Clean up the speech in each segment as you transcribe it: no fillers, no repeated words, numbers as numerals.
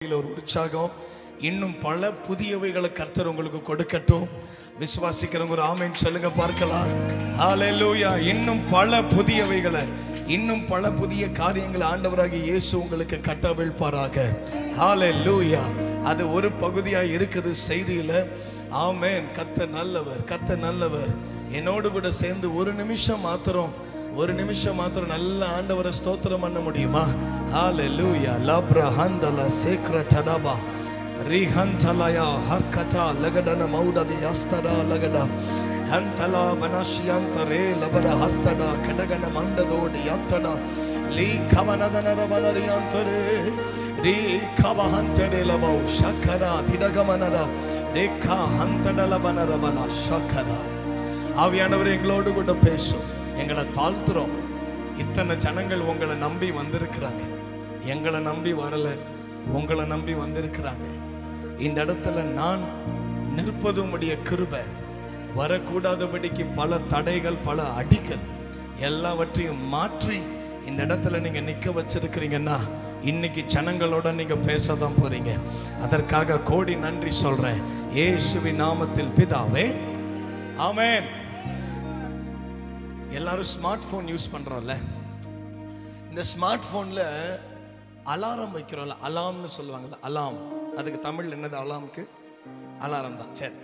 ஒரு உற்சாகம், இன்னும் பல புதியவைகளை கர்த்தர் உங்களுக்கு கொடுக்கட்டும். விசுவாசிக்கிறவங்க ஒரு ஆமென் சொல்லுங்க பார்க்கலாம். ஹல்லேலூயா. இன்னும் பல புதியவைகளை, இன்னும் பல புதிய காரியங்களை ஆண்டவராகிய இயேசு உங்களுக்கு கட்டவிழ்ப்பாராக. ஹல்லேலூயா. அது ஒரு பகுதியாக இருக்குது செய்தியில. ஆமென். கர்த்தர் நல்லவர், கர்த்தர் நல்லவர். என்னோடு கூட சேர்ந்து ஒரு நிமிஷம் மாத்திரம் நல்ல ஆண்டவரை ஸ்தோத்திரம் பண்ண முடியுமா? ஹல்லேலூயா. லப்ரா ஹந்தல சேக்ர தடபா ரிஹந்தலயா ஹர்கதா லகடன மௌடதி அஸ்தடா லகடா ஹந்தலா பனஷியந்தரே லபர ஹஸ்தடா கடகன மண்டதோடி யத்தடா லீ கவனதனர வலரியந்தரே ரீ கவஹந்தரே லபௌ ஷக்கரா திடகமனரா ரேகா ஹந்தடல பனரபல ஷக்கரா. ஆவியானவர் எங்களோடு கூட பேசும். எங்களை தாழ்த்துறோம். இத்தனை ஜனங்கள் உங்களை நம்பி வந்திருக்கிறாங்க. எங்களை நம்பி வரல, உங்களை நம்பி வந்திருக்கிறாங்க. இந்த இடத்துல நான் நிற்பது உம்முடைய கிருபை. வரக்கூடாதபடிக்கு பல தடைகள், பல அடிகள் எல்லாவற்றையும் மாற்றி இந்த இடத்துல நீங்க நிக்க வச்சிருக்கிறீங்கன்னா இன்னைக்கு ஜனங்களோட நீங்க பேசதான் போறீங்க. அதற்காக கோடி நன்றி சொல்றேன். இயேசுவின் நாமத்தில் பிதாவே, ஆமென். எல்லாரும் ஸ்மார்ட் போன் யூஸ் பண்றோம்ல. இந்த ஸ்மார்ட் போன்ல அலாரம் வைக்கிறோம்ல, அலாம்னு சொல்லுவாங்கல்ல, அலாம். அதுக்கு தமிழ் என்னது? அலாமுக்கு அலாரம் தான். சரி,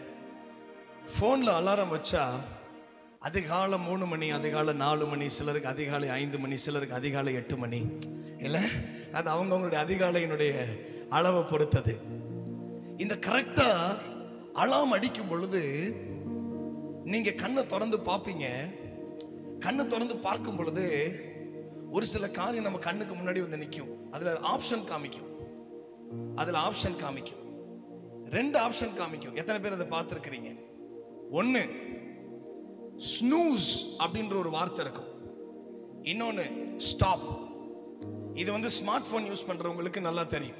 போன்ல அலாரம் வச்சா அதிகாலை 3 மணி, அதிகாலை 4 மணி, சிலருக்கு அதிகாலை 5 மணி, சிலருக்கு அதிகாலை 8 மணி, இல்லை? அது அவங்கவுங்களுடைய அதிகாலையினுடைய அளவை பொறுத்தது. இந்த கரெக்டா அலாம் அடிக்கும் பொழுது நீங்க கண்ணை திறந்து பார்ப்பீங்க. கண்ணை திறந்து பார்க்கும் பொழுது ஒரு சில காரியம் நம்ம கண்ணுக்கு முன்னாடி வந்து நிற்கும். அதுல ஆப்ஷன் காமிக்கும். 2 ஆப்ஷன் காமிக்கும். எத்தனை பேர் அதை பார்த்துருக்கிறீங்க? 1 ஸ்னூஸ் அப்படின்ற ஒரு வார்த்தை இருக்கும். இன்னொன்னு ஸ்டாப். இது வந்து ஸ்மார்ட் போன் யூஸ் பண்றவங்களுக்கு நல்லா தெரியும்.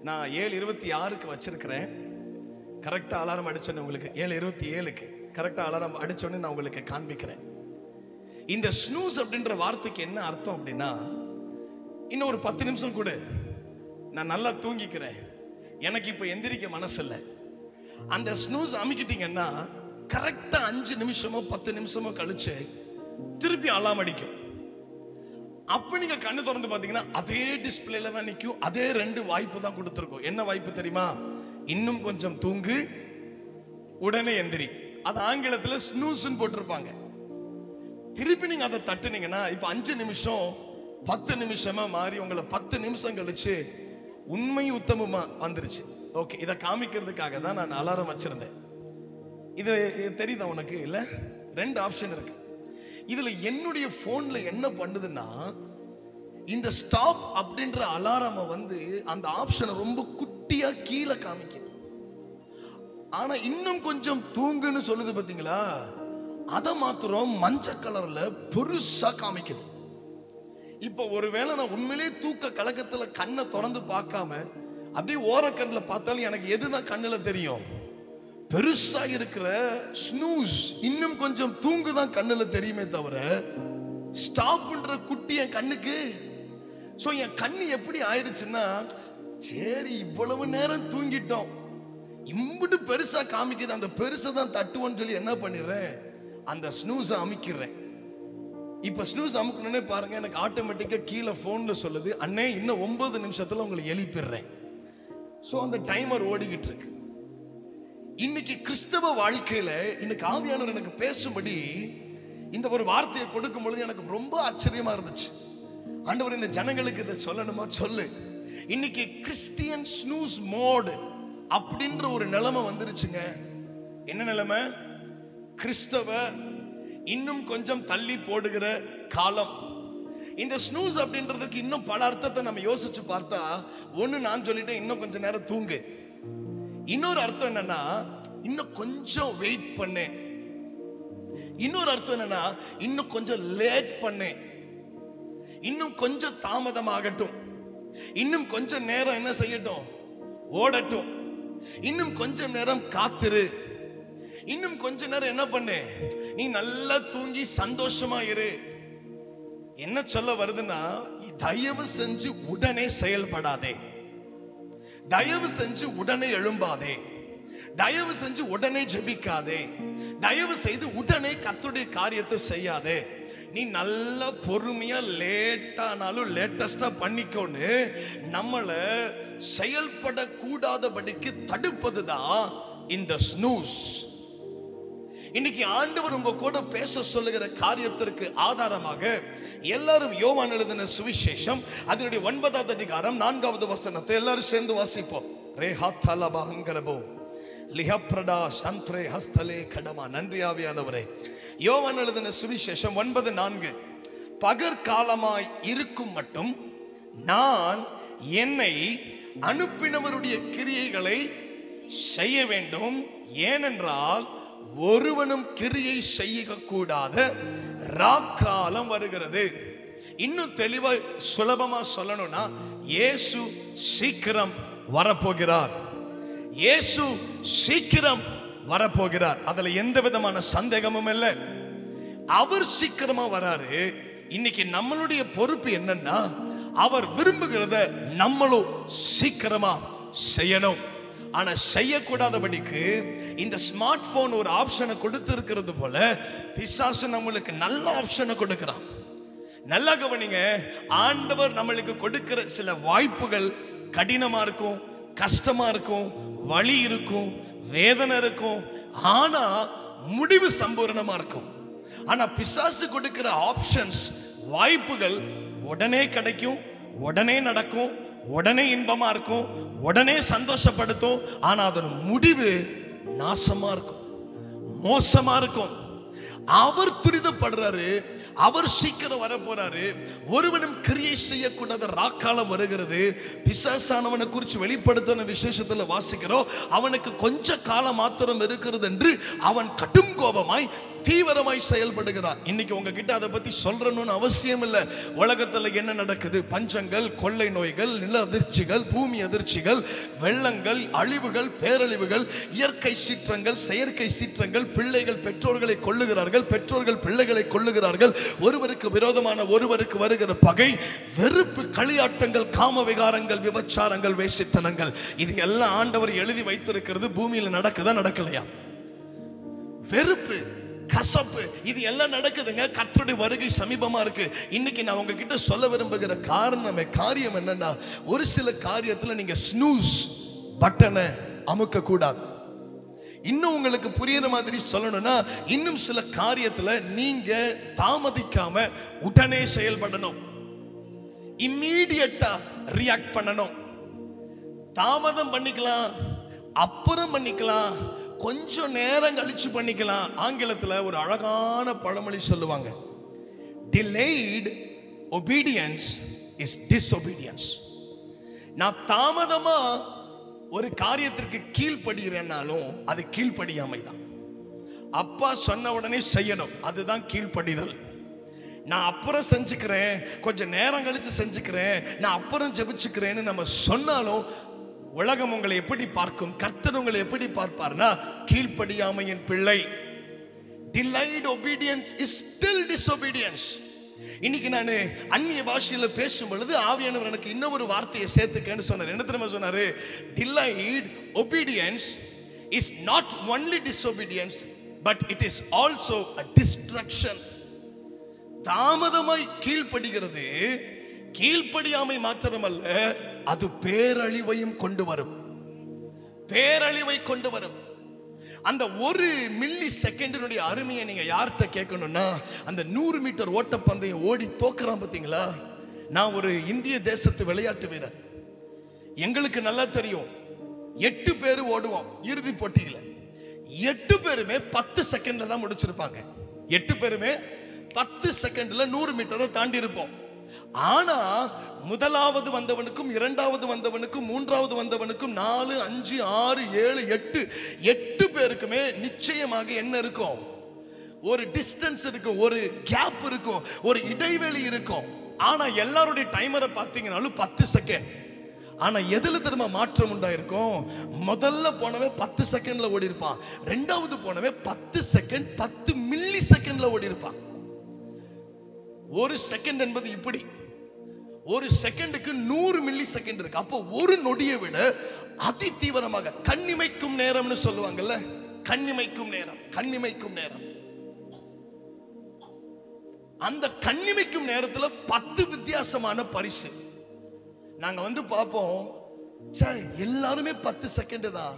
நான் 7:26க்கு வச்சிருக்கிறேன். கரெக்டா அலாரம் அடிச்சோன்னு உங்களுக்கு 7:27க்கு கரெக்டா அலாரம் அடிச்சோன்னு நான் உங்களுக்கு காண்பிக்கிறேன். இந்த ஸ்னூஸ் அப்படின்ற வார்த்தைக்கு என்ன அர்த்தம் அப்படின்னா, இன்னும் ஒரு 10 நிமிஷம் கூட நான் நல்லா தூங்கிக்கிறேன், எனக்கு இப்ப எந்திரிக்க மனசு இல்லை. அந்த ஸ்னூஸ் அமுக்கிட்டீங்கன்னா கரெக்டா 5 நிமிஷமோ 10 நிமிஷமோ கழிச்சு திருப்பி அலாரம் அடிக்கும். அப்ப நீங்க கண்ணு திறந்து பாத்தீங்கன்னா அதே டிஸ்பிளேல தான் நிற்கும். அதே 2 வாய்ப்பு தான் கொடுத்துருக்கோம். என்ன வாய்ப்பு தெரியுமா? இன்னும் கொஞ்சம் தூங்கு, உடனே எந்திரி. அது ஆங்கிலத்துல ஸ்னூஸ்ன்னு போட்டிருப்பாங்க. திருப்பி நீங்க அதை தட்டுனீங்கன்னா இப்ப 5 நிமிஷம் 10 நிமிஷமா மாறி உங்களை 10 நிமிஷம் கழிச்சு உண்மை உத்தமமா வந்துருச்சு. ஓகே, இதை காமிக்கிறதுக்காக தான் நான் அலாரம் வச்சிருந்தேன். இது தெரியுதா உனக்கு? இல்ல, 2 ஆப்ஷன் இருக்கு. இதுல என்னுடைய போன்ல என்ன பண்ணுதுன்னா, இந்த ஸ்டாப் அப்படின்ற அலாரம் வந்து அந்த ஆப்ஷனை ரொம்ப குட்டியா கீழே காமிக்குது. ஆனா இன்னும் கொஞ்சம் தூங்குன்னு சொல்லுது பாத்தீங்களா, அதை மாத்திரம் மஞ்சள் கலர்ல பெருசா காமிக்குது. இப்ப ஒருவேளை நான் உண்மையிலே தூக்க கலக்கத்துல கண்ணை திறந்து பார்க்காம அப்படியே ஓரக்கண்ணில் பார்த்தாலும் எனக்கு எதுதான் கண்ணுல தெரியும்? பெருசா இருக்கிற ஸ்னூஸ், இன்னும் கொஞ்சம் தூங்குதான் கண்ணுல தெரியுமே தவிர ஸ்டாப்ன்ற குட்டி என் கண்ணுக்கு. சோ என் கண்ணு எப்படி ஆயிடுச்சுன்னா, சரி இவ்வளவு நேரம் தூங்கிட்டோம், இம்புட்டு பெருசா காமிக்குது, அந்த பெருசை தான் தட்டுவோன்னு சொல்லி என்ன பண்ணிடுறேன், அந்த ஸ்னூஸை அமுக்கிறேன். இப்ப ஸ்னூஸ் அமுக்கணும்னே பாருங்க, எனக்கு ஆட்டோமேட்டிக்கா கீழே போன்ல சொல்லுது, அண்ணே இன்னும் 9 நிமிஷத்துல உங்களை எழுப்பிடுறேன். சோ அந்த டைமர் ஓடிக்கிட்டு இருக்கு. இன்னைக்கு கிறிஸ்தவ வாழ்க்கையில இன்னைக்கு ஆவியானவர் எனக்கு பேசும்படி இந்த ஒரு வார்த்தையை கொடுக்கும் பொழுது எனக்கு ரொம்ப ஆச்சரியமா இருந்துச்சு. ஆண்டவர் இந்த ஜனங்களுக்கு இதை சொல்லணுமா? சொல்லு. இன்னைக்கு கிறிஸ்டியன் ஸ்னூஸ் மோட் அப்படின்ற ஒரு நிலைமை வந்துருச்சுங்க. என்ன நிலைமை? கிறிஸ்தவ இன்னும் கொஞ்சம் தள்ளி போடுகிற காலம். இந்த ஸ்னூஸ் அப்படின்றதுக்கு இன்னும் பல அர்த்தத்தை நம்ம யோசிச்சு பார்த்தா, ஒண்ணு நான் சொல்லிட்டேன், இன்னும் கொஞ்சம் நேரம் தூங்கு. இன்னொரு அர்த்தம் என்னன்னா, இன்னும் கொஞ்சம் வெயிட் பண்ணு. இன்னொரு அர்த்தம் என்னன்னா, இன்னும் கொஞ்சம் லேட் பண்ணு, இன்னும் கொஞ்சம் தாமதமாகட்டும், இன்னும் கொஞ்சம் நேரம் என்ன செய்யட்டும், ஓடட்டும், இன்னும் கொஞ்சம் நேரம் காத்திரு, இன்னும் கொஞ்ச நேரம் என்ன பண்ணு, நீ நல்லா தூங்கி சந்தோஷமா இரு. என்ன சொல்ல வருதுன்னா, தயவு செஞ்சு உடனே செயல்படாதே. தயவு செஞ்சு உடனே எழும்பாதே, தயவு செஞ்சு உடனே ஜெபிக்காதே, தயவு செய்து உடனே கர்த்தருடைய காரியத்தை செய்யாதே. நீ நல்ல பொறுமையா லேட்டானாலும் லேட்டஸ்டா பண்ணிக்கோன்னு நம்மளை செயல்படக்கூடாதபடிக்கு தடுப்பதுதான் இந்த ஸ்னூஸ். இன்னைக்கு ஆண்டவர் உங்க கூட பேச சொல்லுகிற காரியத்திற்கு ஆதாரமாக எல்லாரும் யோவான் எழுதின சுவிசேஷம் அதனுடைய 9வது அதிகாரம் 4வது வசனத்தை எல்லாரும் சேர்ந்து வாசிப்போம். நன்றி ஆவியானவரே. யோவான் எழுதின சுவிசேஷம் 9:4. பகற்காலமாய் இருக்கும் மட்டும் நான் என்னை அனுப்பினவருடைய கிரியைகளை செய்ய வேண்டும், ஏனென்றால் ஒருவனும் கிரியை செய்யக்கூடாத ராக்காலம் வருகிறது. இன்னும் தெளிவா சுலபமா சொல்லணும்னா இயேசு சீக்கிரம் வரப்போகிறார். இயேசு சீக்கிரம் வரப்போகிறார். அதுல எந்த விதமான சந்தேகமும் இல்லை. அவர் சீக்கிரமா வராரு. இன்னைக்கு நம்மளுடைய பொறுப்பு என்னன்னா, அவர் விரும்புகிறத நம்மளும் சீக்கிரமா செய்யணும். ஆனா செய்யக்கூடாதபடிக்கு இந்த ஸ்மார்ட் போன் ஒரு ஆப்ஷனை கொடுத்து இருக்கிறது போல பிசாசு நம்மளுக்கு நல்ல ஆப்ஷனை கொடுக்கிறான். நல்லா கவனிங்க, ஆண்டவர் நம்மளுக்கு கொடுக்கிற சில வாய்ப்புகள் கடினமா இருக்கும், கஷ்டமா இருக்கும், வலி இருக்கும், வேதனை இருக்கும், ஆனா முடிவு சம்பூர்ணமா இருக்கும். ஆனா பிசாசு கொடுக்கிற ஆப்ஷன்ஸ், வாய்ப்புகள் உடனே கிடைக்கும், உடனே நடக்கும், உடனே இன்பமா இருக்கும், உடனே சந்தோஷப்படுத்தும். ஆனா அதன் முடிவு நாசமா இருக்கும், மோசமா இருக்கும். அவர் துரிதப்படுறாரு, அவர் சீக்கிரம் வர போறாரு. ஒருவனும் கிரியை செய்யக்கூடாத ராக்காலம் வருகிறது. பிசாசானவனை குறித்து வெளிப்படுத்தின விசேஷத்துல வாசிக்கிறோம், அவனுக்கு கொஞ்ச காலம் மாத்திரம் இருக்கிறது என்று அவன் கடும் கோபமாய் தீவிரமாய் செயல்படுகிறார். இன்னைக்கு உங்ககிட்ட அதை பத்தி சொல்றணும்னு அவசியம் இல்லை. உலகத்துல என்ன நடக்குது? பஞ்சங்கள், கொள்ளை நோய்கள், நில அதிர்ச்சிகள், பூமி அதிர்ச்சிகள், வெள்ளங்கள், அழிவுகள், பேரழிவுகள், இயற்கை சீற்றங்கள், செயற்கை சீற்றங்கள், பிள்ளைகள் பெற்றோர்களை கொல்லுகிறார்கள், பெற்றோர்கள் பிள்ளைகளை கொல்லுகிறார்கள், ஒருவருக்கு விரோதமான ஒருவருக்கு வருகிற பகை, வெறுப்பு, களியாட்டங்கள், காம விகாரங்கள், விபச்சாரங்கள், வேசித்தனங்கள், இது எல்லாம் ஆண்டவர் எழுதி வைத்திருக்கிறது. பூமியில நடக்குதா நடக்கலையா? வெறுப்பு, கசப்பு, இது எல்லாம் நடக்குதுங்க. கர்த்தருடைய வருகை சமீபமா இருக்கு. இன்னைக்கு நான் உங்ககிட்ட சொல்ல விரும்புகிற காரியம் என்னன்னா, ஒரு சில காரியத்துல நீங்க ஸ்னூஸ் பட்டனை அமுக்க கூடாது. இன்னும் உங்களுக்கு புரியுற மாதிரி சொல்லணும்னா, இன்னும் சில காரியத்துல நீங்க தாமதிக்காம உடனே செயல்படணும், இம்மீடியட்டா ரியாக்ட் பண்ணணும். தாமதம் பண்ணிக்கலாம், அப்புறம் பண்ணிக்கலாம், கொஞ்சம் நேரம் கழிச்சு பண்ணிக்கலாம். ஆங்கிலத்தில் ஒரு அழகான பழமொழி சொல்லுவாங்க, delayed obedience is disobedience. நான் தாமதமா ஒரு காரியத்திற்கு கீழ்ப்படுகிறேன்னாலும் அது கீழ்ப்படியாமை தான். அப்பா சொன்ன உடனே செய்யணும், அதுதான் கீழ்ப்படிதல். நான் அப்புறம் செஞ்சுக்கிறேன், கொஞ்சம் நேரம் கழிச்சு செஞ்சுக்கிறேன், நான் அப்புறம் ஜெபிச்சுக்கிறேன்னு நம்ம சொன்னாலும் உலகம் உங்களை எப்படி பார்க்கும்? கர்த்தர் உங்களை எப்படி பார்ப்பார்னா, கீழ்ப்படியாமையின் பிள்ளை. Delayed obedience is still disobedience. இன்னைக்கு நான் அந்நிய பாஷையில பேசும் பொழுது ஆவியானவர் எனக்கு இன்னொரு வார்த்தையை சேர்த்துக்கன்னு சொன்னார். என்ன தெரியுமா சொன்னாரு? Delayed obedience is not only disobedience, but it is also a destruction. தாமதமாய் கீழ்ப்படுகிறது கீழ்ப்படியாமை மாத்திரமல்ல, அது பேரழிவையும் கொண்டு வரும், பேரழிவை கொண்டு வரும். அந்த ஒரு மில்லி செகண்டினுடைய அருமையை நீங்க யார்கிட்ட கேட்கணும்னா, அந்த 100 மீட்டர் ஓட்டப்பந்தயம் ஓடி தோக்குறான் பார்த்தீங்களா? நான் ஒரு இந்திய தேசத்து விளையாட்டு வீரர். எங்களுக்கு நல்லா தெரியும், 8 பேர் ஓடுவோம் இறுதி போட்டியில. 8 பேருமே 10 செகண்ட்ல தான் முடிச்சிருப்பாங்க. 8 பேருமே 10 செகண்ட்ல 100 மீட்டரை தாண்டி இருப்போம். ஆனா முதலாவது வந்தவனுக்கும், இரண்டாவது வந்தவனுக்கும், மூன்றாவது வந்தவனுக்கும் 4, 5, 6, 7, 8 பேருக்குமே நிச்சயமாக என்ன இருக்கும்? ஒரு டிஸ்டன்ஸ் இருக்கும், ஒரு கேப் இருக்கும், ஒரு இடைவெளி இருக்கும். ஆனா எல்லாருடைய டைமரை பார்த்தீங்கன்னாலும் 10 செகண்ட். ஆனா எதுல திரும்ப மாற்றம் உண்டாயிருக்கும்? முதல்ல போனவே 10 செகண்ட்ல ஓடி இருப்பான், ரெண்டாவது போனவே 10 செகண்ட் 10 மில்லி செகண்ட்ல ஓடி இருப்பான். ஒரு செகண்ட் என்பது இப்படி, ஒரு செகண்டுக்கு 100 மில்லி செகண்ட் இருக்கு. அப்போ ஒரு நொடியை விட அதி தீவிரமாக கண்ணிமைக்கும் நேரம்னு சொல்லுவாங்கல்ல, கண்ணிமைக்கும் நேரம், கண்ணிமைக்கும் நேரம். அந்த கண்ணிமைக்கும் நேரத்துல 10 வித்தியாசமான பரிசு. நாங்க பார்ப்போம், எல்லாருமே 10 செகண்ட் தான்.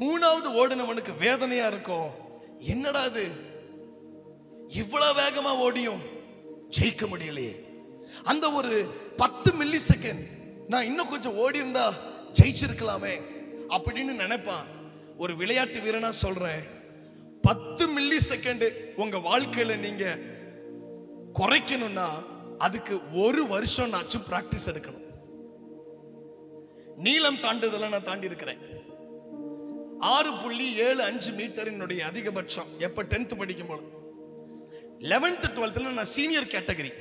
3வது ஓடினவனுக்கு வேதனையா இருக்கும். என்னடா இது, இவ்வளவு வேகமா ஓடியும் ஜெயிக்க முடியலையே. அந்த ஒரு 10 மில்லி செகண்ட் நான் இன்னும் கொஞ்சம் ஓடி இருந்தா ஜெயிச்சிருக்கலாமே அப்படின்னு நினைப்பான். ஒரு விளையாட்டு வீரனா சொல்றேன், 10 மில்லி செகண்ட் உங்க வாழ்க்கையில நீங்க குறைக்கணும்னா அதுக்கு 1 வருஷம் நாச்சும் பிராக்டிஸ் எடுக்கணும். நீளம் தாண்டுதல நான் தாண்டி இருக்கிறேன். 6.75 மீட்டர் என்னுடைய அதிகபட்சம். எப்ப 10th படிக்கும் போது 11th 12th நான் சீனியர் கேட்டகரி.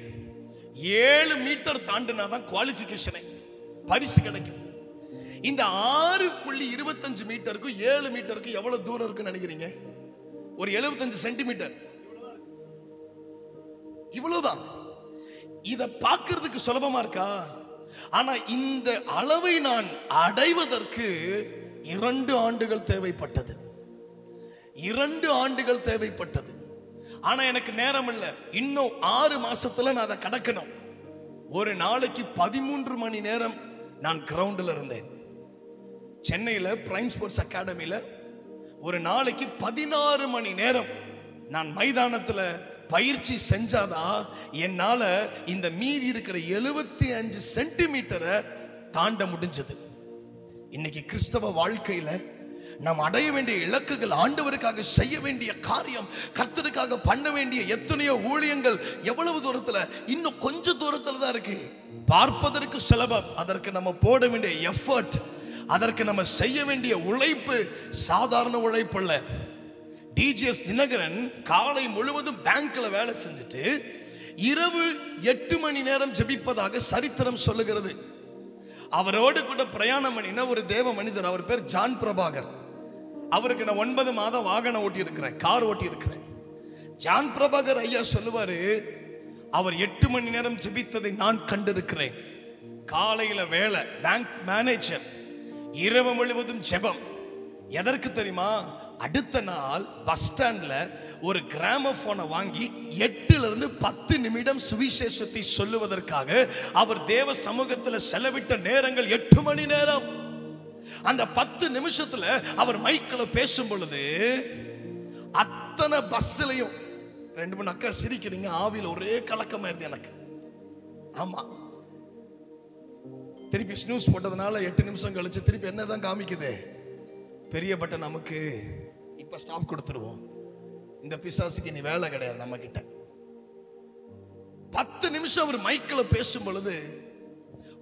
7 மீட்டர் தாண்டினாதான் குவாலிஃபிகேஷனே, பரிசு கிடைக்கும். இந்த 6.25 மீட்டருக்கும் 7 மீட்டருக்கும் எவ்வளவு தூரம் இருக்குன்னு நினைக்கிறீங்க? ஒரு 75 சென்டிமீட்டர், இவ்வளவுதான். இத பார்க்கிறதுக்கு சுலபமா இருக்கா? ஆனா இந்த அளவை நான் அடைவதற்கு 2 ஆண்டுகள் தேவைப்பட்டது. 2 ஆண்டுகள் தேவைப்பட்டது. ஆனா எனக்கு நேரம் இல்லை. இன்னும் 6 மாசத்துல நான் அதை கடக்கணும். ஒரு நாளைக்கு 13 மணி நேரம் நான் கிரவுண்டில் இருந்தேன். சென்னையில் பிரைம் ஸ்போர்ட்ஸ் அகாடமியில் ஒரு நாளைக்கு 16 மணி நேரம் நான் மைதானத்தில் பயிற்சி செஞ்சாதான் என்னால இந்த மீதி இருக்கிற 75 சென்டிமீட்டரை தாண்ட முடிஞ்சது. இன்னைக்கு கிறிஸ்தவ வாழ்க்கையில நாம் அடைய வேண்டிய இலக்குகள், ஆண்டவருக்காக செய்ய வேண்டிய காரியம், கர்த்தருக்காக பண்ண வேண்டிய எத்தனையோ ஊழியங்கள் எவ்வளவு தூரத்துல, இன்னும் கொஞ்ச தூரத்துல தான் இருக்கு. பார்ப்பதற்கு சுலபம், அதற்கு நம்ம போட வேண்டிய எஃபர்ட், அதற்கு நம்ம செய்ய வேண்டிய உழைப்பு சாதாரண உழைப்பு அல்ல. டிஜிஎஸ் தினகரன் காலை முழுவதும் பேங்க்ல வேலை செஞ்சுட்டு இரவு 8 மணி நேரம் ஜெபிப்பதாக சரித்திரம் சொல்லுகிறது. அவரோடு கூட பிரயாணம் பண்ணின ஒரு தேவ மனிதர், அவர் பேர் ஜான் பிரபாகர். அவருக்கு நான் 9 மாதம் வாகனம் ஓட்டி இருக்கிறேன், கார் ஓட்டி இருக்கிறேன். ஜான் பிரபாகர் ஐயா சொல்லுவாரு, அவர் 8 மணி நேரம் ஜெபித்ததை நான் கண்டிருக்கிறேன். காலையில வேலை, பேங்க் மேனேஜர், இரவு முழுவதும் ஜெபம். எதற்கு தெரியுமா? அடுத்த நாள் பஸ் ஸ்டாண்ட்ல ஒரு கிராமபோனை வாங்கி 8 to 10 நிமிடம் சுவிசேஷத்தை சொல்லுவதற்காக அவர் தேவ சமூகத்தில் செலவிட்ட நேரங்கள் 8 மணி நேரம். அந்த 10 நிமிஷத்துல அவர் மைக்கில் பேசும் பொழுது அத்தனை பஸ்லயும் 2-3 அக்கா சிரிக்கிறீங்க, ஆவியில் ஒரே கலக்கமா இருந்து எனக்கு. ஆமா, திருப்பி ஸ்னூஸ் போட்டதுனால 8 நிமிஷம் கழிச்சு திருப்பி என்னதான் காமிக்குது? பெரிய பட்டன் நமக்கு. இப்ப ஸ்டாப் கொடுத்துருவோம். இந்த பிசாசுக்கு இனி வேலை கிடையாது நம்ம கிட்ட. 10 நிமிஷம் அவர் மைக்கில் பேசும் பொழுது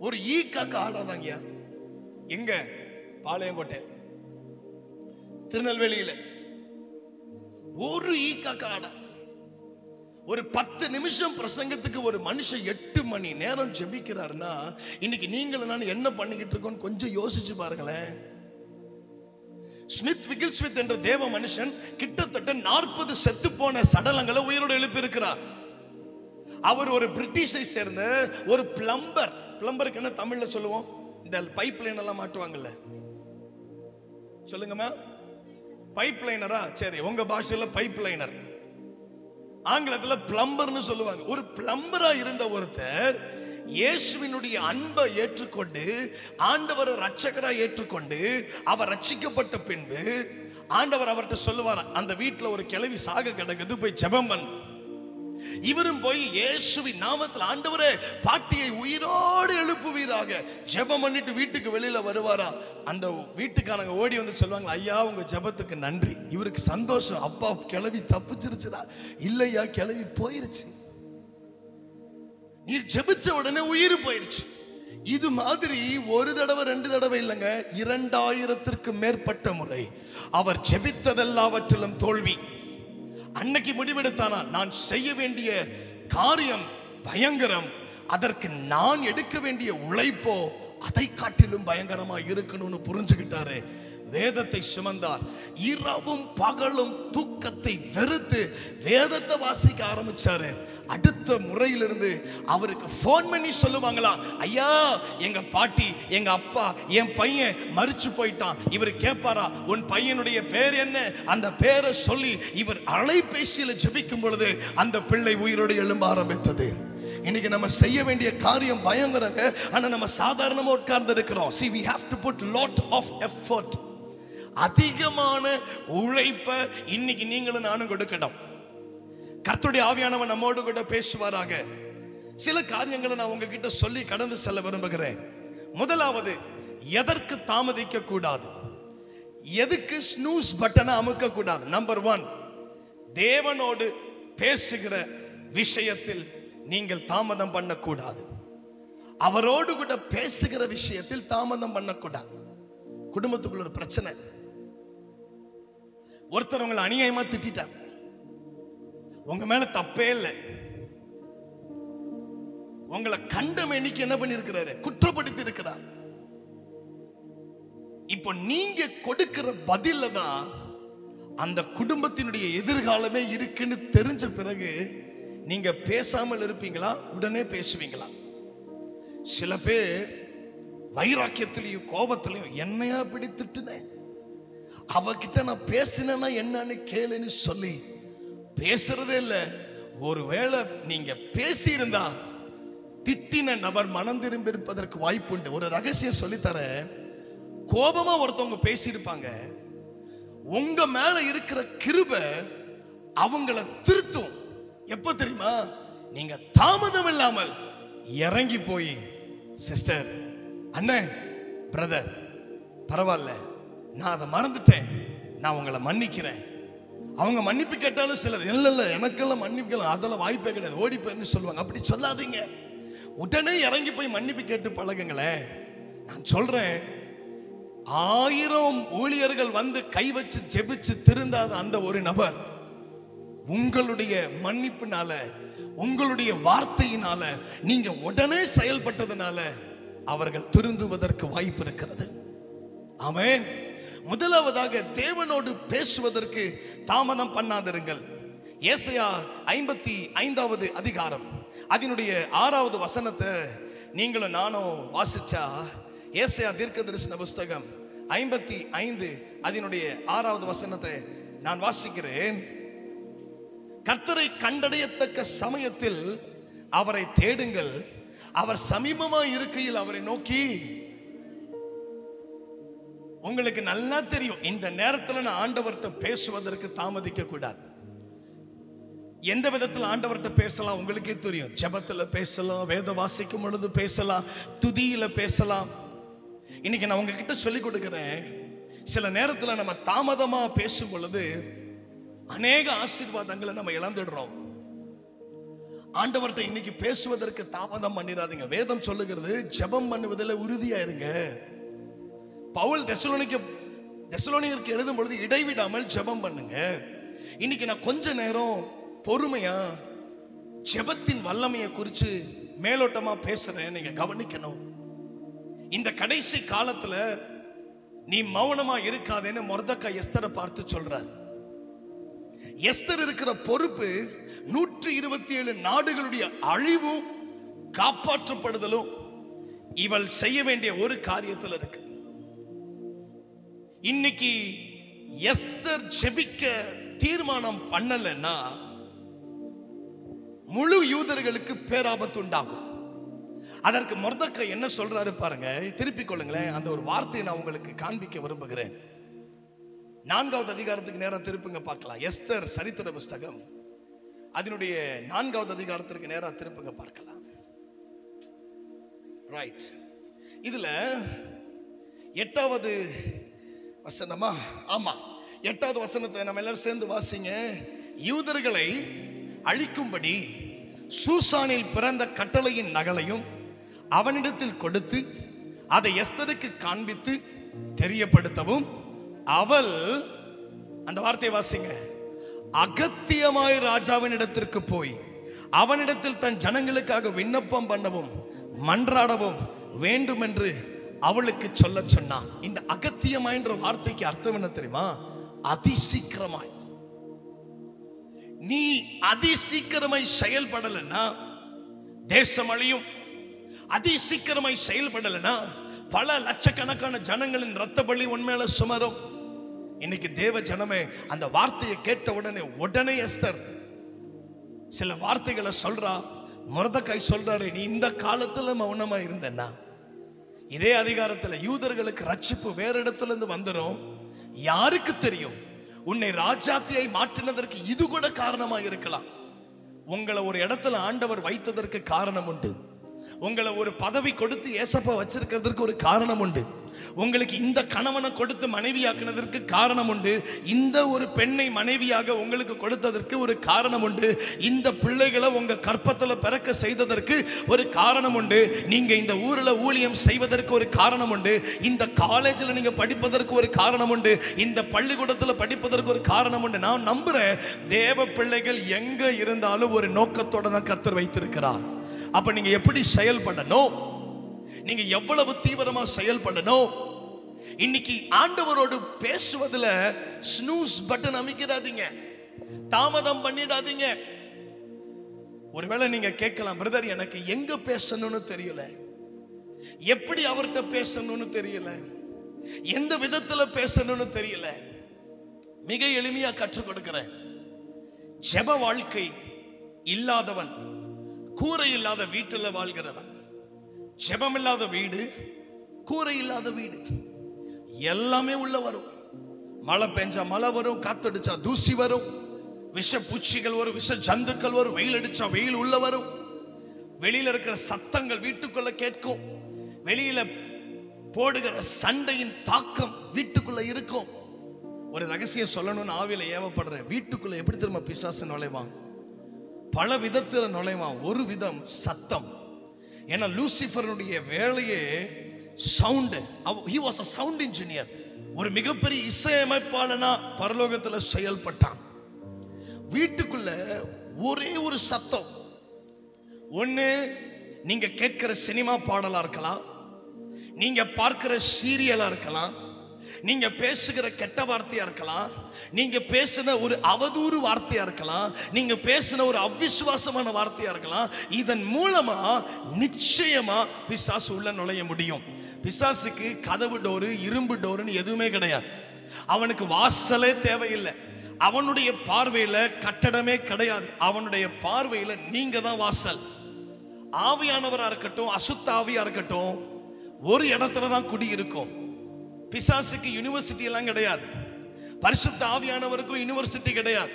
ஒரு ஈ காக்கா ஆடாதாங்க. எங்க? பாளையங்கோட்டை, திருநெல்வேலியில ஒரு ஈ காக்கா ஆட. ஒரு 10 நிமிஷம் பிரசங்கத்துக்கு ஒரு மனுஷன் 8 மணி நேரம் ஜெபிக்கிறாருன்னா இன்னைக்கு நீங்களும் நான் என்ன பண்ணிக்கிட்டு இருக்கோம் கொஞ்சம் யோசிச்சு பாருங்களேன். ஸ்மித் விகில்ஸ்மித் என்ற தேவ மனுஷன் கிட்டத்தட்ட 40 செத்து போன சடலங்களை உயிரோடு எழுப்பி இருக்கிறார். அவர் ஒரு பிரிட்டிஷை சேர்ந்த ஒரு பிளம்பர். பிளம்பருக்கு என்ன தமிழ்ல சொல்லுவோம்? இந்த பைப் லைன் எல்லாம் மாட்டுவாங்கல்ல, சொல்லுங்கம்மா. பைப் லைனரா? சரி, உங்க பாஷையில பைப் லைனர், ஆங்கிலத்துல பிளம்பர்னு சொல்லுவாங்க. ஒரு பிளம்பரா இருந்த ஒருத்தர் இயேசுவினுடைய அன்பை ஏற்றுக்கொண்டு ஆண்டவரை ரட்சகரா ஏற்றுக்கொண்டு அவர் ரட்சிக்கப்பட்ட பின்பு ஆண்டவர் அவர்கிட்ட சொல்லுவார், அந்த வீட்டுல ஒரு கிழவி சாக கிடக்குது, போய் ஜெபம் பண்ணு. இவரும் போய் இயேசுவின் நாமத்தில் ஆண்டவரே பாட்டியை உயிரோடு எழுப்புவீராக ஜெபம் பண்ணிட்டு வீட்டுக்கு வெளியில வருவாரா. அந்த வீட்டுக்காரங்க ஓடி வந்து சொல்லுவாங்க, ஐயா உங்க ஜெபத்துக்கு நன்றி. இவருக்கு சந்தோஷம், அப்பா கிழவி தப்பிச்சிருச்சுடா. இல்லையா, கிழவி போயிருச்சு. நீ ஜெபிச்ச உடனே உயிர் போயிருச்சு. இது மாதிரி ஒரு தடவை 2 தடவை இல்லைங்க, 2000ற்கு மேற்பட்ட முறை அவர் ஜெபித்ததெல்லாவற்றிலும் தோல்வி. அன்னைக்கு முடிவெடுத்தானா, நான் செய்ய வேண்டிய காரியம் பயங்கரம், அதற்கு நான் எடுக்க வேண்டிய உழைப்போ அதை காட்டிலும் பயங்கரமா இருக்கணும்னு புரிஞ்சுக்கிட்டாரு. வேதத்தை சுமந்தார். இரவும் பகலும் தூக்கத்தை வெறுத்து வேதத்தை வாசிக்க ஆரம்பிச்சாரு. அடுத்த முறையிலிருந்து அவருக்கு போன் பண்ணி சொல்லுவாங்களா, ஐயா எங்க பாட்டி எங்க அப்பா என் பையன் மரிச்சு போயிட்டான். இவர் கேட்பாரா, உன் பையனுடைய பேர் என்ன? அந்த பேரை சொல்லி இவர் அலைபேசியில் ஜெபிக்கும் பொழுது அந்த பிள்ளை உயிரோடு எழும்ப ஆரம்பித்தது. இன்னைக்கு நம்ம செய்ய வேண்டிய காரியம் பயங்கரங்க. ஆனா நம்ம சாதாரணமா உட்கார்ந்து இருக்கிறோம். See, we have to put lot of effort. அதிகமான உழைப்ப இன்னைக்கு நீங்களும் நானும் கொடுக்கணும். கர்த்தருடைய ஆவியானவர் நம்மோடு கூட பேசுவாராக. சில காரியங்களை நான் உங்ககிட்ட சொல்லி கடந்து செல்ல விரும்புகிறேன். முதலாவது, எதற்கு தாமதிக்க கூடாது, எதுக்கு ஸ்னூஸ் பட்டனை அமுக்க கூடாது. நம்பர் 1, தேவனோடு பேசுகிற விஷயத்தில் நீங்கள் தாமதம் பண்ணக்கூடாது. அவரோடு கூட பேசுகிற விஷயத்தில் தாமதம் பண்ணக்கூடாது. குடும்பத்துக்குள்ள ஒரு பிரச்சனை, ஒருத்தர் உங்களை அநியாயமா திட்டார், உங்க மேல தப்பே இல்லை, உங்களை கண்ட மேனிக்கு என்ன பண்ணிருக்கிறாரு, குற்றப்படுத்தி இருக்கிறார். இப்போ நீங்க கொடுக்கிற பதில தான் அந்த குடும்பத்தினுடைய எதிர்காலமே இருக்குன்னு தெரிஞ்ச பிறகு நீங்க பேசாமல் இருப்பீங்களா, உடனே பேசுவீங்களா? சில பேர் வைராக்கியத்திலையும் கோபத்திலையும், என்னையா இப்படி திட்டுனேன், அவகிட்ட நான் பேசினேன்னா என்னன்னு கேளுன்னு சொல்லி பேசுறதே இல்லை. ஒருவேளை நீங்க பேசியிருந்தா திட்டின நபர் மனம் திரும்பி இருப்பதற்கு வாய்ப்பு உண்டு. ஒரு ரகசியம் சொல்லித்தர, கோபமா ஒருத்தவங்க பேசியிருப்பாங்க, உங்க மேல இருக்கிற கிருபை அவங்கள திருத்தும். எப்ப தெரியுமா? நீங்க தாமதம் இல்லாமல் இறங்கி போய், சிஸ்டர், அண்ணன், பிரதர், பரவாயில்ல, நான் அதை மறந்துட்டேன், நான் உங்களை மன்னிக்கிறேன். அவங்க மன்னிப்பு கேட்டாலும் சிலர், இல்ல எனக்கெல்லாம் மன்னிக்கலாம், அதெல்லாம் வாய்ப்பே கிடையாது, ஓடி போயின்னு சொல்லுவாங்க. அப்படி சொல்லாதீங்க, உடனே இறங்கி போய் மன்னிப்பு கேட்டு பழகுங்களேன். நான் சொல்றேன், 1000 ஊழியர்கள் வந்து கை வச்சு ஜெபிச்சு திருந்தாத அந்த ஒரு நபர் உங்களுடைய மன்னிப்புனால, உங்களுடைய வார்த்தையினால, நீங்க உடனே செயல்பட்டதுனால அவர்கள் திருந்துவதற்கு வாய்ப்பு இருக்கிறது. ஆமென். முதலாவதாக, தேவனோடு பேசுவதற்கு தாமதம் பண்ணாதிருங்கள். ஏசாயா 55வது அதிகாரம் அதனுடைய 6வது வசனத்தை நீங்களும் நானும் வாசிச்சா, ஏசாயா தீர்க்கதரிசன புஸ்தகம் 55 அதனுடைய 6வது வசனத்தை நான் வாசிக்கிறேன். கர்த்தரை கண்டடையத்தக்க சமயத்தில் அவரை தேடுங்கள், அவர் சமீபமாய் இருக்கையில் அவரை நோக்கி. உங்களுக்கு நல்லா தெரியும், இந்த நேரத்தில் நான் ஆண்டவர்கிட்ட பேசுவதற்கு தாமதிக்க கூடாது. எந்த விதத்தில் ஆண்டவர்கிட்ட பேசலாம் உங்களுக்கே தெரியும். ஜெபத்துல பேசலாம், வேத வாசிக்கும் பொழுது பேசலாம், துதியில பேசலாம். இன்னைக்கு நான் உங்ககிட்ட சொல்லிக் கொடுக்கிறேன், சில நேரத்தில் நம்ம தாமதமா பேசும் பொழுது அநேக ஆசீர்வாதங்களை நம்ம இழந்துடுறோம். ஆண்டவர்கிட்ட இன்னைக்கு பேசுவதற்கு தாமதம் பண்ணிடாதீங்க. வேதம் சொல்லுகிறது, ஜெபம் பண்ணுவதில் உறுதியா இருங்க. பவுல் தெசலோனிக்கருக்கு எழுதும் பொழுது இடைவிடாமல் ஜெபம் பண்ணுங்க. இன்னைக்கு நான் கொஞ்ச நேரம் பொறுமையா ஜெபத்தின் வல்லமையை குறித்து மேலோட்டமா பேசுறேன், நீங்க கவனிக்கணும். இந்த கடைசி காலத்துல நீ மௌனமா இருக்காதேன்னு மொர்தெகாய் எஸ்தரை பார்த்து சொல்றார். எஸ்தர் இருக்கிற பொறுப்பு 127 நாடுகளுடைய அழிவும் காப்பாற்றப்படுதலும் இவள் செய்ய வேண்டிய ஒரு காரியத்தில் இருக்கு. இன்னைக்கு எஸ்தர் ஜெபிக்க தீர்மானம் பண்ணலன்னா முழு யூதர்களுக்கு பேராபத்து உண்டாகும். அதற்கு மொர்தெகாய் என்ன சொல்றாரு பாருங்க, திருப்பிக் கொள்ளுங்களேன். அந்த ஒரு வார்த்தையை நான் உங்களுக்கு காண்பிக்க விரும்புகிறேன். 4வது அதிகாரத்துக்கு நேரம் திருப்புங்க பார்க்கலாம். எஸ்தர் சரித்திர புஸ்தகம் அதனுடைய 4வது அதிகாரத்திற்கு நேரம் திருப்புங்க பார்க்கலாம். ரைட். இதுல 8வது வசனமா? ஆமா, 8வது வசனத்தை நம்ம எல்லாரும் சேர்ந்து வாசிங்க. யூதர்களை அழிக்கும்படி சூசானில் பிறந்த கட்டளையின் நகலையும் அவனிடத்தில் கொடுத்து அதை எஸ்தருக்கு காண்பித்து தெரியப்படுத்தவும் அவள், அந்த வார்த்தை வாசிங்க, அகத்தியமாய் ராஜாவின் இடத்திற்கு போய் அவனிடத்தில் தன் ஜனங்களுக்காக விண்ணப்பம் பண்ணவும் மன்றாடவும் வேண்டும் என்று அவளுக்கு சொல்ல சொன்னான். இந்த அகத்தியமாய் என்ற வார்த்தைக்கு அர்த்தம் என்ன தெரியுமா? அதிசீக்கிரமாய். நீ அதி சீக்கிரமாய் செயல்படலைன்னா தேசம் அழியும். அதி சீக்கிரமாய் செயல்படலைன்னா பல லட்சக்கணக்கான ஜனங்களின் ரத்த பலி உண்மையில சுமரும். இன்னைக்கு தேவ ஜனமே அந்த வார்த்தையை கேட்ட உடனே எஸ்தர் சில வார்த்தைகளை சொல்றா. மொர்தெகாய் சொல்றாரு, நீ இந்த காலத்துல மௌனமா இருந்தன்னா இதே அதிகாரத்துல யூதர்களுக்கு ரட்சிப்பு வேற இடத்துல இருந்து வந்துடும். யாருக்கு தெரியும், உன்னை ராஜாத்தியை மாற்றினதற்கு இது கூட காரணமா இருக்கலாம். உங்களை ஒரு இடத்துல ஆண்டவர் வைத்ததற்கு காரணம் உண்டு. உங்களை ஒரு பதவி கொடுத்து ஏசப்பா வச்சிருக்கிறதுக்கு ஒரு காரணம் உண்டு. உங்களுக்கு இந்த கணவனை கொடுத்து மனைவியாக்குனதற்கு காரணம் உண்டு. இந்த ஒரு பெண்ணை மனைவியாக உங்களுக்கு கொடுத்ததற்கு ஒரு காரணம் உண்டு. இந்த பிள்ளைகளை உங்க கற்பத்துல பிறக்க செய்ததற்கு ஒரு காரணம் உண்டு. நீங்க இந்த ஊர்ல ஊழியம் செய்வதற்கு ஒரு காரணம் உண்டு. இந்த காலேஜில் நீங்க படிப்பதற்கு ஒரு காரணம் உண்டு. இந்த பள்ளிக்கூடத்தில் படிப்பதற்கு ஒரு காரணம் உண்டு. நான் நம்புறேன், தேவ பிள்ளைகள் எங்க இருந்தாலும் ஒரு நோக்கத்தோட தான் கர்த்தர் வைத்திருக்கிறார். அப்ப நீங்க எப்படி செயல்படணும், நீங்க எவ்வளவு தீவிரமா செயல்படணும். இன்னைக்கு ஆண்டவரோடு பேசுவதுல ஸ்னூஸ் பட்டன் அமைக்கிறாதீங்க, தாமதம் பண்ணிடாதீங்க. ஒருவேளை நீங்க கேட்கலாம், பிரதர் எனக்கு எங்க பேசணும்னு தெரியல, எப்படி அவர்கிட்ட பேசணும்னு தெரியல, எந்த விதத்துல பேசணும்னு தெரியல. மிக எளிமையா கற்றுக் கொடுக்கிறேன். ஜெப வாழ்க்கை இல்லாதவன் கூரை இல்லாத வீட்டில் வாழ்கிறவன். ஜெபம் இல்லாத வீடு, கூரை இல்லாத வீடு, எல்லாமே உள்ள வரும். மழை பெஞ்சா மழை வரும், காத்தடிச்சா தூசி வரும், விஷ பூச்சிகள் வரும், விஷ ஜந்துக்கள் வரும், வெயில் அடிச்சா வெயில் உள்ள வரும். வெளியில இருக்கிற சத்தங்கள் வீட்டுக்குள்ள கேட்கும். வெளியில போடுகிற சண்டையின் தாக்கம் வீட்டுக்குள்ள இருக்கும். ஒரு ரகசியம் சொல்லணும்னு ஆவியில ஏவப்படுறேன். வீட்டுக்குள்ள எப்படி திரும்ப பிசாசு நுழைவான்? பல விதத்தில் நுழைவான். ஒரு விதம் சத்தம். ஏன்னா லூசிஃபருடைய வேலையே sound. he was a sound engineer. ஒரு மிகப்பெரிய இசையமைப்பாளனா பரலோகத்தில் செயல்பட்டான். வீட்டுக்குள்ள ஒரே ஒரு சத்தம். ஒண்ணு நீங்க கேட்கிற சினிமா பாடலா இருக்கலாம், நீங்க பார்க்கிற சீரியலா இருக்கலாம், நீங்க பேசுகிற கெட்ட வார்த்தையா இருக்கலாம், நீங்க பேசின ஒரு அவதூறு வார்த்தையா இருக்கலாம், நீங்க பேசின ஒரு அவிசுவாசமான வார்த்தையா இருக்கலாம். இதன் மூலமா நிச்சயமா பிசாசு உள்ள நுழைய முடியும். பிசாசுக்கு கதவு டோரு, இரும்பு டோருன்னு எதுவுமே கிடையாது. அவனுக்கு வாசலே தேவையில்லை. அவனுடைய பார்வையில கட்டடமே கிடையாது. அவனுடைய பார்வையில நீங்க தான் வாசல். ஆவியானவரா இருக்கட்டும், அசுத்த ஆவியா இருக்கட்டும், ஒரு இடத்துல தான் குடி இருக்கும். பிசாசுக்கு யூனிவர்சிட்டி எல்லாம் கிடையாது. பரிசுத்த ஆவியானவருக்கும் யூனிவர்சிட்டி கிடையாது.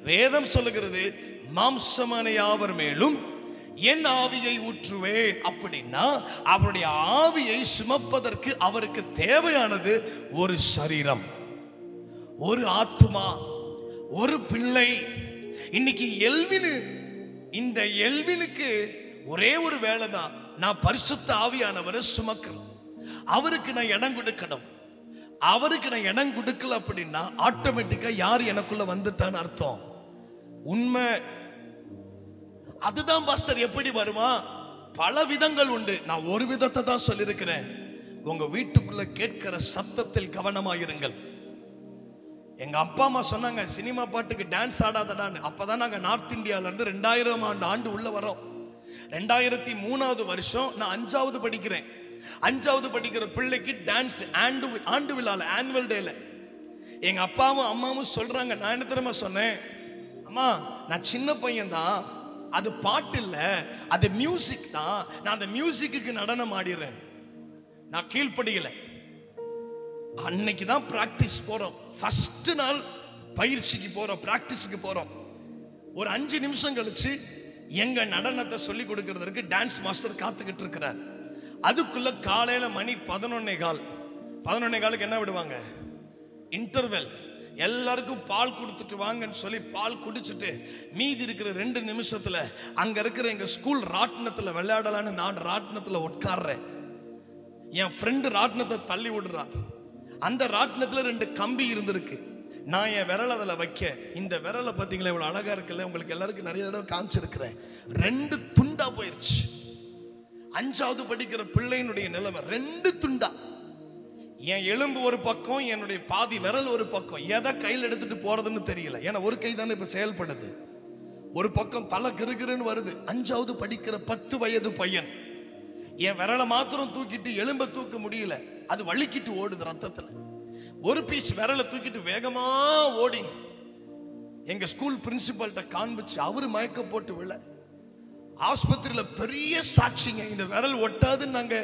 வேதம் சொல்லுகிறது, மாம்சமான யாவர் மேலும் என் ஆவியை ஊற்றுவேன். அப்படின்னா அவருடைய ஆவியை சுமப்பதற்கு அவருக்கு தேவையானது ஒரு சரீரம், ஒரு ஆத்துமா, ஒரு பிள்ளை. இன்னைக்கு எல்வினு, இந்த எல்வினுக்கு ஒரே ஒரு வேலை தான், நான் பரிசுத்த ஆவியானவரை சுமக்கணும். அவருக்கு நான் இடம் கொடுக்கணும். அவருக்கு நான் இடம் கொடுக்கல அப்படின்னா ஆட்டோமேட்டிக்கா யார் எனக்குள்ள வந்துட்டான்னு அர்த்தம். உண்மை அதுதான் பாஸ்டர். எப்படி வருமா? பல விதங்கள் உண்டு. நான் ஒரு விதத்தை தான் சொல்லியிருக்கிறேன். உங்க வீட்டுக்குள்ள கேட்கிற சத்தத்தில் கவனமாயிருங்கள். எங்க அப்பா அம்மா சொன்னாங்க, சினிமா பாட்டுக்கு டான்ஸ் ஆடாதடான்னு. அப்பதான் நாங்க நார்த் இந்தியால இருந்து 2000 ஆண்டு உள்ள வரோம். 2003 வருஷம் நான் 5வது படிக்கிறேன். 5வது படிக்கிற பிள்ளைக்கு டான்ஸ் ஆண்டு விழால, ஆனுவல் டேல எங்க அப்பாவும் அம்மாவும் சொல்றாங்க. நான் என்ன தெரியுமா சொன்னேன்? அம்மா, நான் சின்ன பையன் தான், அது பாட்டு இல்ல, அது மியூசிக் தான், நான் அந்த மியூசிக்கு நடனம் ஆடிடுறேன். நான் கீழ்ப்படியல. அன்னைக்கு தான் பிராக்டிஸ் போறோம். ஃபர்ஸ்ட் நாள் பயிற்சிக்கு போறோம், பிராக்டிஸுக்கு போறோம். ஒரு 5 நிமிஷம் கழிச்சு எங்க நடனத்தை சொல்லி கொடுக்கிறதுக்கு டான்ஸ் மாஸ்டர் காத்துக்கிட்டு இருக்கிறார். அதுக்குள்ள காலையில மணி 11:15 என்ன விடுவாங்க? இன்டர்வெல். எல்லாருக்கும் பால் கொடுத்துட்டு வாங்கன்னு சொல்லி பால் குடிச்சிட்டு மீதி இருக்கிற 2 நிமிஷத்துல அங்க இருக்கிற எங்க ஸ்கூல் ராட்டினத்துல விளையாடலான்னு நான் ராட்டினத்துல உட்கார்றேன். என் ஃப்ரெண்டு ராட்டினத்தை தள்ளி விடுறான். அந்த ராட்டினத்துல 2 கம்பி இருந்திருக்கு. நான் என் விரல் அதில் வைக்க, இந்த விரலை பார்த்தீங்களா இவ்வளோ அழகா இருக்குல்ல, உங்களுக்கு எல்லாருக்கும் நிறைய தடவை காமிச்சிருக்கிறேன். 2 துண்டா போயிருச்சு. 5வது படிக்கிற பிள்ளையினுடைய நிலைமை 2 துண்டா. என் எலும்பு ஒரு பக்கம், என்னுடைய பாதி விரல் ஒரு பக்கம். எதை கையில் எடுத்துட்டு போறதுன்னு தெரியல. ஏன்னா ஒரு கை தானே இப்ப செயல்படுது. ஒரு பக்கம் தலை கிருகிருன்னு வருது. 5வது படிக்கிற 10 வயது பையன். என் விரலை மாத்திரம் தூக்கிட்டு எலும்ப தூக்க முடியல, அது வலிக்கிட்டு ஓடுது ரத்தத்துல. ஒரு பீஸ் விரலை தூக்கிட்டு வேகமா ஓடி எங்க ஸ்கூல் பிரின்சிபல்கிட்ட காண்பிச்சு அவரு மயக்க போட்டு விழ ஆஸ்பத்திரியில பெரிய சாட்சிங்க. இந்த விரல் ஒட்டாதுன்னு நாங்க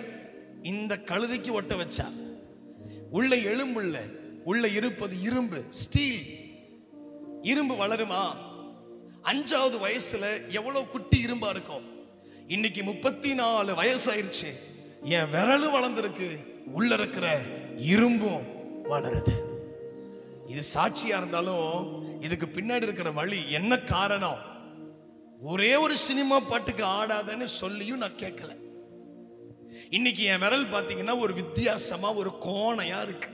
இந்த கழுதைக்கு ஒட்ட வச்சா. உள்ள எலும்புள்ள உள்ள இருப்பது இரும்பு, ஸ்டீல். இரும்பு வளருமா? 5வது வயசுல எவ்வளவு குட்டி இரும்பா இருக்கும். இன்னைக்கு 34 வயசாயிருச்சு, என் விரலும் வளர்ந்துருக்கு, உள்ள இருக்கிற இரும்பும் வளருது. இது சாட்சியா இருந்தாலும் இதுக்கு பின்னாடி இருக்கிற வழி என்ன காரணம்? ஒரே ஒரு சினிமா பாட்டுக்கு ஆடாதன்னு சொல்லியும் நான் கேட்கல. இன்னைக்கு என் விரல் பாத்தீங்கன்னா ஒரு வித்தியாசமா ஒரு கோணையா இருக்கு.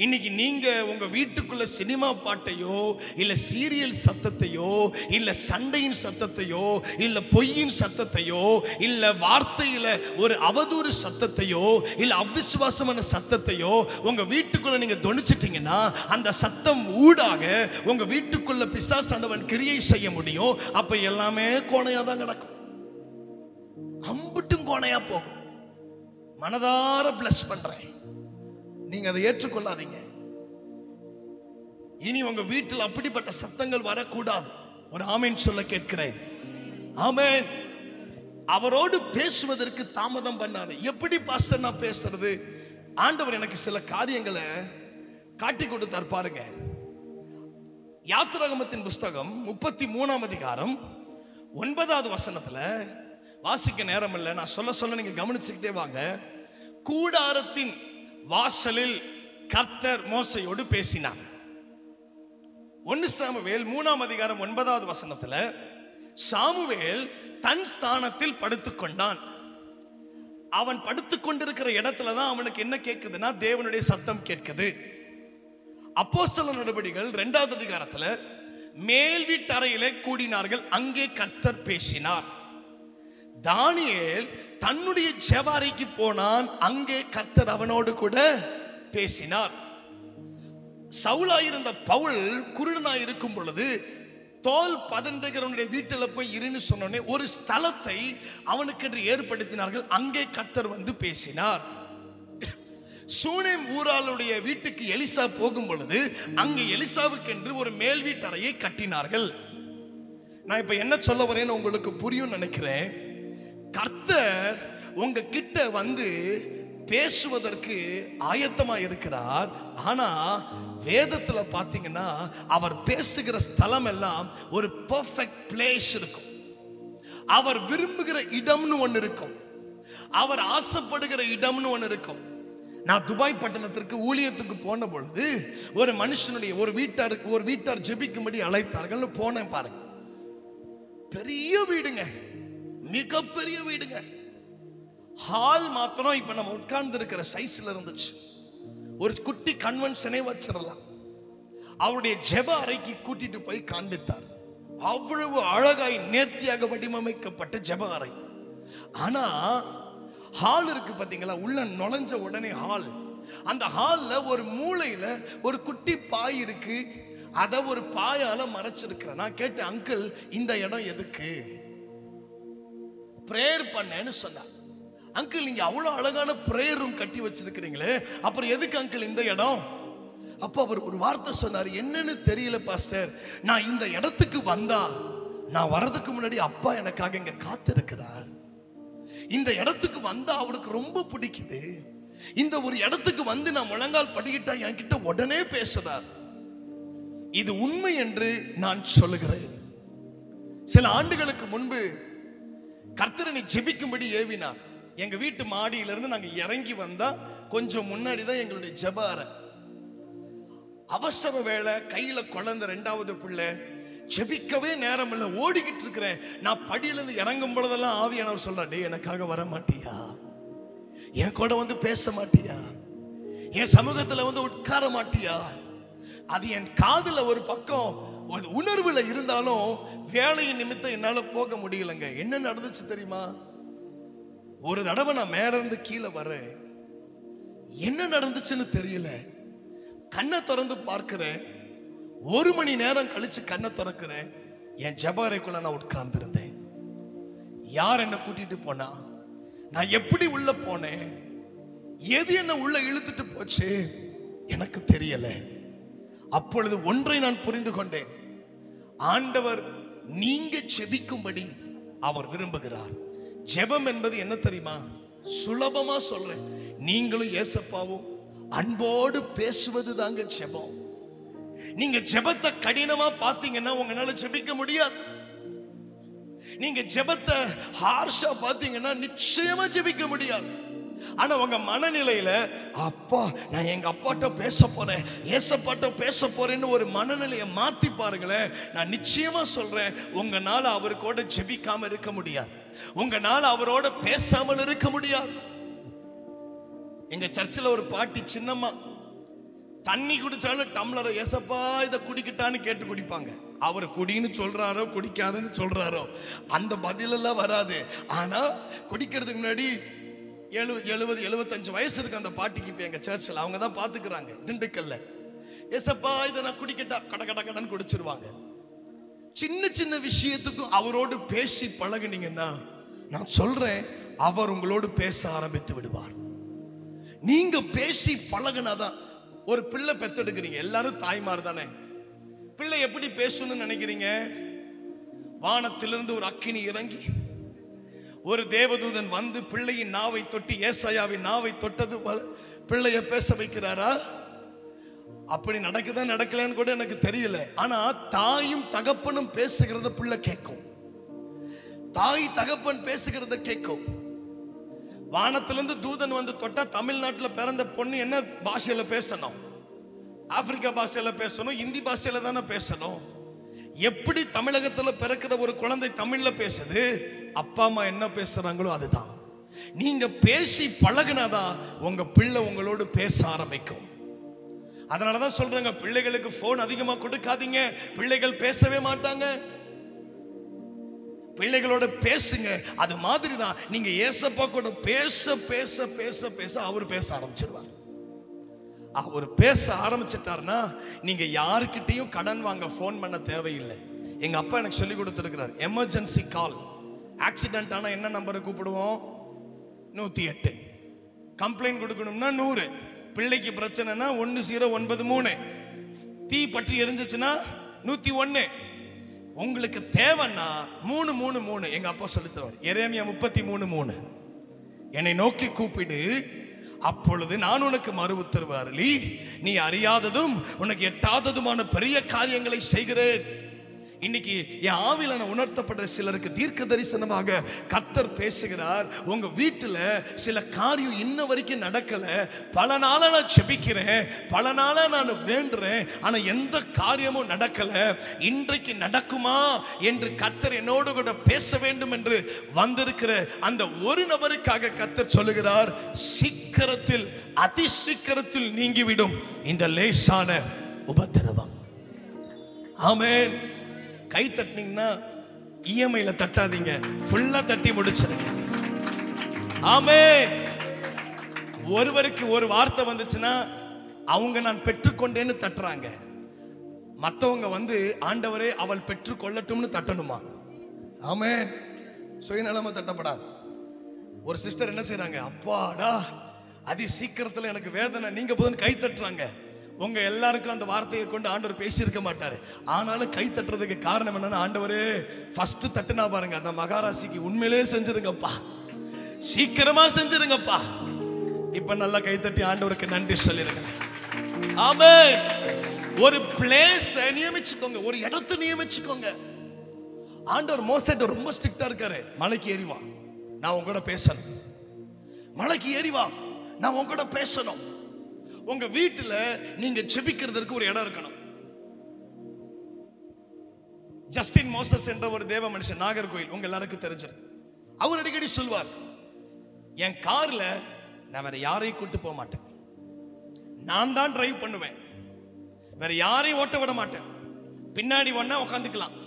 இன்னைக்கு நீங்க உங்க வீட்டுக்குள்ள சினிமா பாட்டையோ இல்ல சீரியல் சத்தத்தையோ இல்ல சண்டையின் சத்தத்தையோ இல்ல பொய்யின் சத்தத்தையோ இல்ல வார்த்தையில ஒரு அவதூறு சத்தத்தையோ இல்ல அவிசுவாசமான சத்தத்தையோ உங்க வீட்டுக்குள்ள நீங்க தொனிச்சிட்டீங்கன்னா அந்த சத்தம் ஊடாக உங்க வீட்டுக்குள்ள பிசாசானவன் கிரியை செய்ய முடியும். அப்ப எல்லாமே கோணையா தான் கிடக்கும், அம்புட்டும் கோணையா போகும். மனதார பிளஸ் பண்றேன், நீங்க அதை ஏற்றுக்கொள்ளாதீங்க. இனி உங்க வீட்டில் அப்படிப்பட்ட சத்தங்கள் வரக்கூடாது. ஒரு ஆமேன் சொல்ல கேட்கிறேன். ஆமேன். அவரோடு பேசுவதற்கு தாமதம் பண்ணாது. எப்படி பாஸ்டர் நான் பேசுறது? ஆண்டவர் எனக்கு சில காரியங்களை காட்டி கொடுத்தார் பாருங்க. யாத்திராகமத்தின் புஸ்தகம் 33ஆம் அதிகாரம் 9வது வசனத்துல வாசிக்க நேரம் இல்லை, நான் சொல்ல நீங்க கவனிச்சுக்கிட்டே வாங்க. கூடாரத்தின் வாசலில் கர்த்தர் மோசையோடு பேசினார். 1 சாமுவேல் 3ஆம் அதிகாரம் 9வது வசனத்துல சாமுவேல் தன் ஸ்தானத்தில் படுத்துக்கொண்டான். அவன் படுத்துக்கொண்டிருக்கிற இடத்துலதான் அவனுக்கு என்ன கேட்குதுன்னா தேவனுடைய சத்தம் கேட்குது. அப்போஸ்தலர் நடபடிகள் 2வது அதிகாரத்துல மேல் வீட்டறையிலே கூடினார்கள், அங்கே கர்த்தர் பேசினார். தானியேல் தன்னுடைய ஜெபஅறைக்கு போனான், அங்கே கர்த்தர் அவனோடு கூட பேசினார். சவுலாயிருந்த பவுல் குருடனாய் இருக்கும் பொழுது தோல் பதண்டுகிறவனுடைய வீட்டில் போய் இருன்னு சொன்னோடனே ஒரு ஸ்தலத்தை அவனுக்கென்று ஏற்படுத்தினார்கள், அங்கே கர்த்தர் வந்து பேசினார். சூனேம் ஊராளுடைய வீட்டுக்கு எலிசா போகும் பொழுது அங்கே எலிசாவுக்கென்று ஒரு மேல் வீட்டறையை கட்டினார்கள். நான் இப்ப என்ன சொல்ல வரேன்னு உங்களுக்கு புரியும் நினைக்கிறேன். கர்த்தர் உங்க கிட்ட வந்து பேசுவதற்கு ஆயத்தமா இருக்கிறார். ஆனா வேதத்துல பாத்தீங்கன்னா அவர் பேசுகிற ஸ்தலம் எல்லாம் ஒரு பெர்ஃபெக்ட் பிளேஸ் இருக்கும். அவர் விரும்புகிற இடம்னு ஒன்று இருக்கும், அவர் ஆசைப்படுகிற இடம்னு ஒன்று இருக்கும். நான் துபாய் பட்டணத்திற்கு ஊழியத்துக்கு போன பொழுது ஒரு மனுஷனுடைய ஒரு வீட்டார் ஜெபிக்கும்படி அழைத்தார்கள். போனேன் பாருங்க, பெரிய வீடுங்க, மிகப்பெரிய வீடுங்க. ஹால் மாத்திரம் இப்ப நம்ம உட்கார்ந்து இருக்கிற சைஸ்ல இருந்துச்சு. ஒரு குட்டி கன்வென்ஷனே வச்சிடலாம். அவருடைய ஜெப அறைக்கு கூட்டிட்டு போய் காண்பித்தார். அவ்வளவு அழகாய் நேர்த்தியாக வடிவமைக்கப்பட்ட ஜெப அறை. ஆனா ஹால் இருக்கு பாத்தீங்களா, உள்ள நுழைஞ்ச உடனே ஹால், அந்த ஹால்ல ஒரு மூலையில ஒரு குட்டி பாய் இருக்கு, அத ஒரு பாயால மறைச்சிருக்கிறேன். நான் கேட்டேன், அங்கிள் இந்த இடம் எதுக்கு? பிரேயர் பண்ணேன்னு சொன்னார். அங்கிள் நீங்க அவ்வளவு அழகான பிரேயர் ரூம் கட்டி வச்சிருக்கிறீங்களே, அப்புறம் எதுக்கு அங்கிள் இந்த இடம்? அப்ப அவர் ஒரு வார்த்தை சொன்னார், என்னன்னு தெரியல பாஸ்டர், நான் இந்த இடத்துக்கு வந்தா நான் வர்றதுக்கு முன்னாடி அப்பா எனக்காக இங்க காத்திருக்கிறார். இந்த இடத்துக்கு வந்தா அவருக்கு ரொம்ப பிடிக்குது. இந்த ஒரு இடத்துக்கு வந்து நான் முழங்கால் படிக்கிட்டா என்கிட்ட உடனே பேசுறார். இது உண்மை என்று நான் சொல்லுகிறேன். சில ஆண்டுகளுக்கு முன்பு கர்த்தரை ஜெபிக்கும்படி ஏவினார். எங்க வீட்டு மாடியிலிருந்து நாங்க இறங்கி வந்தா கொஞ்சம் முன்னாடி தான் எங்களுடைய ஜெப அறை. அவசர வேலை, கையில குழந்தை, 2வது பிள்ளை, ஜெபிக்கவே நேரம் இல்லை, ஓடிக்கிட்டு இருக்கிறேன். நான் படியிலிருந்து இறங்கும் பொழுதெல்லாம் ஆவியானவர் சொல்றார், டேய் எனக்காக வர மாட்டியா? என் கூட வந்து பேச மாட்டியா? என் சமூகத்துல வந்து உட்கார மாட்டியா? அது என் காதுல ஒரு பக்கம் ஒரு உணர்வுல இருந்தாலும் வேலையின் நிமித்தம் என்னால போக முடியலங்க. என்ன நடந்துச்சு தெரியுமா? ஒரு தடவை நான் மேல இருந்து கீழே வரேன், என்ன நடந்துச்சுன்னு தெரியல. கண்ணை திறந்து பார்க்கிறேன், 1 மணி நேரம் கழிச்சு கண்ணை திறக்கிறேன், என் ஜெப அறைக்குள்ள நான் உட்கார்ந்து இருந்தேன். யார் என்ன கூட்டிட்டு போனா, நான் எப்படி உள்ள போனேன், எது என்ன உள்ள இழுத்துட்டு போச்சு எனக்கு தெரியல. அப்பொழுது ஒன்றை நான் புரிந்து கொண்டேன். ஆண்டவர் நீங்க ஜெபிக்கும்படி அவர் விரும்புகிறார். ஜெபம் என்பது என்ன தெரியுமா? சுலபமா சொல்றேன், நீங்களும் ஏசப்பாவும் அன்போடு பேசுவது தாங்க ஜெபம். நீங்க ஜெபத்தை கடினமா பாத்தீங்கன்னா உங்களால ஜெபிக்க முடியாது. நீங்க ஜெபத்தை ஹார்ஷா பாத்தீங்கன்னா நிச்சயமா ஜெபிக்க முடியாது. ஆனா உங்க மனநிலையில, அப்பா நான் எங்க அப்பாட்ட பேச போறேன், ஏசப்பாட்ட பேச போறேன்னு ஒரு மனநிலையை மாத்தி பாருங்களேன். நான் நிச்சயமா சொல்றேன், உங்களால அவரு கூட ஜெபிக்காம இருக்க முடியாது, உங்களால அவரோட பேசாமல் இருக்க முடியாது. எங்க சர்ச்சில் ஒரு பாட்டி சின்னம்மா தண்ணி குடிச்சாலும் டம்ளரை ஏசப்பா இதை குடிக்கிட்டான்னு கேட்டு குடிப்பாங்க. அவர் குடின்னு சொல்றாரோ குடிக்காதுன்னு சொல்றாரோ அந்த பதிலெல்லாம் வராது. ஆனா குடிக்கிறதுக்கு முன்னாடி 70-75 வயசு இருக்கு அந்த பாட்டிக்கு. இப்ப எங்க சர்ச்சில் அவங்க தான் பாத்துக்கிறாங்க திண்டுக்கல்ல. ஏசப்பா இதை நான் குடிக்கட்டா, கட கட கடன்னு குடிச்சிருவாங்க. சின்ன சின்ன விஷயத்துக்கும் அவரோடு பேசி பழகுனீங்கன்னா நான் சொல்றேன், அவர் உங்களோடு பேச ஆரம்பித்து விடுவார். நீங்க பேசி பழகுனாதான். ஒரு பிள்ளை பெத்தெடுக்கிறீங்க, எல்லாரும் தாய்மார் தானே. பிள்ளை எப்படி பேசணும்னு நினைக்கிறீங்க? வானத்திலிருந்து ஒரு அக்கினி இறங்கி ஒரு தேவதூதன் வந்து பிள்ளையின் நாவை தொட்டி, ஏசாயாவின் நாவை தொட்டது போல பிள்ளைய பேச வைக்கிறாரா? அப்படி நடக்குதா நடக்கலன்னு கூட எனக்கு தெரியல. ஆனா தாயும் தகப்பனும் பேசுகிறத பிள்ளை கேட்கும், தாய் தகப்பன் பேசுகிறத கேட்கும். வானத்திலிருந்து தூதன் வந்து தொட்டா தமிழ்நாட்டில் பிறந்த பொண்ணு என்ன பாஷையில பேசணும்? ஆப்பிரிக்கா பாஷையில பேசணும், இந்தி பாஷையில தானே பேசணும். எப்படி தமிழகத்தில் பிறக்கிற ஒரு குழந்தை தமிழ்ல பேசுது, அப்பா அம்மா என்ன பேசுறாங்களோ அதுதான். நீங்க பேசி பழகுனாதான் உங்க பிள்ளை உங்களோடு பேச ஆரம்பிக்கும். அதனாலதான் சொல்றாங்க, பிள்ளைகளுக்கு போன் அதிகமா கொடுக்காதீங்க, பிள்ளைகள் பேசவே மாட்டாங்க. பிள்ளைகளோட பேசுங்க. அது மாதிரி தான் நீங்க ஏசப்பா கூட பேச பேச பேச பேச அவர் பேச ஆரம்பிச்சிருவார். அவர் பேச ஆரம்பிச்சிட்டாருன்னா நீங்க யாருக்கிட்டையும் கடன் வாங்க போன் பண்ண தேவையில்லை. எங்க அப்பா எனக்கு சொல்லி கொடுத்துருக்கிறார், எமர்ஜென்சி கால், ஆக்சிடென்ட் ஆனா என்ன நம்பரை கூப்பிடுவோம்? 108. கம்ப்ளைண்ட் கொடுக்கணும்னா 100. பிள்ளைக்கு பிரச்சனைனா 1093. தீ பற்றி எரிஞ்சிச்சுன்னா 101. உங்களுக்கு தேவைன்னா 333. எங்க அப்பா சொல்லி தருவார், எரேமியா 33:3. என்னை நோக்கி கூப்பிடு, அப்பொழுது நான் உனக்கு மறு உத்தரவு அருளி நீ அறியாததும் உனக்கு எட்டாததுமான பெரிய காரியங்களை செய்கிறேன். இன்னைக்கு என் ஆவில உணர்த்தப்படுற சிலருக்கு தீர்க்க தரிசனமாக கர்த்தர் பேசுகிறார். உங்க வீட்டுல சில காரியம் இன்ன வரைக்கும் நடக்கல, பல நாளா நான் ஜெபிக்கிறேன், பல நாளா நான் வேண்டுறேன், ஆனா எந்த காரியமும் நடக்கல. இன்றைக்கு நடக்குமா என்று கர்த்தர் என்னோடு கூட பேச வேண்டும் என்று வந்திருக்கிற அந்த ஒரு நபருக்காக கர்த்தர் சொல்லுகிறார், சீக்கிரத்தில் அதி சீக்கிரத்தில் நீங்கிவிடும் இந்த லேசான உபத்திரவம். ஆமென். கை தட்டினீங்கன்னா இஎம்ஐல தட்டாதீங்க, ஃபுல்லா தட்டி முடிச்சிருங்க. ஆமென். ஒருவருக்கு ஒரு வார்த்தை வந்துச்சுன்னா அவங்க நான் பெற்றுக்கொண்டேன்னு தட்டுறாங்க, மற்றவங்க வந்து ஆண்டவரே அவள் பெற்றுக்கொள்ளட்டும்னு தட்டணுமா? ஆமென். சுயநலமா தட்டப்படாது. ஒரு சிஸ்டர் என்ன செய்யறாங்க, அப்பாடா அதி சீக்கிரத்தில் எனக்கு வேதனை நீங்க போதுன்னு கை தட்டுறாங்க. உங்க எல்லாருக்கும் அந்த வார்த்தையை கொண்டு ஆண்டவர் பேசியிருக்க மாட்டாரு, ஆனாலும் கை தட்டுறதுக்கு காரணம் என்னன்னா, ஆண்டவரே ஃபர்ஸ்ட் தட்டுனா பாருங்க அந்த மகாராசிக்கு உண்மையிலே செஞ்சிருங்கப்பா, சீக்கிரமா செஞ்சிருங்கப்பா. இப்ப நல்லா கை தட்டி ஆண்டவருக்கு நன்றி சொல்லிருங்க. ஆமென். ஒரு பிளேஸ் நியமிச்சுக்கோங்க, ஒரு இடத்தை நியமிச்சுக்கோங்க. ஆண்டவர் மோசேட்ட ரொம்ப ஸ்ட்ரிக்டா இருக்காரு, மலைக்கு ஏறி வா நான் உங்க கூட பேசணும், மலைக்கு ஏறி வா நான் உங்க கூட பேசணும். உங்க வீட்டுல நீங்க ஜெபிக்கிறதுக்கு ஒரு இடம் இருக்கணும். ஜஸ்டின் மோசஸ் என்ற ஒரு தேவ மனுஷன், நாகர்கோயில், உங்க எல்லாருக்கும் தெரிஞ்சிருக்கு. அவர் அடிக்கடி சொல்வார், என் கார்ல நான் வேற யாரையும் கூட்டு போக மாட்டேன், நான் தான் டிரைவ் பண்ணுவேன், வேற யாரையும் ஓட்ட விட மாட்டேன். பின்னாடி ஒன்னா உட்காந்துக்கலாம்,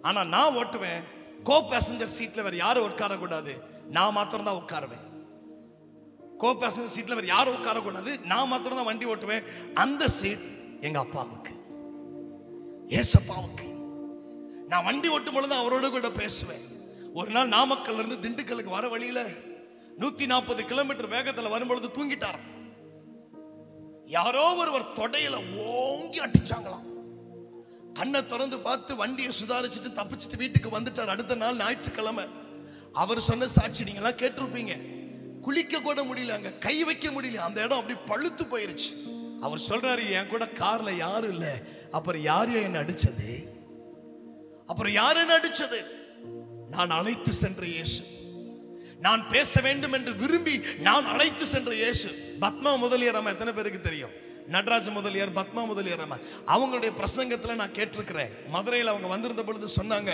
ஆனா நான் ஓட்டுவேன். கோ பேசஞ்சர் சீட்ல வேற யாரும் உட்காரக்கூடாது, நான் மாத்திரம் தான் உட்காருவேன். கோ பேசஞ்சர் சீட்ல வேற யாரும் உட்காரக்கூடாது, நான் மாத்திரம் தான் வண்டி ஓட்டுவேன். அந்த சீட் எங்க அப்பாவுக்கு, ஏசப்பாவுக்கு. நான் வண்டி ஓட்டும் பொழுது அவரோட கூட பேசுவேன். ஒரு நாள் நாமக்கல்ல இருந்து திண்டுக்கலுக்கு வர வழியில 140 கிலோமீட்டர் வேகத்துல வரும்பொழுது தூங்கிட்டார். யாரோ ஒருவர் தொடையில ஓங்கி அடிச்சாங்களாம். கண்ணை திறந்து பார்த்து வண்டியை சுதாரிச்சுட்டு தப்பிச்சுட்டு வீட்டுக்கு வந்துட்டார். அடுத்த நாள் ஞாயிற்றுக்கிழமை. அவர் சொன்ன சாட்சி நீங்க எல்லாம் கேட்டிருப்பீங்க. குளிக்க கூட முடியல, அங்க கை வைக்க முடியல, அந்த இடம் அப்படி பழுத்து போயிருச்சு. அவர் சொல்றாரு, என் கூட கார்ல யாரும் இல்ல, அப்புறம் யார் என்ன அடிச்சது? அப்புறம் யார் என்ன அடிச்சது? நான் அழைத்து சென்ற இயேசு, நான் பேச வேண்டும் என்று விரும்பி நான் அழைத்து சென்ற இயேசு. பத்மா முதலியார் அம்மா எத்தனை பேருக்கு தெரியும்? நடராஜ முதலியார், பத்மா முதலியார் அம்மா. அவங்களுடைய பிரசங்கத்துல நான் கேட்டிருக்கிறேன். மதுரையில் அவங்க வந்திருந்த பொழுது சொன்னாங்க,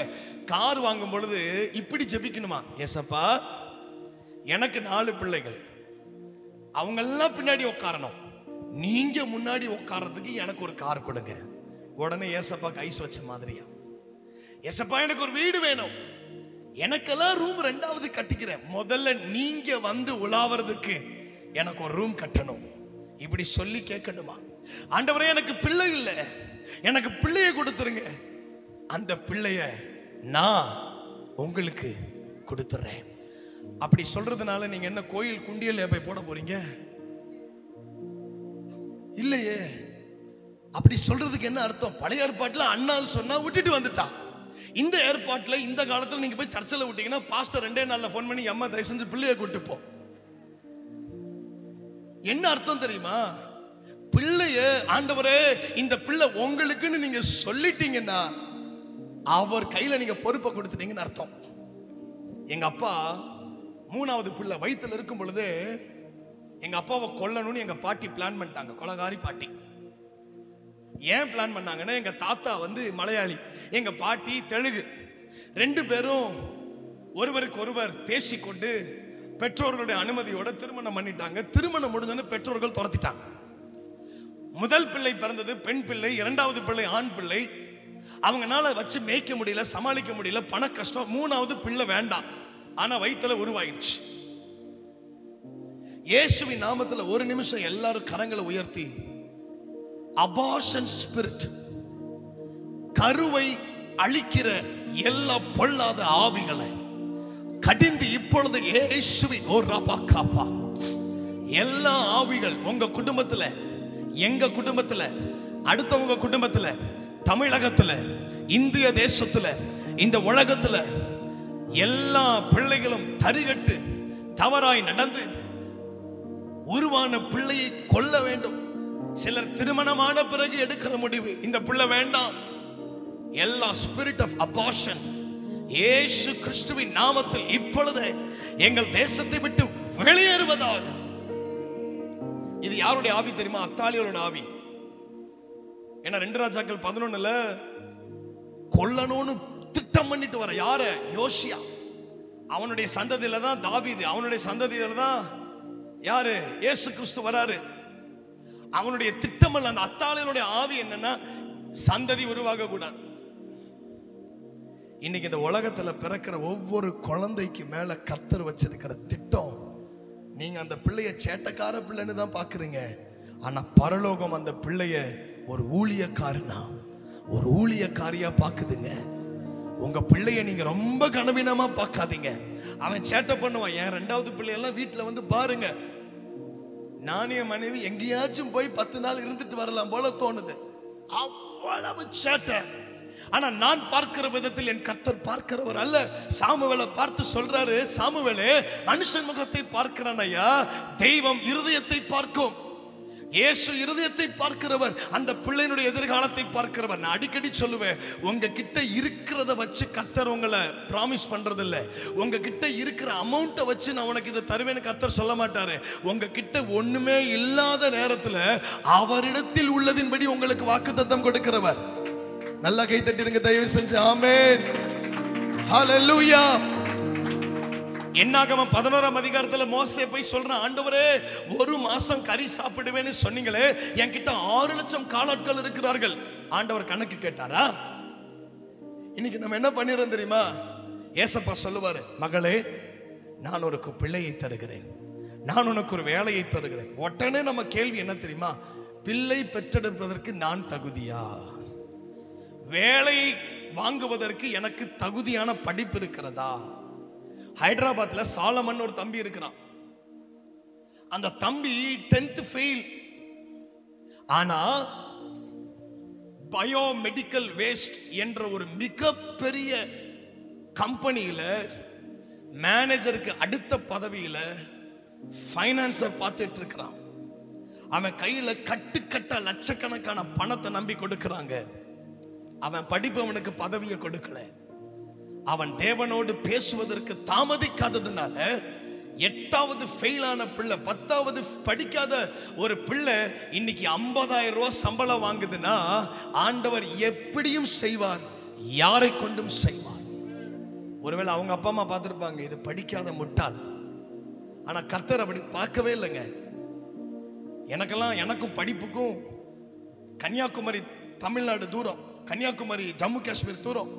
கார் வாங்கும் பொழுது இப்படி ஜெபிக்கணுமா, ஏசப்பா எனக்கு 4 பிள்ளைகள், அவங்க எல்லாம் பின்னாடி உட்காரணும், நீங்க முன்னாடி உட்கார்றதுக்கு எனக்கு ஒரு கார் கொடுங்க. உடனே ஏசப்பா ஐஸ் வச்ச மாதிரியா, ஏசப்பா எனக்கு ஒரு வீடு வேணும், எனக்கெல்லாம் ரூம் 2வது கட்டிக்கிறேன், முதல்ல நீங்க வந்து உலாவறதுக்கு எனக்கு ஒரு ரூம் கட்டணும். இப்படி சொல்லி கேட்கணுமா? ஆண்டவரே எனக்கு பிள்ளை இல்லை, எனக்கு பிள்ளைய கொடுத்துருங்க, அந்த பிள்ளைய நான் உங்களுக்கு கொடுத்துறேன். அப்படி சொல்றதுனால நீங்க என்ன கோயில் குண்டியல் போய் போட போறீங்க? இல்லையே. அப்படி சொல்றதுக்கு என்ன அர்த்தம்? பழைய ஏற்பாட்டுல அண்ணால் சொன்னா விட்டுட்டு வந்துட்டான். இந்த ஏற்பாட்டுல இந்த காலத்துல நீங்க போய் சர்ச்சில் விட்டீங்கன்னா பாஸ்டர் 2 நாள்ல போன் பண்ணி, அம்மா தயவு செஞ்சு பிள்ளைய கூட்டு போ. என்ன அர்த்தம் தெரியுமா? பிள்ளைய ஆண்டவரே இந்த பிள்ளை உங்களுக்குன்னு நீங்க சொல்லிட்டீங்கன்னா அவர் கையில நீங்க பொறுப்பை கொடுத்துட்டீங்கன்னு அர்த்தம். எங்க அப்பா 3வது பிள்ளை வயித்துல இருக்கும் பொழுது எங்க அப்பாவை கொல்லணும்னு எங்க பாட்டி பிளான் பண்ணிட்டாங்க. கொலகாரி பாட்டி. ஏன் பிளான் பண்ணாங்கன்னா, எங்க தாத்தா வந்து மலையாளி, எங்க பாட்டி தெலுங்கு. 2 பேரும் ஒருவருக்கு ஒருவர் பேசிக்கொண்டு பெற்றோர்களுடைய அனுமதியோட திருமணம் பண்ணிட்டாங்க. திருமணம் முடிஞ்சோன்னு பெற்றோர்கள் துரத்திட்டாங்க. முதல் பிள்ளை பிறந்தது பெண் பிள்ளை, 2வது பிள்ளை ஆண் பிள்ளை. அவங்கனால வச்சு மேய்க்க முடியல, சமாளிக்க முடியல, பண கஷ்டம். 3வது பிள்ளை வேண்டாம், ஆனா வயித்துல உருவாயிருச்சு. இயேசுவின் நாமத்துல ஒரு நிமிஷம் எல்லாரும் கரங்களை உயர்த்தி, அபார்ஷன் ஸ்பிரிட், கருவை அழிக்கிற எல்லா பொல்லாத ஆவிகளை கடிந்து இப்பொழுது இயேசுவின் எல்லா ஆவிகள் உங்க குடும்பத்துல, எங்க குடும்பத்துல, அடுத்தவங்க குடும்பத்துல, தமிழகத்துல, இந்திய தேசத்துல, இந்த உலகத்துல எல்லா பிள்ளைகளும் தரிகட்டு தவறாய் நடந்து உருவான பிள்ளையை கொல்ல வேண்டும். சிலர் திருமணமான பிறகு எடுக்கிற முடிவு, இந்த பிள்ளை வேண்டாம். எல்லா ஸ்பிரிட் ஆஃப் அபார்ஷன் இயேசு கிறிஸ்துவின் நாமத்தில் இப்பொழுது எங்கள் தேசத்தை விட்டு வெளியேறுவதாக. இது யாருடைய ஆவி தெரியுமா? அத்தாலியோட ஆவி. ஏன்னா 2 ராஜாக்கள் 11ல கொல்லணும்னு திட்டம் பண்ணிட்டு வர யார? யோசியா. அவனுடைய சந்ததியில தான் தாவீது, அவனுடைய சந்ததியில தான் யாரு? இயேசு கிறிஸ்து வராரு. அவனுடைய திட்டம் அல்ல. அந்த அத்தாலியனுடைய ஆவி என்னன்னா, சந்ததி உருவாக கூடாது. இன்னைக்கு இந்த உலகத்துல பிறக்கிற ஒவ்வொரு குழந்தைக்கு மேல கர்த்தர் வச்சிருக்கிற திட்டம், நீங்க அந்த பிள்ளைய சேட்டக்கார பிள்ளைன்னு தான் பாக்குறீங்க, ஆனா பரலோகம் அந்த பிள்ளைய ஒரு ஊழியக்காரனா, ஒரு ஊழியக்காரியா பாக்குதுங்க. உங்க பிள்ளைய நீங்க ரொம்ப கனவீனமா பார்க்காதீங்க. அவன் சேட்டை பண்ணுவான். என் 2வது பிள்ளையெல்லாம் வீட்டுல வந்து பாருங்க, நானே மனைவி எங்கேயாச்சும் போய் 10 நாள் இருந்துட்டு வரலாம் போல தோணுது, அவ்வளவு சேட்டை. ஆனா நான் பார்க்கிற விதத்தில் என் கர்த்தர் பார்க்கிறவர் அல்ல. சாமுவேலை பார்த்து சொல்றாரு, சாமுவேலே மனுஷன் முகத்தை பார்க்கிறான் ஐயா, தெய்வம் இருதயத்தை பார்க்கும். இயேசு இருதயத்தை பார்க்கிறவர், அந்த பிள்ளையினுடைய எதிர்காலத்தை பார்க்கிறவர். நான் அடிக்கடி சொல்லுவேன், உங்க கிட்ட இருக்கிறத வச்சு கர்த்தர் உங்களை பிராமிஸ் பண்றது இல்ல. உங்க கிட்ட இருக்கிற அமௌண்ட்டை வச்சு நான் உனக்கு இதை தருவேன்னு கர்த்தர் சொல்ல மாட்டாரு. உங்க கிட்ட ஒண்ணுமே இல்லாத நேரத்துல அவரிடத்தில் உள்ளதின்படி உங்களுக்கு வாக்குத்தத்தம் கொடுக்கிறவர். நல்லா கை தட்டிருங்க தயவு செஞ்சு. ஆமென், ஹல்லேலூயா. என்னாகமம் 11ஆம் அதிகாரத்துல மோசே போய் சொல்றான், ஆண்டவரே 1 மாசம் கறி சாப்பிடுவேன்னு சொன்னீங்களே, என்கிட்ட 6 லட்சம் காலாட்கள் இருக்கிறார்கள். ஆண்டவர் கணக்கு கேட்டாரா? இன்னைக்கு நம்ம என்ன பண்ணிடுறோம் தெரியுமா? ஏசப்பா சொல்லுவாரு, மகளே நான் உனக்கு பிள்ளையை தருகிறேன், நான் உனக்கு ஒரு வேலையை தருகிறேன். உடனே நம்ம கேள்வி என்ன தெரியுமா? பிள்ளை பெற்றெடுப்பதற்கு நான் தகுதியா? வேலை வாங்குவதற்கு எனக்கு தகுதியான படிப்பு இருக்கிறதா? ஹைதராபாத்ல சாலமன் ஒரு தம்பி இருக்கிறான். அந்த தம்பி 10th ஃபெயில். ஆனா பயோமெடிக்கல் வேஸ்ட் என்ற ஒரு மிகப்பெரிய கம்பெனியில மேனேஜருக்கு அடுத்த பதவியில ஃபைனான்ஸை பார்த்துட்டு இருக்கிறான். அவன் கையில கட்டுக்கட்ட லட்சக்கணக்கான பணத்தை நம்பி கொடுக்கிறாங்க. அவன் படிப்பு அவனுக்கு பதவியை கொடுக்கல. அவன் தேவனோடு பேசுவதற்கு தாமதிக்காததுனால 8வது ஃபெயிலான பிள்ளை, 10வது படிக்காத ஒரு பிள்ளை இன்னைக்கு 50,000 ரூபாய் சம்பளம் வாங்குதுன்னா ஆண்டவர் எப்படியும் செய்வார், யாரை கொண்டும் செய்வார். ஒருவேளை அவங்க அப்பா அம்மா பார்த்துருப்பாங்க, இது படிக்காத முட்டாள். ஆனா கர்த்தர் அப்படி பார்க்கவே இல்லைங்க. எனக்கும் படிப்புக்கும் கன்னியாகுமரி தமிழ்நாடு தூரம், கன்னியாகுமரி ஜம்மு காஷ்மீர் தூரம்.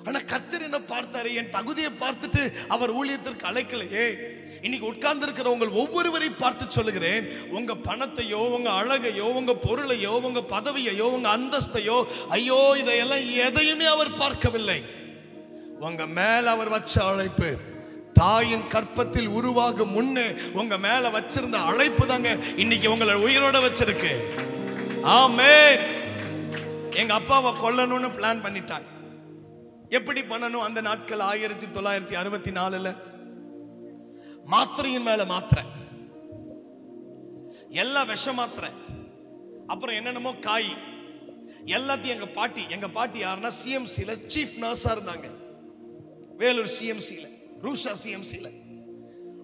ஆனா கர்த்தர் என்ன பார்த்தாரு? என் தகுதியை பார்த்துட்டு அவர் ஊழியத்திற்கு அழைக்கலையே. இன்னைக்கு உட்கார்ந்து இருக்கிற உங்கள் ஒவ்வொருவரையும் பார்த்து சொல்லுகிறேன், உங்க பணத்தையோ, உங்க அழகையோ, உங்க பொருளையோ, உங்க பதவியையோ, உங்க அந்தஸ்தையோ, ஐயோ இதையெல்லாம் எதையுமே அவர் பார்க்கவில்லை. உங்க மேல அவர் வச்ச அழைப்பு, தாயின் கற்பத்தில் உருவாகும் முன்னே உங்க மேல வச்சிருந்த அழைப்பு தாங்க இன்னைக்கு உங்களை உயிரோட வச்சிருக்கு. ஆமென். எங்க அப்பாவை கொல்லணும்னு பிளான் பண்ணிட்டாங்க. எப்படி பண்ணணும்? அந்த நாட்கள் 1964 மாத்திரையின் மேல மாத்திரை, எல்லா விஷ மாத்திரை, அப்புறம் என்னென்னமோ காய், எல்லாத்தையும் எங்க பாட்டி யாருன்னா சிஎம்சில சீஃப் நர்ஸா இருந்தாங்க. வேலூர் சிஎம்சில, ரூஷா சிஎம்சில.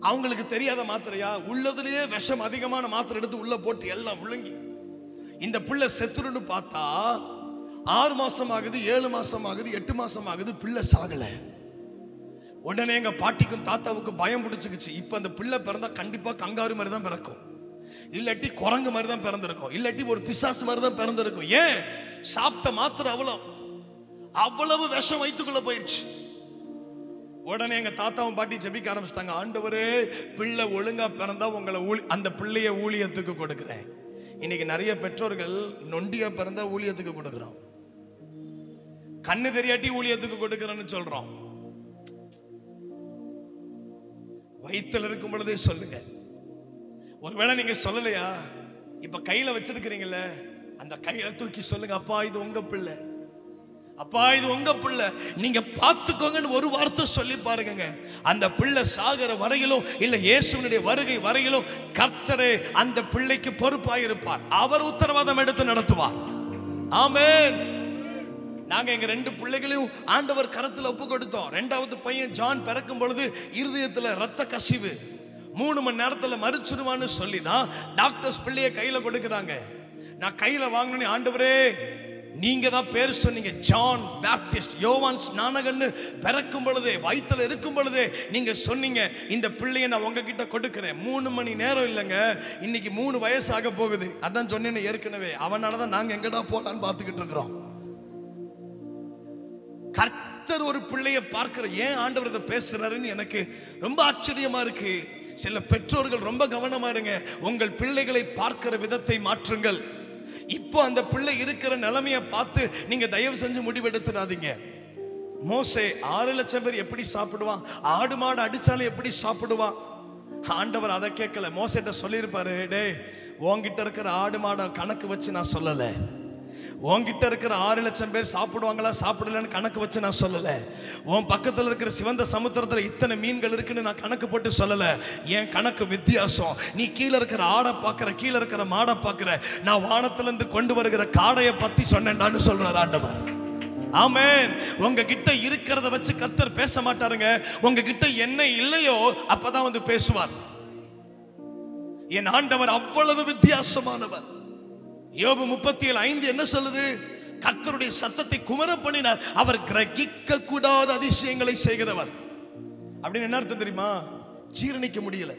அவங்களுக்கு தெரியாத மாத்திரையா? உள்ளதுலயே விஷம் அதிகமான மாத்திரை எடுத்து உள்ள போட்டு எல்லாம் விழுங்கி இந்த பிள்ளை செத்துருன்னு பார்த்தா 6 மாசம் ஆகுது, 7 மாசம் ஆகுது, 8 மாசம் ஆகுது, பிள்ளை சாகல. உடனே எங்க பாட்டிக்கும் தாத்தாவுக்கும் பயம் பிடிச்சுக்கிச்சு. இப்ப அந்த பிள்ளை பிறந்தா கண்டிப்பா கங்காரு மாதிரி தான் பிறக்கும், இல்லாட்டி குரங்கு மாதிரி தான் பிறந்திருக்கும், இல்லாட்டி ஒரு பிசாசு மாதிரி தான் பிறந்திருக்கும். ஏன்? சாப்பிட்ட மாத்திரை அவ்வளவு விஷம் வயிற்றுக்குள்ள போயிடுச்சு. உடனே எங்க தாத்தாவும் பாட்டி ஜெபிக்க ஆரம்பிச்சிட்டாங்க, ஆண்டவரே பிள்ளை ஒழுங்கா பிறந்தா உங்களை அந்த பிள்ளைய ஊழியத்துக்கு கொடுக்கிறேன். இன்னைக்கு நிறைய பெற்றோர்கள் நொண்டியா பிறந்தா ஊழியத்துக்கு கொடுக்கிறோம், கண்ணு தெரியாட்டி ஊழியத்துக்கு கொடுக்கிறேன்னு சொல்றோம். வயிற்றுல இருக்கும் பொழுதே சொல்லுங்க. ஒருவேளை நீங்க சொல்லலையா, இப்ப கையில வச்சிருக்கிறீங்கல்ல, அந்த கையில தூக்கி சொல்லுங்க, அப்பா இது உங்க பிள்ளை, அப்பா இது உங்க பிள்ளை, நீங்க பார்த்துக்கோங்கன்னு ஒரு வார்த்தை சொல்லி பாருங்க. அந்த பிள்ளை சாகிற வரையிலும், இல்ல இயேசுவினுடைய வருகை வரையிலும் கர்த்தரே அந்த பிள்ளைக்கு பொறுப்பாயிருப்பார். அவர் உத்தரவாதம் எடுத்து நடத்துவார். ஆமென். நாங்க எங்க 2 பிள்ளைகளையும் ஆண்டவர் கரத்துல ஒப்பு கொடுத்தோம். 2வது பையன் ஜான் பிறக்கும் பொழுது இருதயத்துல ரத்த கசிவு, 3 மணி நேரத்துல மரிச்சிடுவான்னு சொல்லி தான் டாக்டர்ஸ் பிள்ளைய கையில கொடுக்குறாங்க. நான் கையில வாங்கணும், ஆண்டவரே நீங்க தான் பேர் சொன்னீங்க, ஜான் பேப்டிஸ்ட், யோவான் ஸ்நானகன்னு பிறக்கும் பொழுதே, வயிற்றுல இருக்கும் பொழுதே நீங்க சொன்னீங்க, இந்த பிள்ளைய நான் உங்ககிட்ட கொடுக்கிறேன். 3 மணி நேரம் இல்லைங்க, இன்னைக்கு 3 வயசு ஆக போகுது. அதான் சொன்னேன்னு ஏற்கனவே. அவனாலதான் நாங்க எங்கடா போலான்னு பார்த்துக்கிட்டு இருக்கிறோம். கர்த்தர் ஒரு பிள்ளைய பார்க்கிற, ஏன் ஆண்டவர் இதை பேசுறாருன்னு எனக்கு ரொம்ப ஆச்சரியமா இருக்கு. சில பெற்றோர்கள் ரொம்ப கவனமா இருங்க, உங்கள் பிள்ளைகளை பார்க்கிற விதத்தை மாற்றுங்கள். இப்போ அந்த பிள்ளை இருக்கிற நிலைமையை பார்த்து நீங்க தயவு செஞ்சு முடிவெடுத்துடாதீங்க. மோசே 6 லட்சம் பேர் எப்படி சாப்பிடுவான், ஆடு மாடு அடிச்சாலும் எப்படி சாப்பிடுவான்? ஆண்டவர் அதை கேட்கல. மோசேட்ட சொல்லியிருப்பாரு, டே உன்கிட்ட இருக்கிற ஆடு மாட கணக்கு வச்சு நான் சொல்லல, உன்கிட்ட இருக்கிற 6 லட்சம் பேர் சாப்பிடுவாங்களா சாப்பிடலன்னு கணக்கு வச்சு நான் சொல்லல, உன் பக்கத்தில் இருக்கிற சிவந்த சமுத்திரத்துல இத்தனை மீன்கள் இருக்குன்னு நான் கணக்கு போட்டு சொல்லல. என் கணக்கு வித்தியாசம். நீ கீழே இருக்கிற ஆடை பார்க்கிற, கீழே இருக்கிற மாடை பார்க்கிற, நான் வானத்துல இருந்து கொண்டு வருகிற காடையை பத்தி சொன்னேன்னு சொல்றார் ஆண்டவர். ஆமென். உங்ககிட்ட இருக்கிறத வச்சு கர்த்தர் பேச மாட்டாருங்க. உங்ககிட்ட என்ன இல்லையோ அப்பதான் வந்து பேசுவார். என் ஆண்டவர் அவ்வளவு வித்தியாசமானவர். யோபு 37:5 என்ன சொல்லுது? கர்த்தருடைய சத்தத்தை குமர பண்ணினார், அவர் கிரகிக்க கூடாத அதிசயங்களை செய்கிறவர். அப்படின்னு என்ன அர்த்தம் தெரியுமா? ஜீரணிக்க முடியல,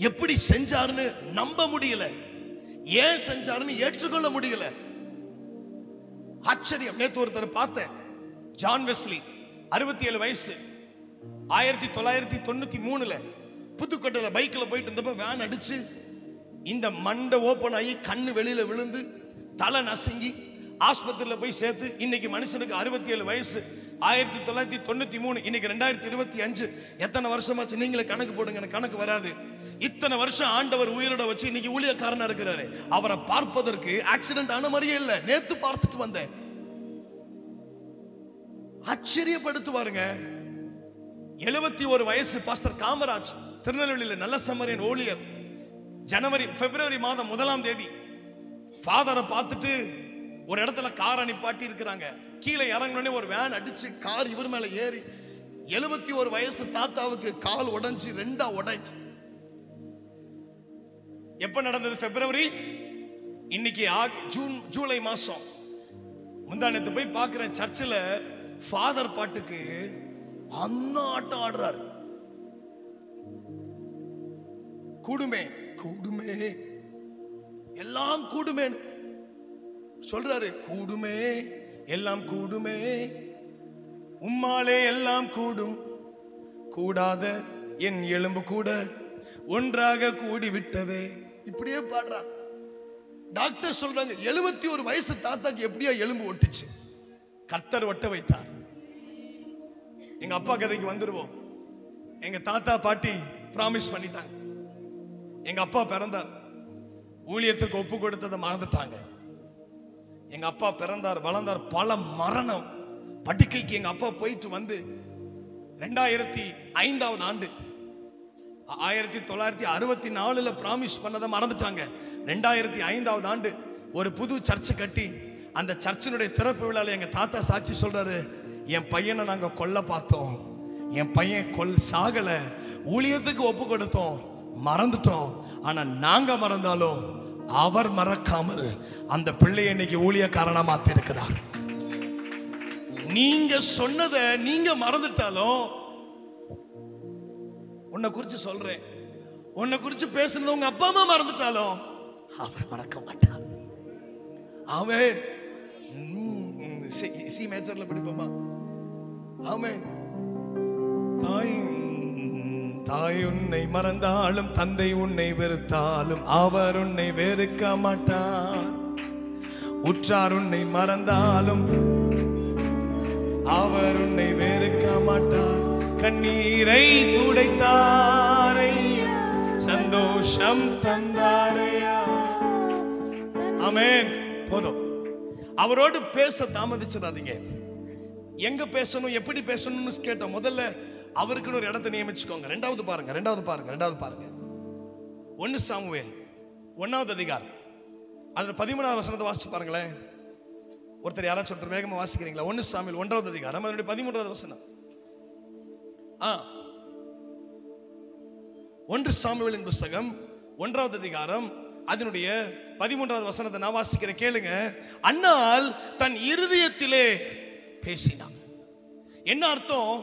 எப்படி செஞ்சாருன்னு நம்ப முடியல, ஏன் செஞ்சாருன்னு ஏற்றுக்கொள்ள முடியல. ஆச்சரியம். நேத்து ஒருத்தர் பார்த்தேன், ஜான் வெஸ்லி, 67 வயசு, 1993 புதுக்கோட்டையில பைக்ல போயிட்டு இருந்தப்ப வேன் அடிச்சு இந்த மண்டை ஓபன் ஆகி கண்ணு வெளியில விழுந்து தலை நசுங்கி ஆஸ்பத்திரியில் போய் சேர்த்து இன்னைக்கு மனுஷனுக்கு 67 வயசு. 1993, இன்னைக்கு 2025. எத்தனை வருஷமாச்சு நீங்களே கணக்கு போடுங்க, எனக்கு கணக்கு வராது. இத்தனை வருஷம் ஆண்டவர் உயிரோட வச்சு இன்னைக்கு ஊழியக்காரனா இருக்கிறாரு. அவரை பார்ப்பதற்கு ஆக்சிடென்ட் ஆன மாதிரியே இல்லை. நேத்து பார்த்துட்டு வந்தேன். ஆச்சரியப்படுத்துவாருங்க. 71 வயசு பாஸ்டர் காமராஜ், திருநெல்வேலியில் நல்ல சமரியன் ஊழியர். பிப்ரவரி மாதம் 1ஆம் தேதி ஃபாதரை பார்த்துட்டு ஒரு இடத்துல காரை நிப்பாட்டி இருக்கிறாங்க. கீழே இறங்கினோடனே ஒரு வேன் அடிச்சு கார் இவர் மேல ஏறி 71 வயசு தாத்தாவுக்கு கால் உடைஞ்சு 2ஆ உடைஞ்சு. எப்ப நடந்தது? பிப்ரவரி. இன்னைக்கு ஜூலை மாசம். முந்தானத்து போய் பார்க்கிறேன், சர்ச்சில் ஃபாதர் பாட்டுக்கு அண்ணா ஆட்டம் ஆடுறாரு. கூடுமே கூடுமே எல்லாம் கூடுமே சொல்றாரு. கூடுமே எல்லாம் கூடுமே, உம்மாலே எல்லாம் கூடும், கூடாத என் எலும்பு கூட ஒன்றாக கூடி விட்டதே. இப்படியே பாடுறார். டாக்டர் சொல்றாங்க 71 வயசு தாத்தாக்கு எப்படியா எலும்பு ஒட்டுச்சு? கர்த்தர் ஒட்ட வைத்தார். எங்க அப்பா கதைக்கு வந்துருவோம். எங்க தாத்தா பாட்டி பிராமிஸ் பண்ணிட்டாங்க. எங்க அப்பா பிறந்தார், ஊழியத்துக்கு ஒப்பு கொடுத்ததை மறந்துட்டாங்க. எங்க அப்பா பிறந்தார், வளர்ந்தார், பல மரணம் படுக்கைக்கு எங்க அப்பா போயிட்டு வந்து 2005ஆம் ஆண்டு 1964 பிராமிஸ் பண்ணதை மறந்துட்டாங்க. 2005ஆம் ஆண்டு ஒரு புது சர்ச்சை கட்டி அந்த சர்ச்சினுடைய திறப்பு விழாவில் எங்க தாத்தா சாட்சி சொல்றாரு, என் பையனை நாங்க கொல்ல பார்த்தோம், என் பையன் சாகல, ஊழியத்துக்கு ஒப்பு கொடுத்தோம், மறந்துட்டோம். ஆனா நாங்க மறந்தாலும் அவர் மறக்காமல் அந்த பிள்ளையை இன்னைக்கு ஊழியக்காரனா மாத்தி இருக்கிறார். நீங்க சொன்னதை நீங்க மறந்துட்டாலும், உன்னை குறிச்சு சொல்றேன், உன்னை குறிச்சு பேசுனது உங்க அப்பா அம்மா மறந்துட்டாலும் அவர் மறக்க மாட்டார். ஆமென். சி மேஜர்ல படிப்போமா? ஆமென். தாய் உன்னை மறந்தாலும் தந்தை உன்னை வெறுத்தாலும் அவர் உன்னை வெறுக்க மாட்டார். உற்றார் உன்னை மறந்தாலும் அவர் உன்னை வெறுக்க மாட்டார். கண்ணீரை துடைத்தாரையா, சந்தோஷம் தந்தாரையா. ஆமென். போதும். அவரோடு பேச தாமதிச்சிடாதீங்க. எங்க பேசணும், எப்படி பேசணும்னு கேட்டோம். முதல்ல அவருக்குன்னு ஒரு இடத்தை நியமிச்சுக்கோங்க. ரெண்டாவது பாருங்க 1 சாமுவேல் 1ஆம் அதிகாரம் அதுல 13ஆம் வசனத்தை வாசிச்சு பாருங்களேன். ஒருத்தர் யாராச்சும் ஒருத்தர் வேகமா வாசிக்கிறீங்களா? 1 சாமுவேல் 1ஆம் அதிகாரம் அதனுடைய 13ஆவது வசனம். 1 சாமுவேலின் புத்தகம் 1ஆம் அதிகாரம் அதனுடைய 13ஆவது வசனத்தை நான் வாசிக்கிறேன், கேளுங்க. அன்னாள் தன் இருதயத்திலே பேசினான். என்ன அர்த்தம்?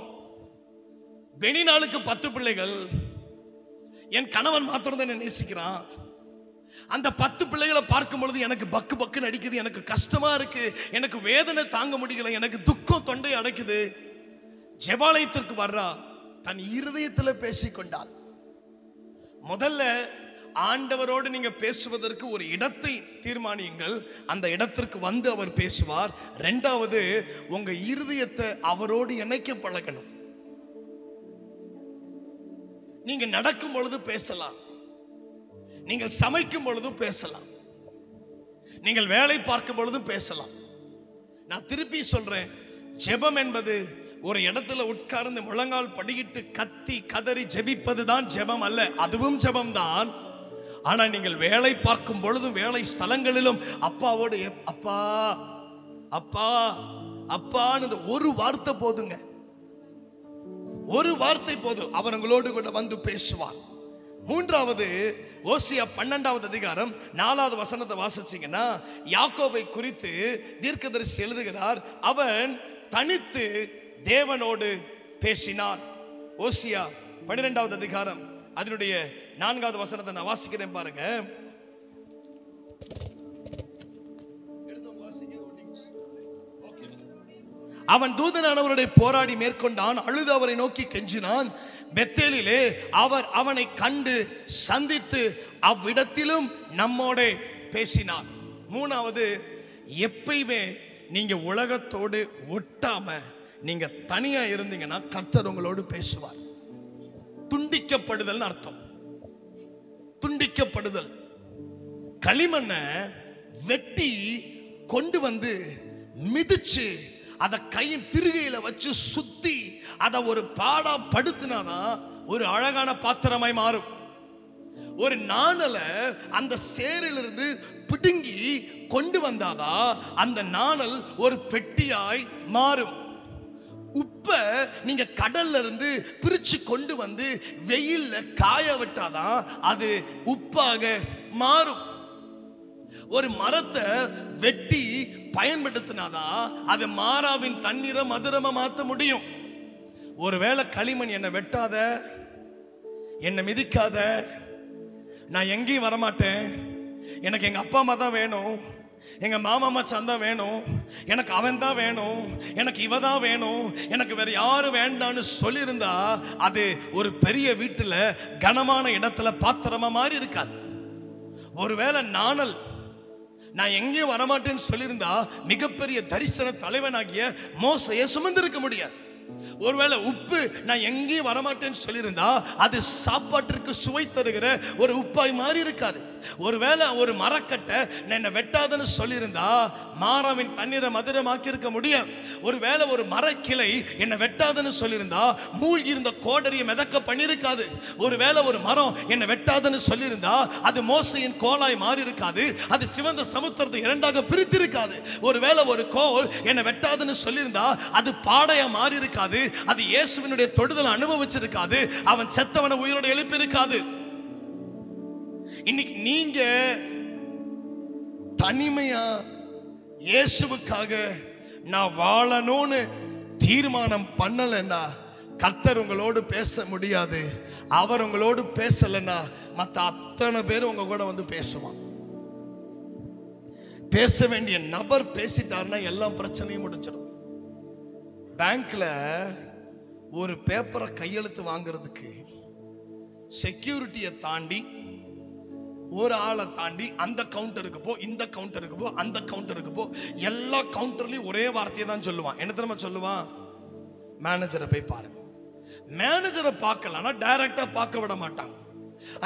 பெனினாளுக்கு 10 பிள்ளைகள், என் கணவன் மாத்திரம் தான் என்ன நேசிக்கிறான். அந்த 10 பிள்ளைகளை பார்க்கும் பொழுது எனக்கு பக்கு பக்குன்னு அடிக்குது, எனக்கு கஷ்டமா இருக்கு, எனக்கு வேதனை தாங்க முடியல, எனக்கு துக்கம் தொண்டை அடைக்குது. ஜெபாலயத்திற்கு வர்றா, தன் இருதயத்தில் பேசிக்கொண்டாள். முதல்ல ஆண்டவரோடு நீங்க பேசுவதற்கு ஒரு இடத்தை தீர்மானியுங்கள், அந்த இடத்திற்கு வந்து அவர் பேசுவார். இரண்டாவது, உங்க இருதயத்தை அவரோடு இணைக்க பழகணும். நீங்க நடக்கும் பொழுது பேசலாம், நீங்கள் சமைக்கும் பொழுதும் பேசலாம், நீங்கள் வேலை பார்க்கும் பொழுதும் பேசலாம். நான் திருப்பி சொல்றேன், ஜெபம் என்பது ஒரு இடத்துல உட்கார்ந்து முழங்கால் படியிட்டு கத்தி கதறி ஜெபிப்பது தான் ஜெபம் அல்ல. அதுவும் ஜெபம் தான். ஆனா நீங்கள் வேலை பார்க்கும் பொழுதும் வேலை ஸ்தலங்களிலும் அப்பாவோடு அப்பா அப்பா அப்பான்னு ஒரு வார்த்தை போதுங்க, ஒரு வார்த்தை போதும், அவர் உங்களோடு கூட வந்து பேசுவார். மூன்றாவது, ஓசியா 12ஆவது அதிகாரம் 4ஆவது வசனத்தை வாசிச்சீங்கன்னா, யாக்கோபை குறித்து தீர்க்கதரிசி எழுதுகிறார், அவன் தனித்து தேவனோடு பேசினான். ஓசியா 12ஆவது அதிகாரம் அதனுடைய 4ஆவது வசனத்தை நான் வாசிக்கிறேன் பாருங்க. அவன் தூதனானவருடைய போராடி மேற்கொண்டான், அழுது அவரை நோக்கி கெஞ்சினான். பெத்தேலிலே அவர் அவனை கண்டு சந்தித்து அவ்விடத்திலும் நம்மோட பேசினான். மூணாவது, எப்பயுமே நீங்க உலகத்தோடு ஒட்டாம நீங்க தனியா இருந்தீங்கன்னா கர்த்தர் உங்களோடு பேசுவார். துண்டிக்கப்படுதல் அர்த்தம். துண்டிக்கப்படுதல். களிமண்ணை வெட்டி கொண்டு வந்து மிதிச்சு அத கையின் திருகையில வச்சு சுத்தி அத ஒரு பாடா படுத்தினாதான் ஒரு அழகான பாத்திரமாய் மாறும். ஒரு நாணலை அந்த சேரிலிருந்து பிடுங்கி கொண்டு வந்தாதான் அந்த நாணல் ஒரு பெட்டியாய் மாறும். உப்ப நீங்க கடல்ல இருந்து பிரிச்சு கொண்டு வந்து வெயில்ல காய விட்டாதான் அது உப்பாக மாறும். ஒரு மரத்தை வெட்டி பயன்படுத்தினாதான் அது மாறாவின் தண்ணீரை மதுரமா மாற்ற முடியும். ஒருவேளை களிமண் என்னை வெட்டாத, என்னை மிதிக்காத, நான் எங்கேயும் வரமாட்டேன், எனக்கு எங்க அப்பா அம்மா தான் வேணும், எங்க மாமா மச்சான் தான் வேணும், எனக்கு அவன் தான் வேணும், எனக்கு இவ தான் வேணும், எனக்கு வேற யாரும் வேண்டான்னு சொல்லியிருந்தா அது ஒரு பெரிய வீட்டுல கனமான இடத்துல பாத்திரமா மாறி இருக்காது. ஒருவேளை நாணல் நான் எங்கேயும் வரமாட்டேன்னு சொல்லியிருந்தா மிகப்பெரிய தரிசன தலைவனாகிய மோசையை சுமந்திருக்க முடியாது. ஒருவேளை உப்பு நான் எங்கேயும் வரமாட்டேன்னு சொல்லியிருந்தா அது சாப்பாட்டிற்கு சுவை தருகிற ஒரு உப்பாய் மாறி இருக்காது. ஒருவேளை ஒரு மரக்கட்டை என்னை வெட்டாதன்னு சொல்லியிருந்தா மாறாவின் தண்ணீரை மதுரமாக்கி இருக்க முடியாது. ஒருவேளை ஒரு மரக்கிளை என்னை வெட்டாதன்னு சொல்லியிருந்தா மூழ்கி இருந்த கோடரியை மிதக்க பண்ணியிருக்காது. ஒருவேளை ஒரு மரம் என்னை வெட்டாதன்னு சொல்லியிருந்தா அது மோசையின் கோலாய் மாறி இருக்காது, அது சிவந்த சமுத்திரத்தை இரண்டாக பிரித்திருக்காது. ஒருவேளை ஒரு கோல் என்னை வெட்டாதன்னு சொல்லியிருந்தா அது பாடையா மாறி இருக்காது, அது இயேசுவினுடைய தொடுதலை அனுபவிச்சிருக்காது, அவன் செத்தவனை உயிரோடு எழுப்பி இருக்காது. இன்னைக்கு நீங்க தனிமையா இயேசுவுக்காக நான் வாழணும்னு தீர்மானம் பண்ணலன்னா கர்த்தர் உங்களோடு பேச முடியாது. அவர் உங்களோடு பேசலன்னா மற்ற அத்தனை பேரும் உங்க கூட வந்து பேசுவான். பேச வேண்டிய நபர் பேசிட்டாருன்னா எல்லா பிரச்சனையும் முடிஞ்சிடும். பேங்க்ல ஒரு பேப்பரை கையெழுத்து வாங்குறதுக்கு செக்யூரிட்டியை தாண்டி ஒரு ஆளை தாண்டி அந்த கவுண்டருக்கு போ, இந்த கவுண்டருக்கு போ, அந்த கவுண்டருக்கு போ, எல்லா கவுண்டர்லயும் ஒரே வார்த்தையை தான் சொல்லுவான். என்ன தெரியுமா சொல்லுவான்? மேனேஜரை போய் பாருங்க. மேனேஜரை பார்க்கலன்னா டைரக்டா பார்க்க விட மாட்டாங்க.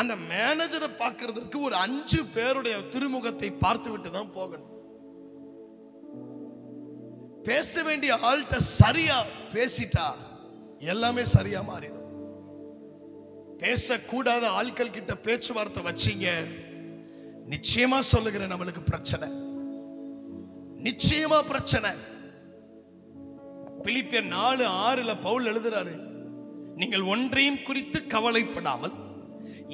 அந்த மேனேஜரை பார்க்கறதுக்கு ஒரு 5 பேருடைய திருமுகத்தை பார்த்து விட்டு தான் போகணும். பேச வேண்டிய ஆள்கிட்ட சரியா பேசிட்டா எல்லாமே சரியா மாறிடும். பேசக்கூடாத ஆட்கள் கிட்ட பேச்சுவார்த்தை வச்சீங்க, நிச்சயமா சொல்லுகிறேன் நம்மளுக்கு பிரச்சனை, நிச்சயமா பிரச்சனை. பிலிப்பியர் 4:6 பவுல் எழுதுறாரு, நீங்கள் ஒன்றையும் குறித்து கவலைப்படாமல்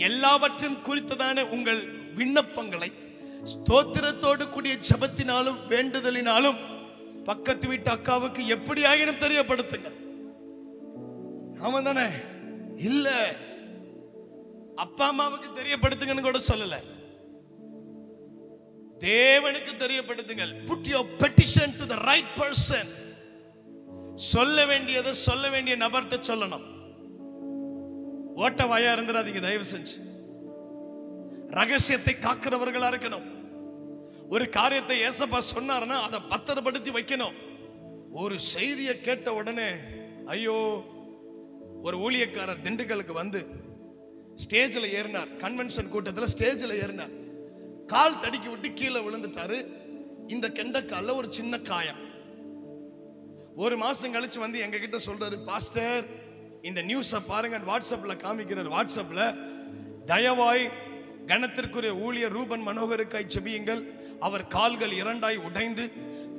எல்லாவற்றையும் குறித்ததான உங்கள் விண்ணப்பங்களை ஸ்தோத்திரத்தோடு கூடிய ஜெபத்தினாலும் வேண்டுதலினாலும் பக்கத்து வீட்டு அக்காவுக்கு எப்படி ஆகினும் தெரியப்படுத்துங்க. ஆமா தானே? இல்ல அப்பா அம்மாவுக்கு தெரியப்படுத்துங்கன்னு கூட சொல்லல, தேவனுக்கு தெரியப்படுத்துங்கள். Put your petition to the right person. சொல்ல வேண்டியதை சொல்ல வேண்டிய நபர்கிட்ட சொல்லணும். ஓட்ட வாயா இருந்துடாதீங்க தயவு செஞ்சு. ரகசியத்தை காக்கிறவர்களா இருக்கணும். ஒரு காரியத்தை ஏசப்பா சொன்னார்னா அதை பத்திரப்படுத்தி வைக்கணும். ஒரு செய்தியை கேட்ட உடனே ஐயோ, ஒரு ஊழியக்காரர் திண்டுக்கலுக்கு வந்து ஸ்டேஜில் ஏறினார். கன்வென்ஷன் கூட்டத்தில் ஸ்டேஜில் ஏறினார். கால் தடிக்கி விட்டு கீழே விழுந்துட்டாரு. இந்த கெண்டக்கால ஒரு சின்ன காயம். ஒரு மாசம் கழிச்சு வந்து எங்க கிட்ட சொல்றாரு, பாஸ்டர் இந்த நியூஸை பாருங்க, வாட்ஸ்அப்ல காமிக்கிறார். வாட்ஸ்அப்ல தயவாய் கணத்திற்குரிய ஊழியர் ரூபன் மனோகருக்காய் ஜெபியுங்கள். அவர் கால்கள் 2ஆய் உடைந்து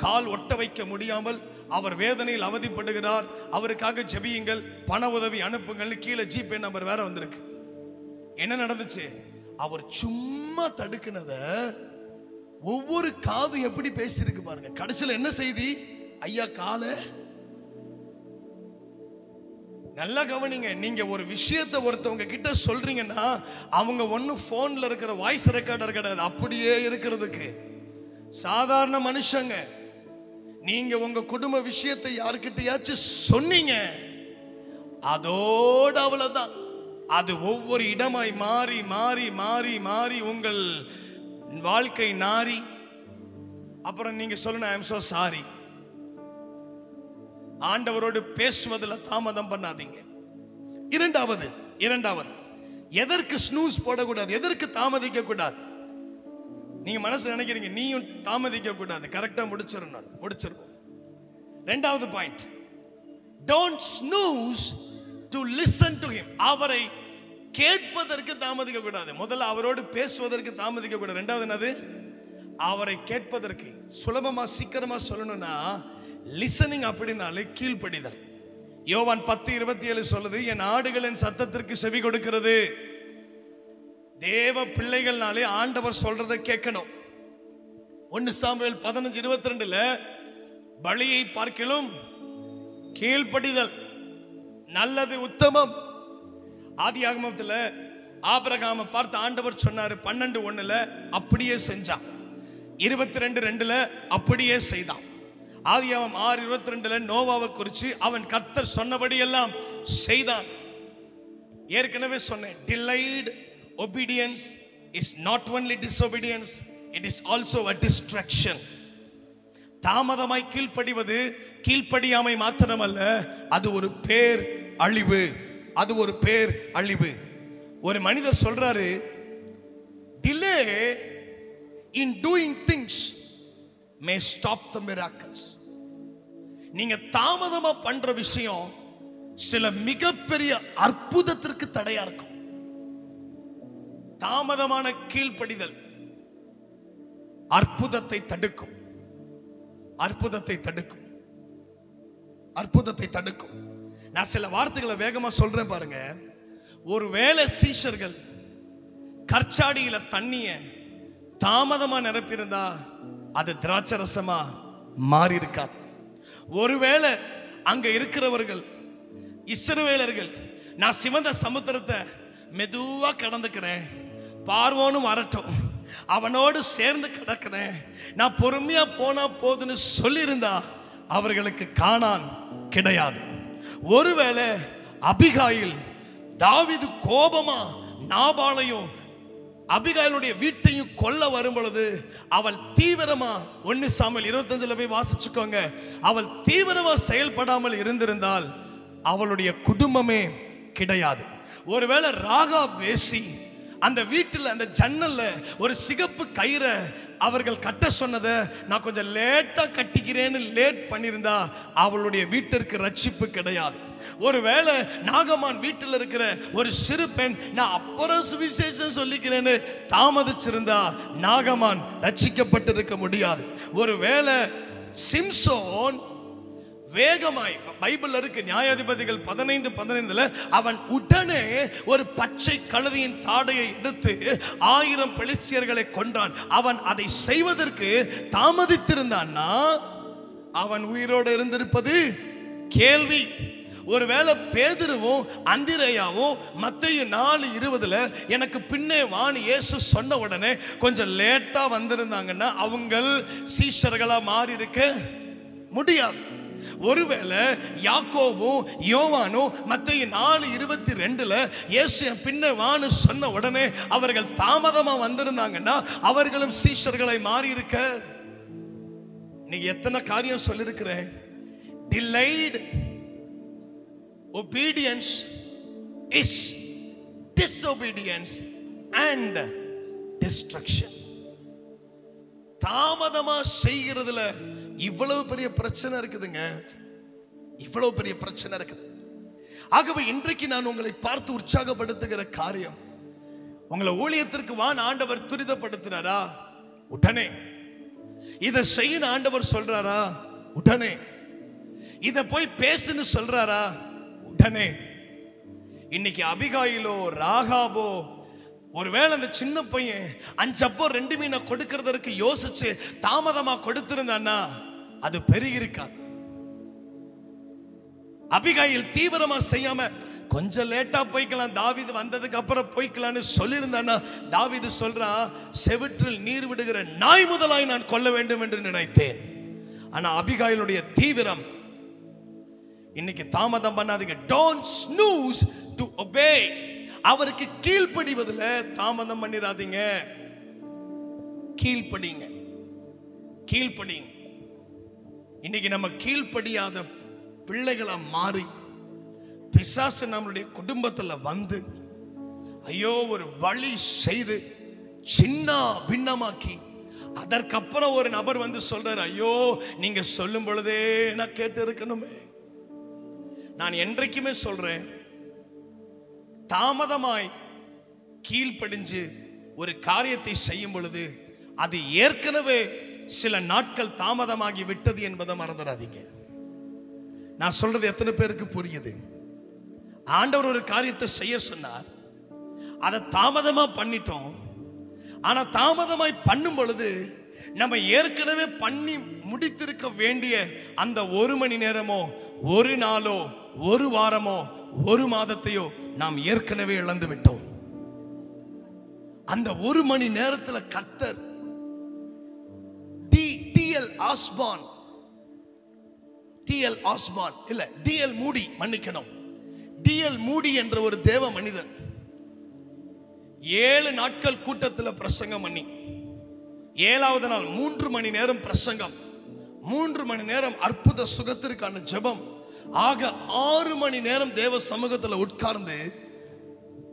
கால் ஒட்ட வைக்க முடியாமல் அவர் வேதனையில் அவதிப்படுகிறார், அவருக்காக ஜெபியுங்கள், பண உதவி அனுப்புங்கள். கீழே ஜிபே நம்பர் வேற வந்திருக்கு. என்ன நடந்துச்சு? அவர் சும்மா தடுக்கினத ஒவ்வொரு காது எப்படி பேசியிருக்கு பாருங்க. கடைசியில் என்ன செய்தி? ஐயா கால நல்லா கவனிங்க. நீங்க ஒரு விஷயத்தை ஒருத்தவங்க கிட்ட சொல்றீங்கன்னா அவங்க ஒன்னும் போன்ல இருக்கிற வாய்ஸ் ரெக்கார்டர் கிடையாது, அப்படியே இருக்கிறதுக்கு சாதாரண மனுஷங்க. நீங்க உங்க குடும்ப விஷயத்தை யாருக்கிட்டையாச்சும் சொன்னீங்க, அதோட அவ்வளவுதான். அது ஒவ்வொரு இடமாய் மாறி மாறி மாறி மாறி உங்கள் வாழ்க்கை நாரி அப்புறம் நீங்க சொல்லணும், ஐ அம் சோ சாரி. ஆண்டவரோடு பேசுவதில் தாமதம் பண்ணாதீங்க. இரண்டாவது எதற்கு ஸ்னூஸ் போடக்கூடாது, எதற்கு தாமதிக்க கூடாது? நீங்க மனசு நினைக்கிறீங்க நீயும் தாமதிக்க கூடாது, கரெக்டா முடிச்சிருவோம். இரண்டாவது point, don't snooze to listen to him. அவரை கேட்பதற்கு தாமதிக்க கூடாது. முதல்ல அவரோடு பேசுவதற்கு தாமதிக்க கூடாது. இரண்டாவது என்னது? அவரை கேட்பதற்கு. சுலபமா சீக்கிரமா சொல்லணும்னா லிசனிங் அப்படின்னாலே கீழ்ப்படிதல். யோவான் 10:27 சொல்லுது, என் ஆடுகளின் சத்தத்திற்கு செவி கொடுக்கிறது. தேவ பிள்ளைகள்னாலே ஆண்டவர் சொல்றதை கேட்கணும். 1 சாமுவேல் 15:22 பலியை பார்க்கிலும் கீழ்ப்படிதல் நல்லது, உத்தமம். ஆதியாகமத்தில் ஆபிரகாமை பார்த்து ஆண்டவர் சொன்னாரு 12:1 அப்படியே செஞ்சான். 22:2 அப்படியே செய்தான். ஆதியாகமம் 6:22 நோவாவை குறித்து அவன் கர்த்தர் சொன்னபடி எல்லாம் செய்தான். ஏற்கனவே சொன்னேன், delayed obedience is not only disobedience, it is also a distraction. தாமதமாய் கீழ்ப்படிவது கீழ்ப்படியாமை மாத்திரமல்ல, அது ஒரு பேர் அழிவு. ஒரு மனிதர் சொல்றாரு, delay in doing things may stop the miracles. நீங்க தாமதமா பண்ற விஷயம் சில மிகப்பெரிய அற்புதத்திற்கு தடையா இருக்கும். தாமதமான கீழ்ப்படிதல் அற்புதத்தை தடுக்கும். நான் சில வார்த்தைகளை வேகமா சொல்றேன் பாருங்க. ஒருவேளை சீஷர்கள் கற்சாடியில தண்ணிய தாமதமா நிரப்பியிருந்தா அது திராட்சரசமா மாறி இருக்காது. ஒருவேளை அங்க இருக்கிறவர்கள் இஸ்ரவேலர்கள், நான் சிவந்த சமுத்திரத்தை மெதுவா கடந்துக்கிறேன், பார்வோனும் வரட்டும், அவனோடு சேர்ந்து கிடக்கிறேன், நான் பொறுமையா போனா போதுன்னு சொல்லியிருந்தா அவர்களுக்கு கானான் கிடையாது. ஒருவேளை அபிகாயில் தாவீது கோபமா நாபாலையும் அபிகாயிலுடைய வீட்டையும் கொல்ல வரும் பொழுது அவள் தீவிரமா 1 சாமுவேல் 25 போய் வாசிச்சுக்கோங்க, அவள் தீவிரமா செயல்படாமல் இருந்திருந்தால் அவளுடைய குடும்பமே கிடையாது. ஒருவேளை ராகாப் வேசி அந்த வீட்டில் அந்த ஜன்னல்ல ஒரு சிகப்பு கயிறை அவர்கள் கட்ட சொன்னதை நான் கொஞ்சம் லேட்டா கட்டிக்கிறேன்னு லேட் பண்ணியிருந்தா அவளுடைய வீட்டிற்கு ரட்சிப்பு கிடையாது. ஒருவேளை நாகமான் வீட்டில் இருக்கிற ஒரு சிறு பெண் நான் அப்புறம் சுவிசேஷம் சொல்லிக்கிறேன்னு தாமதிச்சிருந்தா நாகமான் ரட்சிக்கப்பட்டிருக்க முடியாது. ஒருவேளை சிம்சோன் வேகமாய், பைபிள் இருக்கு நியாயாதிபதிகள் 15:15 அவன் உடனே ஒரு பச்சை கழுதையின் தாடையை எடுத்து 1000 பெலிஸ்தியர்களை கொன்றான். அவன் அதை செய்வதற்கு தாமதித்திருந்தான்னா அவன் உயிரோடு இருந்திருப்பது கேள்வி. ஒருவேளை பேதுருவும் அந்திரேயாவும் மத்தேயு 4:20 எனக்கு பின்னே வான்னு இயேசு சொன்ன உடனே கொஞ்சம் லேட்டா வந்திருந்தாங்கன்னா அவங்கள் சீஷர்களா மாறி இருக்க முடியாது. ஒருவேளை யாக்கோபும் யோவானும் மத்தேயு 4:22 இயேசு பின்ன வான்னு சொன்ன உடனே அவர்கள் தாமதமா வந்திருந்தாங்கன்னா அவர்களும் சீஷர்களை மாறி இருக்க. நீங்க எத்தனை காரியம் சொல்லிருக்கிறேன். delayed obedience is disobedience and destruction. தாமதமா செய்கிறதுல இவ்வளவு பெரிய பிரச்சனை இருக்குதுங்க, இவ்வளவு பெரிய பிரச்சனை இருக்குது. ஆகவே இன்றைக்கு நான் உங்களை பார்த்து உற்சாகப்படுத்துகிற காரியம், உங்களை ஊழியத்திற்கு வான் ஆண்டவர் துரிதப்படுத்துறாரா? உடனே. இதை செய்ய ஆண்டவர் சொல்றாரா? உடனே. இதை போய் பேசுன்னு சொல்றாரா? உடனே. இன்னைக்கு அபிகாயிலோ ராகாபோ ஒருவேளை அந்த சின்ன பையன் 5 அப்போ 2 மீனை கொடுக்கிறதற்கு யோசிச்சு தாமதமா கொடுத்திருந்தான்னா அது பெருகி இருக்காது. அபிகாயில் தீவிரமா செய்யாம கொஞ்சம் லேட்டா போய்க்கலாம், தாவீது வந்ததுக்கு அப்புறம் போய்க்கலான்னு சொல்லியிருந்தான்னா தாவீது சொல்றான், செவிற்றில் நீர் விடுகிற நாய் முதலாய் நான் கொல்ல வேண்டும் என்று நினைத்தேன். ஆனா அபிகாயிலுடைய தீவிரம். இன்னைக்கு தாமதம் பண்ணாதீங்க. Don't snooze to obey. அவருக்கு கீழ்ப்படிவதில் தாமதம் பண்ணிடாதீங்க. கீழ்ப்படிங்க. கீழ்ப்படிங்க. இன்னைக்கு நம்ம கீழ்ப்படியாத பிள்ளைகளா மாறி பிசாசு நம்மளுடைய குடும்பத்துல வந்து ஐயோ ஒரு வழி செய்து சின்ன பின்னமாக்கி, அதற்கப்புறம் ஒரு நபர் வந்து சொல்றாரு, ஐயோ நீங்க சொல்லும் பொழுதே நான் கேட்டு இருக்கணுமே. நான் என்றைக்குமே சொல்றேன், தாமதமாய் கீழ்ப்படிஞ்சு ஒரு காரியத்தை செய்யும் பொழுது அது ஏற்கனவே சில நாட்கள் தாமதமாகி விட்டது என்பதை மறந்துடாதீங்க. நான் சொல்றது எத்தனை பேருக்கு புரியுது? ஆண்டவர் ஒரு காரியத்தை செய்ய சொன்னார், அதை தாமதமா பண்ணிட்டோம். ஆனா தாமதமாய் பண்ணும் பொழுது நம்ம ஏற்கனவே பண்ணி முடித்திருக்க வேண்டிய அந்த 1 மணி நேரமோ, 1 நாளோ, 1 வாரமோ, 1 மாதத்தையோ நாம் ஏற்கனவே இழந்து விட்டோம். அந்த 1 மணி நேரத்துல கர்த்தர் டிஎல் ஆஸ்பான் இல்ல டிஎல் மூடி, மன்னிக்கணும், டிஎல் மூடி என்ற ஒரு தேவ மனிதர் 7 நாட்கள் கூட்டத்தில் பிரசங்கம் பண்ணி 7வது நாள் 3 மணி நேரம் பிரசங்கம், 3 மணி நேரம் அற்புத சுகத்திற்கான ஜெபம், ஆக 6 மணி நேரம் தேவ சமூகத்தில் உட்கார்ந்து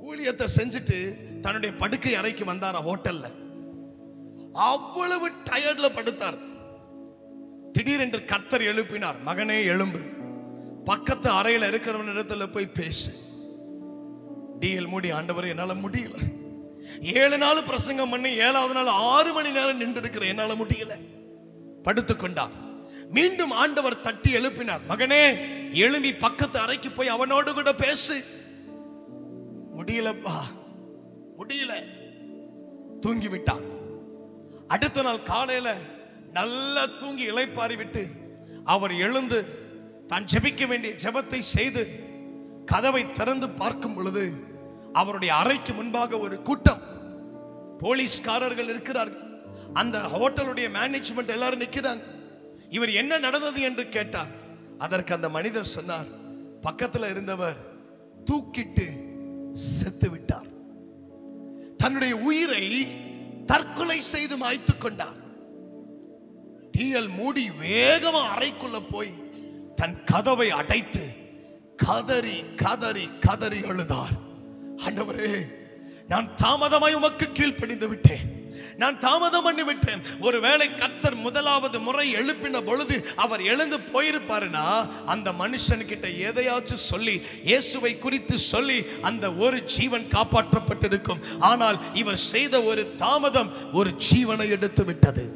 ஊழியத்தை செஞ்சுட்டு தன்னுடைய படுக்கை அறைக்கு வந்தார். ஹோட்டல்ல அவ்வளவு டயர்ட்ல படுத்தார். திடீரென்று கர்த்தர் எழுப்பினார், மகனே எழும்பு, பக்கத்து அறையில் இருக்கிறவன் இடத்துல போய் பேசு. டிஎல் மூடி, ஆண்டவரே என்னால முடியல, 7 நாள் பிரசங்கம் பண்ணி 7வது நாள் 6 மணி நேரம் நின்று இருக்கிற, என்னால முடியல, படுத்துக்கொண்டார். மீண்டும் ஆண்டவர் தட்டி எழுப்பினார், மகனே எழும்பி பக்கத்து அறைக்கு போய் அவனோடு கூட பேசு. முடியலப்பா, முடியல, தூங்கி விட்டார். அடுத்த நாள் காலையில நல்லா தூங்கி இளைப்பாரி விட்டு அவர் எழுந்து தான் ஜெபிக்க வேண்டிய ஜெபத்தை செய்து கதவை திறந்து பார்க்கும் பொழுது அவருடைய அறைக்கு முன்பாக ஒரு கூட்டம் போலீஸ்காரர்கள் இருக்கிறார்கள். அந்த ஹோட்டலுடைய மேனேஜ்மெண்ட் எல்லாரும் நிற்கிறாங்க. இவர் என்ன நடந்தது என்று கேட்டார். அதற்கு அந்த மனிதர் சொன்னார், பக்கத்தில் இருந்தவர் தூக்கிட்டு செத்து விட்டார், தன்னுடைய உயிரை தற்கொலை செய்து மாய்த்துக் கொண்டார். டிஎல் மூடி வேகமா அறைக்குள்ள போய் தன் கதவை அடைத்து கதறி கதறி கதறி அழுதார். ஆண்டவரே, நான் தாமதமாய் உமக்கு கீழ்ப்படிந்து விட்டேன், நான் தாமதம் பண்ணி விட்டேன். ஒருவேளை கர்த்தர் 1வது முறை எழுப்பின பொழுது அவர் எழுந்து போயிருப்பாருனா அந்த மனுஷன்கிட்ட எதையாச்சும் சொல்லி இயேசுவை குறித்து சொல்லி அந்த ஒரு ஜீவன் காப்பாற்றப்பட்டிருக்கும். ஆனால் இவர் செய்த ஒரு தாமதம் ஒரு ஜீவனை எடுத்து விட்டது.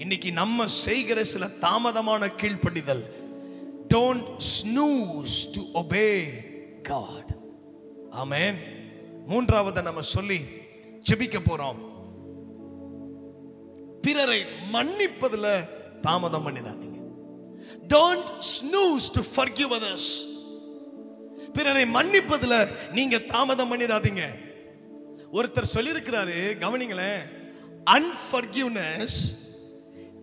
இன்னைக்கு நம்ம செய்கிற சில தாமதமான கீழ்ப்படிதல், don't snooze to obey God. ஆமென். 3வது நம்ம சொல்லி ஜெபிக்க போறோம், பிறரை மன்னிப்பதுல தாமதம் பண்ணிடாதீங்க. Don't snooze to forgive others. பிறரை மன்னிப்பதுல நீங்க தாமதம் பண்ணிடாதீங்க. ஒருத்தர் சொல்லியிருக்கிறாரு, கவனிங்களேன், unforgiveness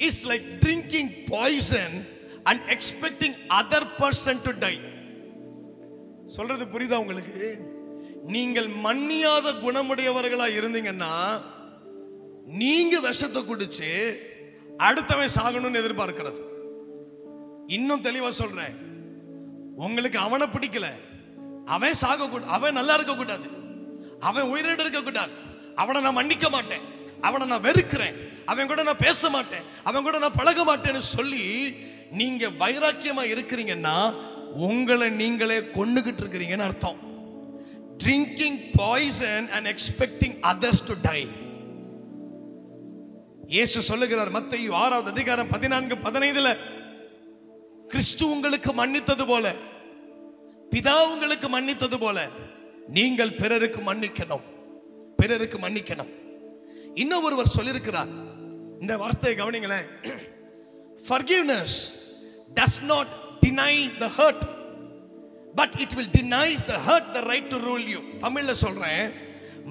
is like drinking poison and expecting other person to die. சொல்றது புரியுதா உங்களுக்கு? நீங்கள் மன்னியாத குணமுடையவர்களா இருந்தீங்கன்னா நீங்க விஷத்தை குடிச்சு அடுத்தவன் சாகணும்னு எதிர்பார்க்கிறது. இன்னும் தெளிவா சொல்றேன், உங்களுக்கு அவனை பிடிக்கல, அவன் சாக கூடாது, அவன் நல்லா இருக்க கூடாது, அவன் உயிரோடு இருக்க கூடாது, அவனை நான் மன்னிக்க மாட்டேன், அவனை நான் வெறுக்கிறேன், அவன் கூட நான் பேச மாட்டேன், அவன் கூட நான் பழக மாட்டேன்னு சொல்லி நீங்க வைராக்கியமா இருக்கிறீங்கன்னா உங்களை நீங்களே கொன்னுகிட்டு இருக்கிறீங்கன்னு அர்த்தம். Drinking poison and expecting others to die. இயேசு சொல்லுகிறார் மத்தேயு 6வது அதிகாரம் 14-15, கிறிஸ்து உங்களுக்கு மன்னித்தது போல, பிதா உங்களுக்கு மன்னித்தது போல நீங்கள் பிறருக்கு மன்னிக்கணும், பிறருக்கு மன்னிக்கணும். இன்னும் ஒருவர் சொல்லியிருக்கிறார், இந்த வார்த்தையை கவனிங்களேன், forgiveness does not deny the hurt but it will denies the hurt the right to rule you. தமிழ்ல சொல்றேன்,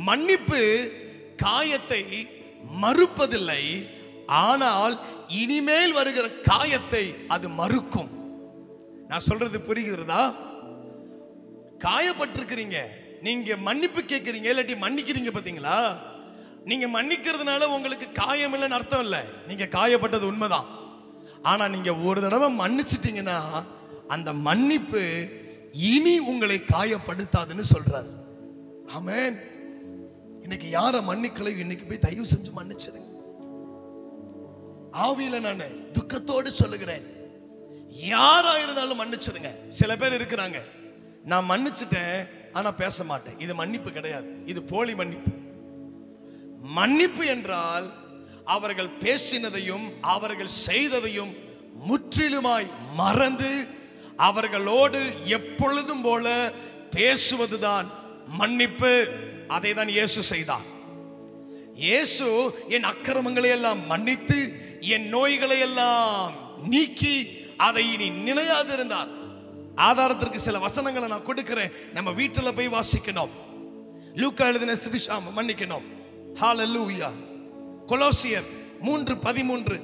மன்னிப்பு காயத்தை மறுப்பதில்லை, ஆனால் இனிமேல் வருகிற காயத்தை அது மறுக்கும். நான் சொல்றது புரிகிறதா? காயப்பட்டிருக்கிறீங்க, நீங்க மன்னிப்பு கேட்கிறீங்க, இல்லாட்டி மன்னிக்கிறீங்க, பாத்தீங்களா? நீங்க மன்னிக்கிறதுனால உங்களுக்கு காயம் இல்லைன்னு அர்த்தம் இல்லை. நீங்க காயப்பட்டது உண்மைதான். ஆனா நீங்க ஒரு தடவை மன்னிச்சிட்டீங்கன்னா அந்த மன்னிப்பு இனி உங்களை காயப்படுத்தாதுன்னு சொல்றாரு. ஆமென். இன்னைக்கு யாரை மன்னிக்கலை, இன்னைக்கு போய் தயவு செஞ்சு மன்னிச்சிடுங்க. ஆவியில நான் துக்கத்தோடு சொல்லுகிறேன், யாரா இருந்தாலும் மன்னிச்சிடுங்க. சில பேர் இருக்கிறாங்க, நான் மன்னிச்சிட்டேன் ஆனா பேச மாட்டேன். இது மன்னிப்பு கிடையாது, இது போலி மன்னிப்பு. மன்னிப்பு என்றால் அவர்கள் பேசினதையும் அவர்கள் செய்ததையும் முற்றிலுமாய் மறந்து அவர்களோடு எப்பொழுதும் போல பேசுவதுதான் மன்னிப்பு. அதை தான் இயேசு செய்தார். இயேசு என் அக்கிரமங்களை எல்லாம் மன்னித்து என் நோய்களை எல்லாம் நீக்கி அதை இனி நினையாதிருந்தார். ஆதாரத்திற்கு சில வசனங்களை நான் கொடுக்கிறேன், நம்ம வீட்டில் போய் வாசிக்கணும். லூக்கா எழுதின சுவிசேஷம் மன்னிக்கணும். ஹalleluya. கொலோசியர் 3:13,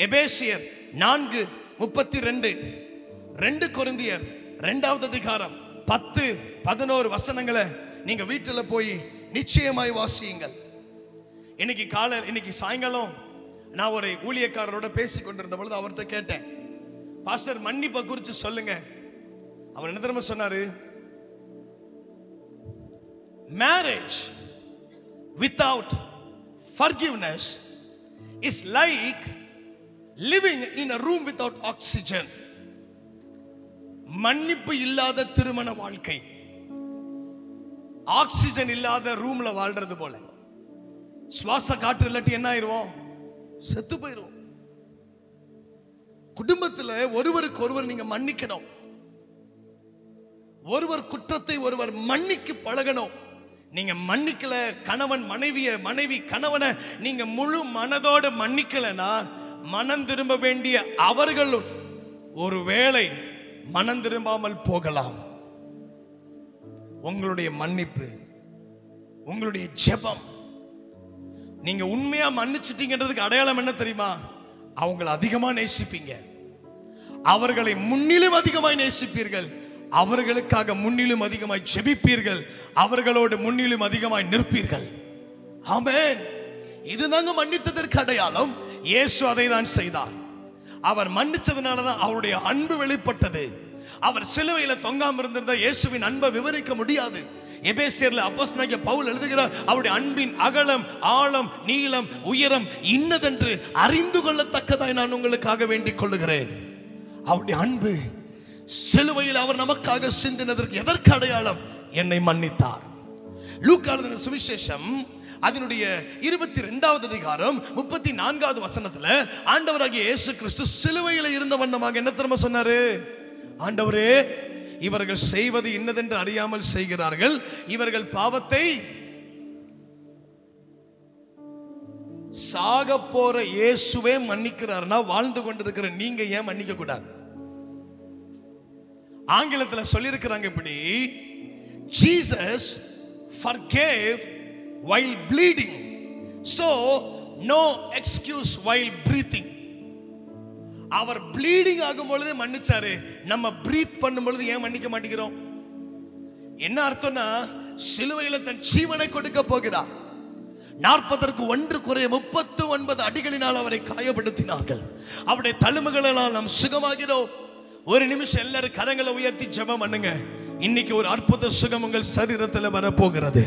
எபேசியர் 4:32, 2 கொரிந்தியர் 2வது அதிகாரம் 10-11 வசனங்களை நீங்க வீட்டில் போய் நிச்சயமாய் வாசியுங்கள். இன்னைக்கு சாயங்காலம் நான் ஒரு ஊழியக்காரரோட பேசி கொண்டிருந்த பொழுது அவர்கிட்ட கேட்டேன், பாஸ்டர் மன்னிப்பை குறித்து சொல்லுங்க. அவர் என்ன தெரியுமா சொன்னாரு? Marriage without forgiveness is like living in a room without oxygen. மன்னிப்பு இல்லாத திருமண வாழ்க்கை ஆக்சிஜன் இல்லாத ரூம்ல வாழ்றது போல. சுவாச காற்று இல்லாட்டி என்ன ஆயிருவோம்? செத்து போயிருவோம். குடும்பத்தில் ஒருவருக்கு ஒருவர் நீங்க மன்னிக்கணும். ஒருவர் குற்றத்தை ஒருவர் மன்னிக்க பழகணும். நீங்க மன்னிக்கல, கணவன் மனைவியை, மனைவி கணவனை நீங்க முழு மனதோடு மன்னிக்கலனா மனம் திரும்ப வேண்டிய அவர்கள் ஒருவேளை மனம் திரும்பாமல் போகலாம். உங்களுடைய மன்னிப்பு, உங்களுடைய ஜெபம், நீங்க உண்மையா மன்னிச்சிட்டீங்கன்றதுக்கு அடையாளம் என்ன தெரியுமா? அவங்களை அதிகமா நேசிப்பீங்க, அவர்களை முன்னிலும் அதிகமாய் நேசிப்பீர்கள், அவர்களுக்காக முன்னிலும் அதிகமாய் ஜெபிப்பீர்கள், அவர்களோடு முன்னிலும் அதிகமாய் நிற்பீர்கள். ஆமென். இதுதாங்க மன்னித்ததற்கு அடையாளம். இயேசு அதை தான் செய்தார். அவர் மன்னிச்சதுனாலதான் அவருடைய அன்பு வெளிப்பட்டது. அவர் சிலுவையில தொங்காம இருந்திருந்த இயேசுவின் அன்பை விவரிக்க முடியாது. எபேசியர்ல அப்போஸ்தலனாகிய பவுல் எழுதுகிறார், அவருடைய அன்பின் அகலம், ஆழம், நீளம், உயரம் இன்னதென்று அறிந்து கொள்ளத்தக்கதாய் நான் உங்களுக்காக வேண்டிக் கொள்ளுகிறேன். அவருடைய அன்பு சிலுவையில் அவர் நமக்காக சிந்தினதற்கு எதற்கு அடையாளம்? என்னை மன்னித்தார். லூக்கா எழுதின சுவிசேஷம் அதனுடைய 22வது அதிகாரம் 34வது வசனத்துல ஆண்டவராகிய இயேசு கிறிஸ்து சிலுவையில் இருந்த வண்ணமாக என்ன தெரியுமா சொன்னாரு? ஆண்டவரே, இவர்கள் செய்வது இன்னதென்று அறியாமல் செய்கிறார்கள், இவர்கள் பாவத்தை சாக போற இயேசுவே மன்னிக்கிறார்னா வாழ்ந்து கொண்டிருக்கிற நீங்க ஏன் மன்னிக்க கூடாது? ஆங்கிலத்தில் சொல்லியிருக்கிறாங்க இப்படி, Jesus forgave while bleeding, so no excuse while breathing. அவர் ப்ளீடிங் ஆகும் பொழுதே மன்னிச்சாரு, நம்ம பிரீத் பண்ணும் பொழுது ஏன் மன்னிக்க மாட்டேங்கிறோம்? என்ன அர்த்தம்னா, சிலுவையில் தன் ஜீவனை கொடுக்க போகிறார். 40 குறைய 39 அடிகளினால் அவரை காயப்படுத்தினார்கள். அவருடைய தழும்புகளால் நாம் சுகமாகிறோம். ஒரு நிமிஷம் எல்லாரும் கரங்களை உயர்த்தி ஜெபம் பண்ணுங்க. இன்னைக்கு ஒரு அற்புத சுகம் உங்கள் சரீரத்தில் வரப்போகிறது.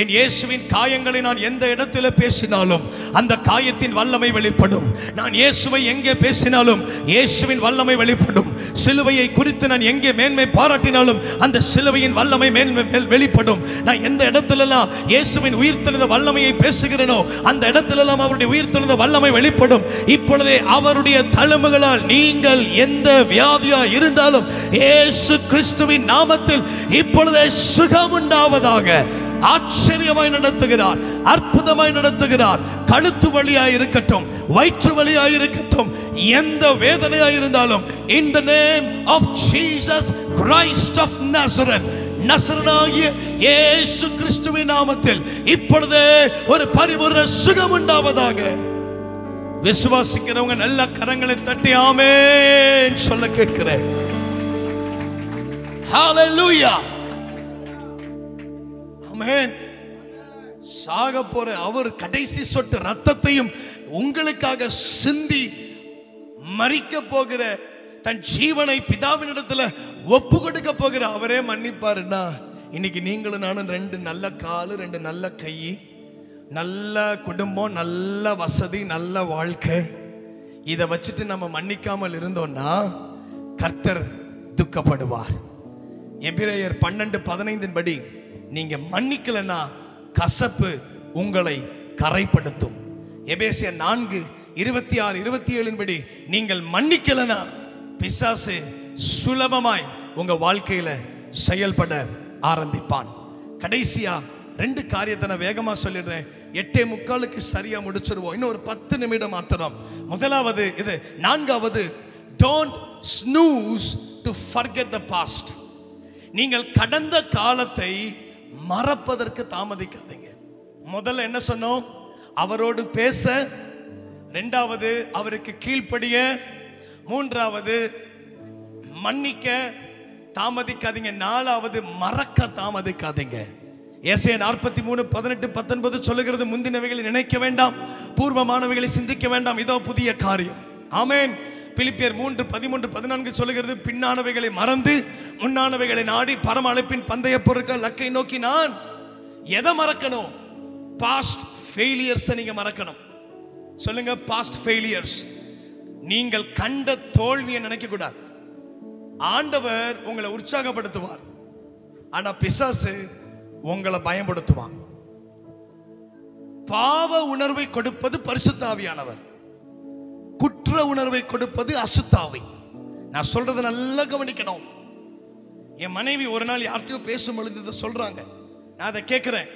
என் இயேசுவின் காயங்களை நான் எந்த இடத்துல பேசினாலும் அந்த காயத்தின் வல்லமை வெளிப்படும். நான் இயேசுவை எங்கே பேசினாலும் இயேசுவின் வல்லமை வெளிப்படும். சிலுவையை குறித்து நான் எங்கே மேன்மை பாராட்டினாலும் அந்த சிலுவையின் வல்லமை வெளிப்படும். நான் எந்த இடத்துலலாம் இயேசுவின் உயிர்த்தெழுந்த வல்லமையை பேசுகிறேனோ அந்த இடத்துலலாம் அவருடைய உயிர்த்தெழுந்த வல்லமை வெளிப்படும். இப்பொழுதே அவருடைய தழும்புகளால் நீங்கள் எந்த வியாதியா இருந்தாலும் இயேசு கிறிஸ்துவின் நாமத்தில் இப்பொழுதே சுகம் உண்டாவதாக. ஆச்சரியமாய் நடத்துகிறார், அற்புதமாய் நடத்துகிறார். கழுத்து வலியாய் இருக்கட்டும், வயிற்று வலியாய் இருக்கட்டும், எந்த வேதனையாய் இருந்தாலும் in the name of Jesus Christ of Nazareth, நசரேயனாகிய இயேசு கிறிஸ்துவின் நாமத்தில் இப்பொழுதே ஒரு பரிபூர்ண சுகம் உண்டாவதாக. விசுவாசிக்கிறவங்க நல்ல கரங்களை தட்டி ஆமென் சொல்ல கேட்கிறேன். ஹalleluya. ஆமென். சாக போற அவர் கடைசி சொட்டு ரத்தத்தையும் உங்களுக்காக சிந்தி மரிக்க போகிற, தன் ஜீவனை பிதாவினிடத்துல ஒப்பு கொடுக்க போகிற அவரே மன்னிப்பாருன்னா, இன்னைக்கு நீங்களும் நானும் 2 நல்ல காலு, 2 நல்ல கை, நல்ல குடும்பம், நல்ல வசதி, நல்ல வாழ்க்கை, இதை வச்சுட்டு நம்ம மன்னிக்காமல் இருந்தோம்னா கர்த்தர் துக்கப்படுவார். எபிரேயர் 12:15 படி நீங்க மன்னிக்கலன்னா கசப்பு உங்களை கரைப்படுத்தும். எபேசியர் 4:26-27 படி நீங்கள் மன்னிக்கலனா பிசாசு சுலபமாய் உங்க வாழ்க்கையில செயல்பட ஆரம்பிப்பான். கடைசியா 2 காரியத்தை நான் வேகமா சொல்லிடுறேன். 8:45 சரியா முடிச்சிருவோம். இன்னும் ஒரு 10 நிமிடம் மாத்திரம். முதலாவது இது. 4வது, don't snooze to forget the past. நீங்கள் கடந்த காலத்தை மறப்பதற்கு தாமதிக்காதீங்க. முதல்ல என்ன சொன்னோம்? அவரோடு பேச. 2வது அவருக்கு கீழ்ப்படிய. 3வது மன்னிக்க தாமதிக்காதீங்க. 4வது மறக்க தாமதிக்காதீங்க. ஏசாயா 43:18-19 சொல்லுகிறது, முந்தினவைகளை நினைக்க வேண்டாம், பூர்வமானவைகளை சிந்திக்க வேண்டாம், இதோ புதிய காரியம். ஆமென். பிலிப்பியர் 3:13-14 சொல்லுகிறது, பின்னானவைகளை மறந்து முன்னானவைகளை நாடி பரம அழைப்பின் பந்தய பொருட்கள் லக்கை நோக்கி நான் எதை மறக்கணும்? பாஸ்ட் ஃபெயிலியர்ஸ் நீங்க மறக்கணும். சொல்லுங்க, பாஸ்ட் ஃபெயிலியர்ஸ். நீங்கள் கண்ட தோல்வியை நினைக்க கூடாது. ஆண்டவர் உங்களை உற்சாகப்படுத்துவார், ஆனா பிசாசு உங்களை பயன்படுத்துவான். பாவ உணர்வை கொடுப்பது பரிசுத்த ஆவியானவர், குற்ற உணர்வை கொடுப்பது அசுத்த ஆவி. நான் சொல்றதை நல்லா கவனிக்கணும். என் மனைவி ஒரு நாள் யார்கிட்டயோ பேசும் பொழுது சொல்றாங்க, நான் அதை கேட்கிறேன்.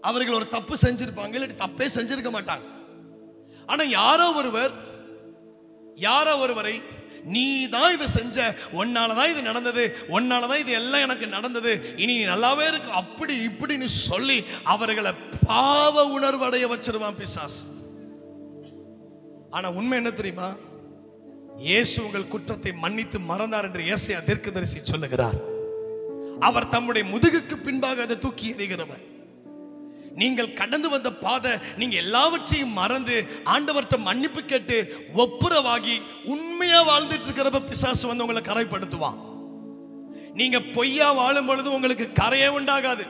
அவர்கள் ஒரு தப்பு செஞ்சிருப்பாங்க, இல்லை தப்பே செஞ்சிருக்க மாட்டாங்க. ஆனா யாரோ ஒருவரை நீ தான் இதை செஞ்ச, உன்னாலதான் இது நடந்தது, உன்னாலதான் இது எல்லாம் எனக்கு நடந்தது, இனி நல்லாவே இருக்கு, அப்படி இப்படின்னு சொல்லி அவர்களை பாவ உணர்வு அடைய வச்சிருவான் பிசாசு. ஆனா உண்மை என்ன தெரியுமா? இயேசு உங்கள் குற்றத்தை மன்னித்து மறந்தார் என்று ஏசாயா தீர்க்கதரிசி சொல்லுகிறார். அவர் தம்முடைய முதுகுக்கு பின்பாக அதை தூக்கி எறிகிறவர். நீங்கள் கடந்து வந்த பாதை, நீங்க எல்லாவற்றையும் மறந்து ஆண்டவர்கிட்ட மன்னிப்பு கேட்டு ஒப்புரவாகி உண்மையா வாழ்ந்துட்டு இருக்கிறப்ப பிசாசு வந்து உங்களை கரைப்படுத்துவான். நீங்க பொய்யா வாழும் பொழுது உங்களுக்கு கரையே உண்டாகாது.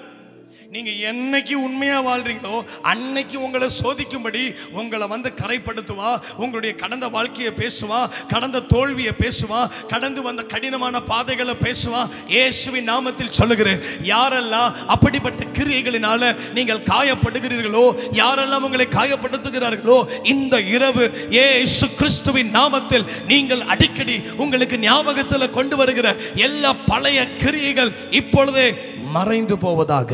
நீங்க என்னைக்கு உண்மையா வாழ்றீங்களோ அன்னைக்கு உங்களை சோதிக்கும்படி உங்களை வந்து கரைப்படுத்துவா. உங்களுடைய கடந்த வாழ்க்கையை பேசுவா, கடந்த தோல்வியை பேசுவா, கடந்து வந்த கடினமான பாதைகளை பேசுவா. இயேசுவின் நாமத்தில் சொல்லுகிறேன், யாரெல்லாம் அப்படிப்பட்ட கிரியைகளினால நீங்கள் காயப்படுகிறீர்களோ, யாரெல்லாம் உங்களை காயப்படுத்துகிறார்களோ, இந்த இரவு இயேசு கிறிஸ்துவின் நாமத்தில் நீங்கள் அடிக்கடி உங்களுக்கு ஞாபகத்தில் கொண்டு வருகிற எல்லா பழைய கிரியைகள் இப்பொழுதே மறைந்து போவதாக.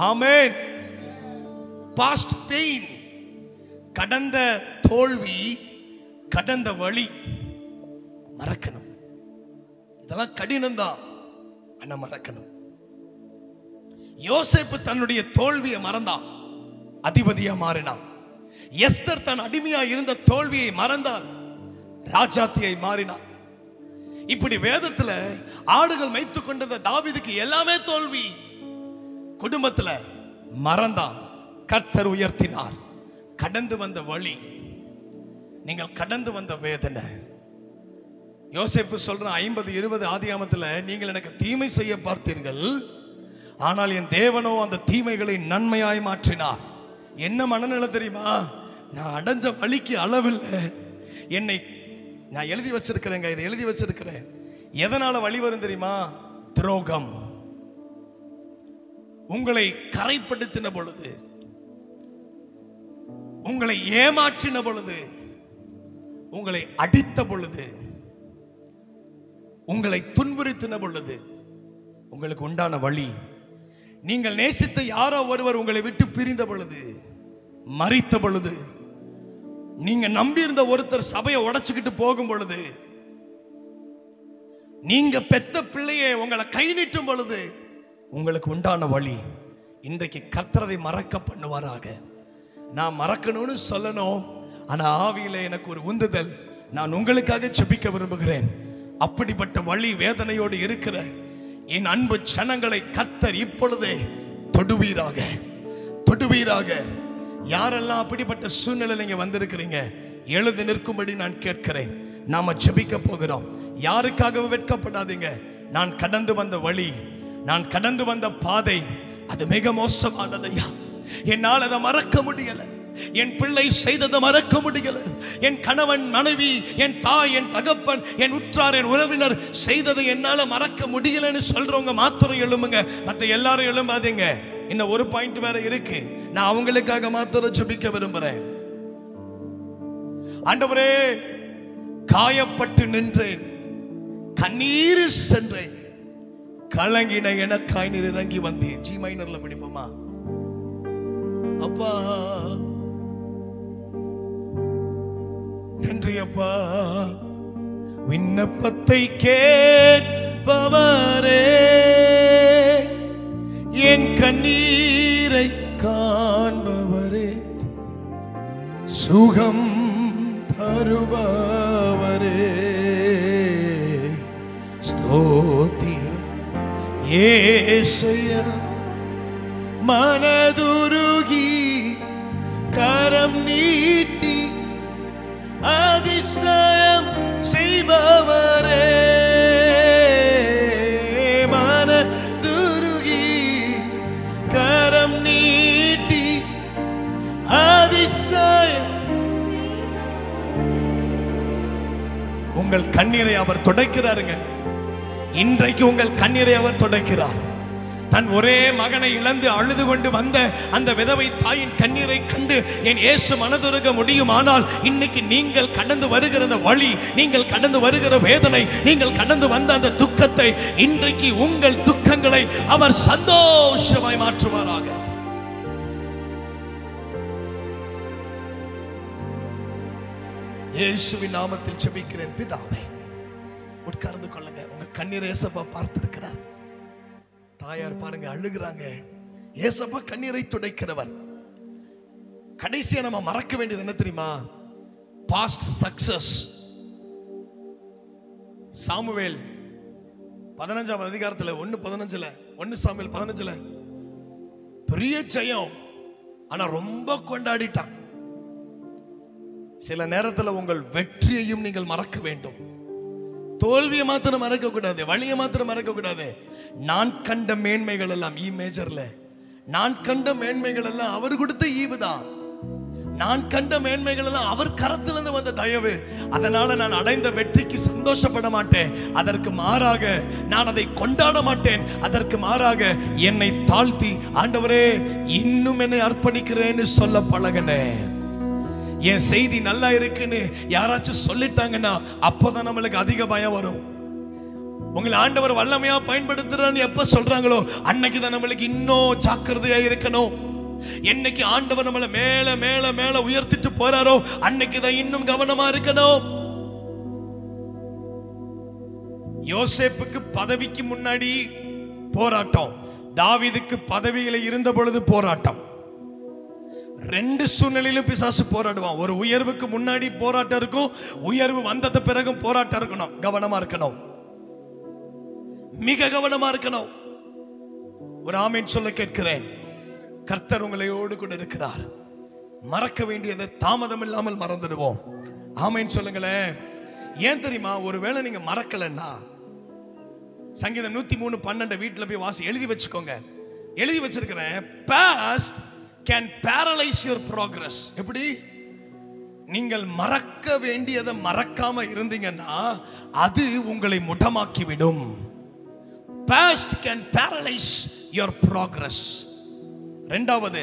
ஆமென். பாஸ்ட் பெயின், கடந்த தோல்வி, கடந்த வலி மறக்கணும். இதெல்லாம் கடினம் தான், ஆனா மறக்கணும். யோசேப்பு தன்னுடைய தோல்வியை மறந்தான், அதிபதியா மாறினான். எஸ்தர் தன் அடிமையா இருந்த தோல்வியை மறந்தால் ராஜாத்தியை மாறினான். இப்படி வேதத்துல ஆடுகள் மேய்த்து கொண்டிருந்த தாவீதுக்கு எல்லாமே தோல்வி. குடும்பத்துல மறந்தான், கர்த்தர் உயர்த்தினார். கடந்து வந்த வழி, நீங்கள் கடந்து வந்த வேதனை. யோசேப்பு சொல்றான் 50:20 ஆதியாகமத்துல, நீங்கள் எனக்கு தீமை செய்ய பார்த்தீர்கள், ஆனால் என் தேவனோ அந்த தீமைகளை நன்மையாய் மாற்றினார். என்ன மனநிலை தெரியுமா? நான் அடைஞ்ச வழிக்கு அளவில்லை. என்னை நான் எழுதி வச்சிருக்கிறேங்க, இதை எழுதி வச்சிருக்கிறேன். எதனால வழி வரும் தெரியுமா? துரோகம். உங்களை கரைப்படுத்தின பொழுது, உங்களை ஏமாற்றின பொழுது, உங்களை அடித்த பொழுது, உங்களை துன்புறுத்தின பொழுது, உங்களுக்கு உண்டான வழி. நீங்கள் நேசித்த யாரோ ஒருவர் உங்களை விட்டு பிரிந்த பொழுது, மரித்த பொழுது, நீங்க நம்பியிருந்த ஒருத்தர் சபையை உடைச்சுக்கிட்டு போகும் பொழுது, நீங்க பெத்த பிள்ளையை உங்களை கை நீட்டும் பொழுது, உங்களுக்கு உண்டான வழி. இன்றைக்கு கர்த்தரை மறக்க பண்ணுவாராக. நான் மறக்கணும்னு சொல்லணும், ஆனா ஆவியில எனக்கு ஒரு உந்துதல், நான் உங்களுக்காக ஜெபிக்க விரும்புகிறேன். அப்படிப்பட்ட வழி வேதனையோடு இருக்கிற என் அன்பு ஜனங்களை கர்த்தர் இப்பொழுதே தொடுவீராக, தொடுவீராக. யாரெல்லாம் அப்படிப்பட்ட சூழ்நிலை நீங்க வந்திருக்கிறீங்க, எழுந்து நிற்கும்படி நான் கேட்கிறேன். நாம ஜெபிக்க போகிறோம். யாருக்காகவும் வெட்கப்படாதீங்க. நான் கடந்து வந்த வழி, நான் கடந்து வந்த பாதை அது மிக மோசமானதையா, என்னால் அதை மறக்க முடியல. என் பிள்ளை செய்ததை மறக்க முடியல. என் கணவன் மனைவி, என் தாய், என் தகப்பன், என் உற்றார், என் உறவினர் செய்ததை என்னால மறக்க முடியலன்னு சொல்றவங்க மாத்திரம் எழும்புங்க. மற்ற எல்லாரும் எழும்பாதீங்க. இன்னும் ஒரு பாயிண்ட் வேற இருக்கு. நான் அவங்களுக்காக மாத்திரம் ஜெபிக்க விரும்புறேன். ஆண்டவரே, காயப்பட்டு நின்றேன், கண்ணீரில் சென்றேன், கலங்கின எனக்காய் நீர் இறங்கி வந்தேன். ஜி மைனர்ல படிப்போமா? அப்பா நன்றி அப்பா. விண்ணப்பத்தை கேட்பவரே, என் கண்ணீரை காண்பவரே, சுகம் தருபவரே, ஸ்தோத்திரம் ஏசையா. மனதுருகி கரம் நீட்டி அதிசயம் செய்பவரே, மனதுருகி கரம் நீட்டி அதிசயம். உங்கள் கண்ணீரை அவர் துடைக்கிறாருங்க. இன்றைக்கு உங்கள் கண்ணீரை அவர் துடைக்கிறார். தன் ஒரே மகனை இழந்து அழுது கொண்டு வந்த அந்த விதவை தாயின் கண்ணீரை கண்டு என் இயேசு மனதுருக முடியுமானால், இன்னைக்கு நீங்கள் கடந்து வருகிற அந்த வழி, நீங்கள் கடந்து வருகிற வேதனை, நீங்கள் கடந்து வந்த அந்த துக்கத்தை, இன்றைக்கு உங்கள் துக்கங்களை அவர் சந்தோஷமாய் மாற்றுவாராக. இயேசுவின் நாமத்தில் ஜெபிக்கிறேன் பிதாவே. உட்கார்ந்து கொள்ளுங்க. உங்க கண்ணீரை ஏசப்பா பார்த்திருக்கிறார். தாயார் பாருங்க அழுகிறாங்க. ஏசப்பா கண்ணீரை துடைக்கிறவர். கடைசியா நம்ம மறக்க வேண்டியது என்ன தெரியுமா? Past success. சாமுவேல் 15ஆம் அதிகாரத்துல 1 சாமுவேல் 15 பெரிய ஜெயம், ஆனா ரொம்ப கொண்டாடிட்டான். சில நேரத்தில் உங்கள் வெற்றியையும் நீங்கள் மறக்க வேண்டும். தோல்வியை மாத்திரம் மறக்க கூடாது, வழியை மாத்திரம் மறக்க கூடாது. நான் கண்ட மேன்மைகள் எல்லாம் மேஜர்ல, நான் கண்ட மேன்மைகள் எல்லாம் அவர் கொடுத்த ஈவுதான். நான் கண்ட மேன்மைகள் எல்லாம் அவர் கரத்திலிருந்து வந்த தயவு. அதனால நான் அடைந்த வெற்றிக்கு சந்தோஷப்பட மாட்டேன். அதற்கு மாறாக நான் அதை கொண்டாட மாட்டேன். அதற்கு மாறாக என்னை தாழ்த்தி, ஆண்டவரே இன்னும் என்னை அர்ப்பணிக்கிறேன்னு சொல்ல பழகினேன். என் செய்தி நல்லா இருக்குன்னு யாராச்சும் சொல்லிட்டாங்கன்னா அப்பதான் நம்மளுக்கு அதிக பயம் வரும். உங்களை ஆண்டவர் வல்லமையா பயன்படுத்துறான்னு எப்ப சொல்றாங்களோ அன்னைக்கு தான் நம்மளுக்கு இன்னும் ஜாக்கிரதையா இருக்கணும். என்னைக்கு ஆண்டவர் நம்மளை மேல மேல மேல உயர்த்திட்டு போறாரோ அன்னைக்கு தான் இன்னும் கவனமா இருக்கணும். யோசேப்புக்கு பதவிக்கு முன்னாடி போராட்டம், தாவீதுக்கு பதவியில இருந்த பொழுது போராட்டம். ரெண்டு சூழ்நிலையிலும் பிசாசு போராடுவான். ஒரு உயர்வுக்கு முன்னாடி போராட்டம் இருக்கும், உயர்வு வந்தத பிறகும் போராட்டம் இருக்கணும். கவனமா இருக்கணும், மிக கவனமா இருக்கணும். ஒரு ஆமீன் சொல்ல கேட்கிறேன். கர்த்தர் உங்களோடு கூட இருக்கிறார். மறக்க வேண்டியதை தாமதம் இல்லாமல் மறந்துடுவோம். ஆமீன் சொல்லுங்களேன். ஏன் தெரியுமா? ஒருவேளை நீங்க மறக்கலன்னா, சங்கீதம் 103:12 வீட்டுல போய் வாசி, எழுதி வச்சுக்கோங்க. எழுதி வச்சிருக்கிறேன். Past can paralyze your progress. எப்படி? நீங்கள் மறக்க வேண்டியதை மறக்காம இருந்தீங்கன்னா அது உங்களை முடமாக்கி விடும். Past can paralyze your progress. இரண்டாவது,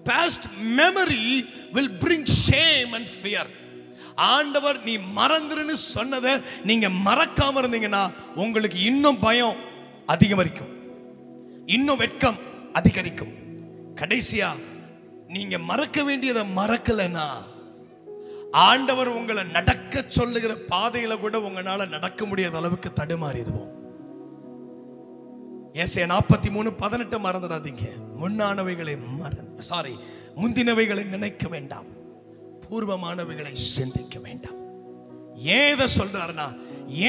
past memory will bring shame and fear. ஆண்டவர் நீ மறந்துருன்னு சொன்னதை நீங்க மறக்காம இருந்தீங்கன்னா உங்களுக்கு இன்னும் பயம் அதிகரிக்கும், இன்னும் வெட்கம் அதிகரிக்கும். கடைசியா நீங்க மறக்க வேண்டியதை மறக்கலனா ஆண்டவர் உங்களை நடக்க சொல்லுகிற பாதையில கூட உங்களால நடக்க முடியாத அளவுக்கு தடுமாறிடுவோம். ஏசாயா 43:18 மறந்துடாதீங்க. முன்னானவைகளை முந்தினவைகளை நினைக்க வேண்டாம், பூர்வமானவைகளை சிந்திக்க வேண்டாம். ஏன் சொல்றாருன்னா,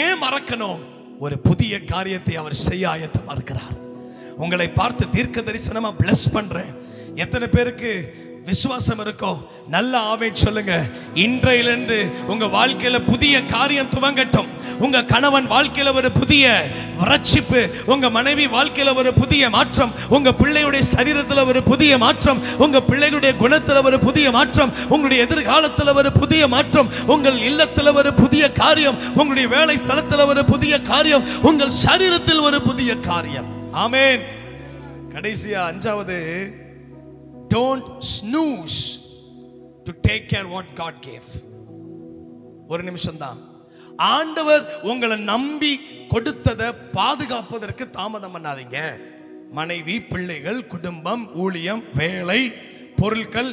ஏன் மறக்கணும்? ஒரு புதிய காரியத்தை அவர் செய்ய ஆயத்தமா இருக்கிறார். உங்களை பார்த்து தீர்க்க தரிசனமா பிளஸ் பண்றேன். எத்தனை பேருக்கு விசுவாசம் இருக்கோ நல்ல ஆமென் சொல்லுங்க. இன்றையிலிருந்து உங்க வாழ்க்கையில புதிய காரியம் துவங்கட்டும். உங்க கணவன் வாழ்க்கையில ஒரு புதிய ரட்சிப்பு, உங்க மனைவி வாழ்க்கையில ஒரு புதிய மாற்றம், உங்க பிள்ளையுடைய சரீரத்துல ஒரு புதிய மாற்றம், உங்க பிள்ளைகளுடைய குணத்துல ஒரு புதிய மாற்றம், உங்களுடைய எதிர்காலத்துல ஒரு புதிய மாற்றம், உங்கள் இல்லத்துல ஒரு புதிய காரியம், உங்களுடைய வேலை ஸ்தலத்துல ஒரு புதிய காரியம், உங்கள் சரீரத்தில் ஒரு புதிய காரியம். ஆமென். கடைசியா அஞ்சாவது, don't snooze to take care what God gave. ஒரு நிமிஷம் தான். ஆண்டவர் உங்களை நம்பி கொடுத்ததை பாதுகாப்பதற்கு தாமதம் பண்ணாதீங்க. மனைவி, பிள்ளைகள், குடும்பம், ஊழியம், வேலை, பொருட்கள்.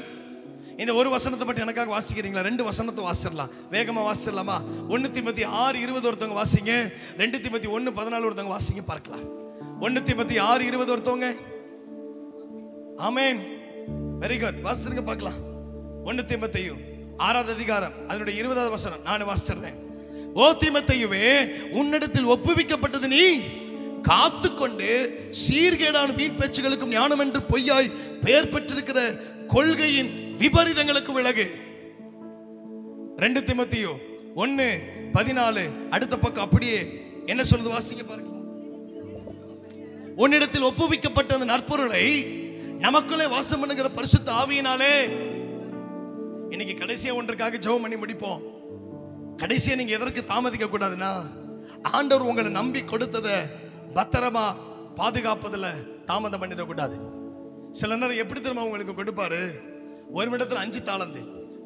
இந்த ஒரு வசனத்தை பற்றி எனக்காக வாசிக்கிறீங்களா? 2 வசனத்தை வாசிடலாம், வேகமா வாசிடலாமா? 1 தீமோத்தேயு 6:20 ஒருத்தவங்க வாசிங்க. 2 தீமோத்தேயு 1:14 ஒருத்தவங்க வாசிங்க பார்க்கலாம். 1 தீமோத்தேயு 6:20 ஒருத்தவங்க. ஆமென். Very good. வாசிங்க பார்க்கலாம். 1 தீமோத்தேயு 6வது அதிகாரம் அதனுடைய 20வது வசனம் நான் வாசிக்கிறேன். ஓ தீமோத்தேயுவே, உன்னிடத்தில் ஒப்புவிக்கப்பட்டது நீ காத்துக்கொண்டு சீர்கேடான வீண் பேச்சுகளுக்கும் ஞானம் என்று பொய்யாய் பெயர் பெற்றிருக்கிற கொள்கையின் விபரீதங்களுக்கு விலகு. 2 தீமோத்தேயு 1:14 அடுத்த பக்கம் அப்படியே என்ன சொல்லுது வாசிங்க பாருங்க. உன்னிடத்தில் ஒப்புவிக்கப்பட்ட அந்த நற்பொருளை நமக்குள்ளே வாசம் பண்ணுகிற பரிசுத்த ஆவியினாலே. இன்னைக்கு கடைசியா ஒன்றுக்காக ஜெபம் பண்ணி முடிப்போம். கடைசியா நீங்க எதற்கு தாமதிக்க கூடாதுன்னா, ஆண்டவர் உங்களை நம்பி கொடுத்ததை பத்திரமா பாதுகாப்பதில் தாமதம் பண்ணிடக்கூடாது. சில நேரம் எப்படி தெரியுமா உங்களுக்கு கொடுப்பாரு? ஒரு இடத்துல 5 தாளந்து,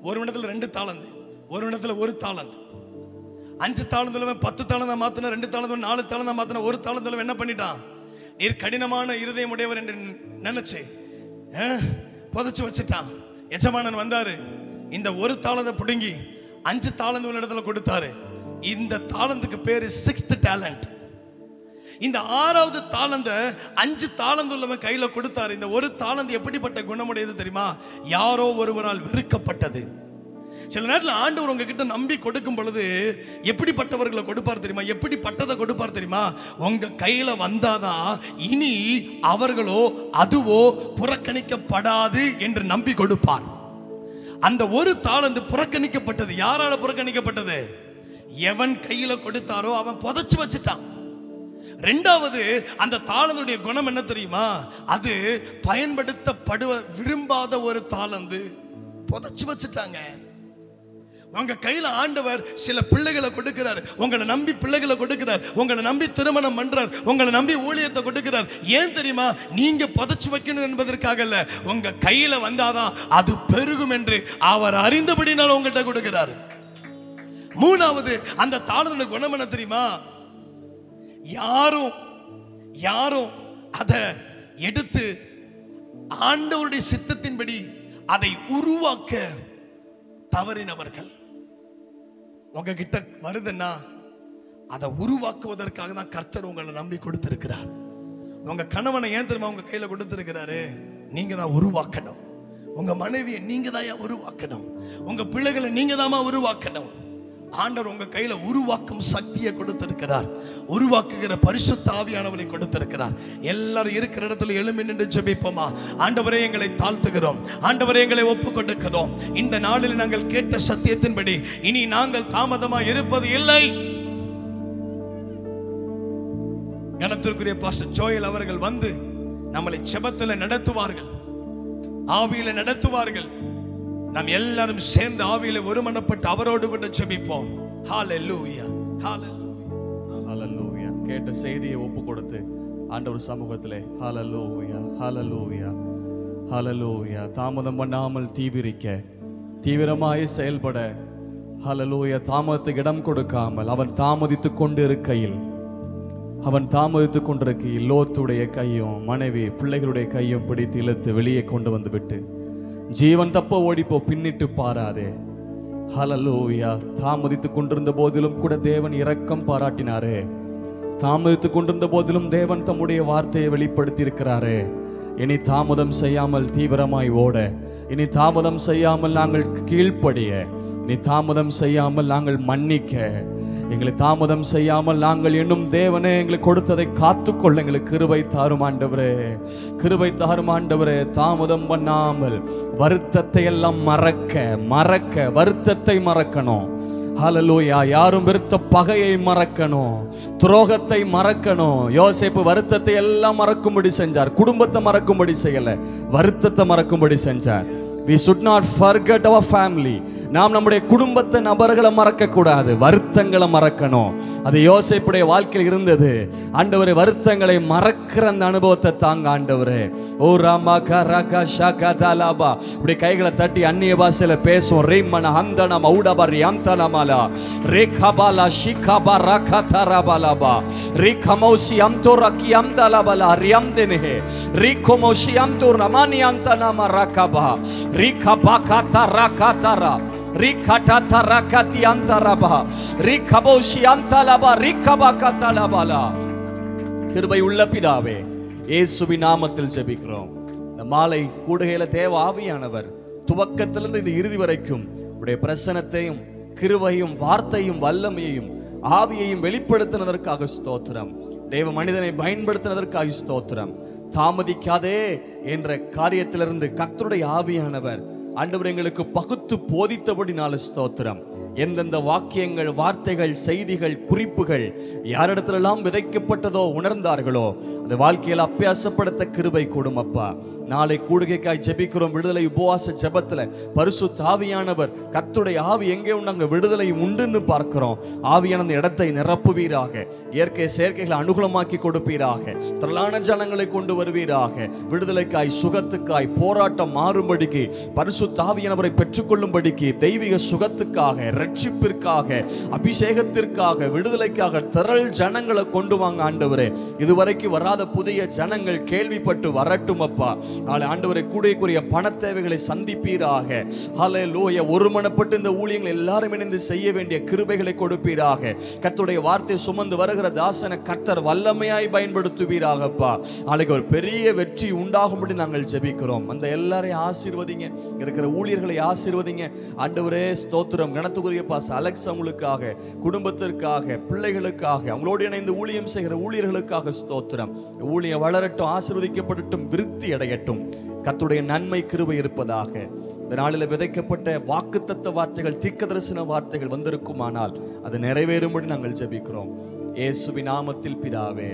ஒரு இடத்துல 2 தாளந்து, ஒரு இடத்துல 1 தாளந்து. 5 தாளந்துல 10 தாளந்தா மாத்தின, 2 தாளந்து 4 தாளந்தா மாத்தின, 1 தாளந்துல என்ன பண்ணிட்டான்? நீர் கடினமான இருதயம் உடையவர் என்று நினைச்சு புதைச்சு வச்சுட்டான். எஜமானன் வந்தாரு, இந்த 1 தாளந்தை பிடுங்கி 5 தாளந்து உள்ள இடத்துல கொடுத்தாரு. இந்த தாளந்துக்கு பேரு 6th talent. இந்த 6வது தாளந்த 5 தாளந்து உள்ளவன் கையில கொடுத்தாரு. இந்த 1 தாளந்து எப்படிப்பட்ட குணமுடையது தெரியுமா? யாரோ ஒருவரால் வெறுக்கப்பட்டது. சில நேரத்தில் ஆண்டவர் உங்ககிட்ட நம்பி கொடுக்கும் பொழுது எப்படிப்பட்டவர்களை கொடுப்பார் தெரியுமா? எப்படிப்பட்டதை கொடுப்பார் தெரியுமா? உங்க கையில வந்தாதான் இனி அவர்களோ அதுவோ புறக்கணிக்கப்படாது என்று நம்பி கொடுப்பார். அந்த 1 தாளந்து புறக்கணிக்கப்பட்டது. யாரால புறக்கணிக்கப்பட்டது? எவன் கையில கொடுத்தாரோ அவன் புதைச்சு வச்சுட்டான். 2வது, அந்த தாளந்துடைய குணம் என்ன தெரியுமா? அது பயன்படுத்தப்படுவ விரும்பாத ஒரு தாளந்து, புதைச்சு வச்சுட்டாங்க. உங்க கையில ஆண்டவர் சில பிள்ளைகளை கொடுக்கிறார். உங்களை நம்பி பிள்ளைகளை கொடுக்கிறார். உங்களை நம்பி திருமணம் பண்றார். உங்களை நம்பி ஊழியத்தை கொடுக்கிறார். ஏன் தெரியுமா? நீங்க புதைச்சு வைக்கணும் என்பதற்காக இல்ல. உங்க கையில வந்தாதான் அது பெருகும் என்று அவர் அறிந்தபடினால உங்கள்கிட்ட கொடுக்கிறார். 3வது, அந்த தாளந்தோட குணம் என்ன தெரியுமா? யாரும் அதை எடுத்து ஆண்டவருடைய சித்தத்தின்படி அதை உருவாக்க தவறினவர்கள். உங்ககிட்ட வருதுன்னா அதை உருவாக்குவதற்காக தான் கர்த்தர் உங்களை நம்பி கொடுத்திருக்கிறார். உங்க கணவனை ஏன் தெரியுமா உங்க கையில கொடுத்திருக்கிறாரு? நீங்க தான் உருவாக்கணும். உங்க மனைவியை நீங்க தான் உருவாக்கணும். உங்க பிள்ளைகளை நீங்க தான் உருவாக்கணும். ஆண்டவர் உங்க கையில உருவாக்கும் சக்தியை கொடுத்திருக்கிறார். உருவாக்குகிற பரிசுத்த ஆவியானவரை கொடுத்திருக்கிறார். எல்லாரும் இருக்கிற இடத்துல எழும்பி நின்று ஜெபிப்போமா? ஆண்டவரே, எங்களை தாழ்த்துகிறோம். ஆண்டவரே, எங்களை ஒப்புக் கொடுக்கிறோம். இந்த நாளில் நாங்கள் கேட்ட சத்தியத்தின்படி இனி நாங்கள் தாமதமா இருப்பது இல்லை. கனத்திற்குரிய பாஸ்டர் ஜோயல் அவர்கள் வந்து நம்மளை ஜெபத்தில் நடத்துவார்கள், ஆவியில நடத்துவார்கள். நாம் எல்லாரும் சேர்ந்து ஆவியில ஒருமனப்பட்டு அவரோடு கூட ஜெபிப்போம். ஹalleluya, ஹalleluya. கேட்ட செய்தியை ஒப்பு கொடுத்து ஆண்டவர் சமூகத்திலே ஹalleluya, ஹalleluya, ஹalleluya. தாமதம் பண்ணாமல் தீவிரமாய் செயல்பட ஹalleluya. தாமதத்துக்கு இடம் கொடுக்காமல் அவன் தாமதித்துக் கொண்டிருக்கையில் லோத்துடைய கையும் மனைவி பிள்ளைகளுடைய கையும் பிடித்து இழுத்து வெளியே கொண்டு வந்து விட்டு, ஜீவன் தப்ப ஓடிப்போ, பின்னிட்டு பாராதே. ஹalleluya. தாமதித்துக் கொண்டிருந்த போதிலும் கூட தேவன் இரக்கம் பாராட்டினாரே. தாமதித்துக் கொண்டிருந்த போதிலும் தேவன் தம்முடைய வார்த்தையை வெளிப்படுத்தி இருக்கிறாரே. இனி தாமதம் செய்யாமல் தீவிரமாய் ஓட, இனி தாமதம் செய்யாமல் நாங்கள் கீழ்ப்படிய, இனி தாமதம் செய்யாமல் நாங்கள் மன்னிக்க, எங்களை தாமதம் செய்யாமல் நாங்கள் இன்னும் தேவனே எங்களுக்கு கொடுத்ததை காத்துக்கொள்ள எங்களுக்கு கிருபை தாரும் ஆண்டவரே, கிருபை தாரும் ஆண்டவரே. தாமதம் பண்ணாமல் வருத்தத்தை எல்லாம் மறக்க வருத்தத்தை மறக்கணும். ஹல்லேலூயா. யாரும் வெறுத்த பகையை மறக்கணும், துரோகத்தை மறக்கணும். யோசேப்பு வருத்தத்தை எல்லாம் மறக்கும்படி செஞ்சார், குடும்பத்தை மறக்கும்படி செய்யல, வருத்தத்தை மறக்கும்படி செஞ்சார். We should not forget our family. நாம் நம்முடைய குடும்பத்தை நபர்களை மறக்க கூடாது, வருத்தங்களை மறக்கணும். அது யோசேப்புடைய வாழ்க்கையில் இருந்தது. ஆண்டவரே, வருத்தங்களை மறக்கிற அந்த அனுபவத்தை தாங்க ஆண்டவரே. ஓ ராமா கரகா ஷகா தலாபா. இப்படி கைகளை தட்டி அந்நிய பாஷையில பேசுவோம். ரீமன ஹந்தன மௌடபா ரியாம்தனமாலா ரேகபாலா ஷிகபா ரகதரபாலபா ரீகமௌசி அம்தோரகி அம்தலபலா ரியாம்தெனே ரீகமௌசி அம்தோர் நமானியந்தனமா ரகபா ரீகபா கதரகதரா ரிகடத ரகதி அந்தரபா ரிகபோஷி அந்தலபா ரிகபகதலபலா. கிருபை உள்ள பிதாவே, இயேசுவின் நாமத்தில் ஜெபிக்கிறோம். இந்த மாலை கூடுகையில தேவ ஆவியானவர் துவக்கத்திலிருந்து இந்த இறுதி வரைக்கும் உடைய பிரசன்னத்தையும் கிருபையும் வார்த்தையும் வல்லமையையும் ஆவியையும் வெளிப்படுத்தினதற்காக ஸ்தோத்திரம். தேவ மனிதனை பயன்படுத்தினதற்காக ஸ்தோத்திரம். தாமதிக்காதே என்ற காரியத்திலிருந்து கர்த்தருடைய ஆவியானவர் ஆண்டவர் எங்களுக்கு பகுத்து போதித்தபடினால ஸ்தோத்திரம். எந்தெந்த வாக்கியங்கள், வார்த்தைகள், செய்திகள், குறிப்புகள் யாரிடத்திலெல்லாம் விதைக்கப்பட்டதோ உணர்ந்தார்களோ அந்த வாழ்க்கையில் அபியாசப்படுத்த கிருபை கூடும் அப்பா. நாளை கூடுகைக்காய் ஜெபிக்கிறோம். விடுதலை உபவாச ஜெபத்துல பரிசுத்த ஆவியானவர் கர்த்தருடைய ஆவி எங்கே உண்டு விடுதலை உண்டுன்னு பார்க்கிறோம். ஆவியான அந்த இடத்தை நிரப்புவீராக, இயற்கை செயற்கைகளை அனுகூலமாக்கி கொடுப்பீராக, திரளான ஜனங்களை கொண்டு வருவீராக. விடுதலைக்காய், சுகத்துக்காய், போராட்டம் மாறும்படிக்கு, பரிசுத்த ஆவியானவரை பெற்றுக்கொள்ளும்படிக்கு, தெய்வீக சுகத்துக்காக, ரட்சிப்பிற்காக, அபிஷேகத்திற்காக, விடுதலைக்காக திரள் ஜனங்களை கொண்டு வாங்க ஆண்டவரே. இதுவரைக்கும் வராத புதிய ஜனங்கள் கேள்விப்பட்டு வரட்டும் அப்பா. நாளை ஆண்டவரை கூடைக்குரிய பண தேவைகளை சந்திப்பீராக. ஹல்லேலூயா. ஒருமனப்பட்டு இந்த ஊழியங்கள் எல்லாரும் இணைந்து செய்ய வேண்டிய கிருபைகளை கொடுப்பீராக. கர்த்தருடைய வார்த்தை சுமந்து வருகிற தாசனை கர்த்தர் வல்லமையாய் பயன்படுத்துவீராகப்பா. நாளைக்கு ஒரு பெரிய வெற்றி உண்டாகும்படி நாங்கள் ஜெபிக்கிறோம். அந்த எல்லாரையும் ஆசீர்வதிங்க, இருக்கிற ஊழியர்களை ஆசீர்வதிங்க ஆண்டவரே. ஸ்தோத்திரம். கனத்துக்குரிய பாஸ் அலெக்ஸ் அவங்களுக்காக, குடும்பத்திற்காக, பிள்ளைகளுக்காக, அவங்களோடு இணைந்து ஊழியம் செய்கிற ஊழியர்களுக்காக ஸ்தோத்திரம். ஊழியம் வளரட்டும், ஆசீர்வதிக்கப்படட்டும், விருத்தி அடையட்டும். கர்த்தருடைய நன்மை கிருபை இருப்பதாக. இந்த நாளில் விதைக்கப்பட்ட வாக்குத்தத்த வார்த்தைகள், தீர்க்கதரிசன வார்த்தைகள் வந்திருக்குமானால் அது நிறைவேறும்படி நாங்கள் ஜெபிக்கிறோம். இயேசுவின் நாமத்தில் பிதாவே,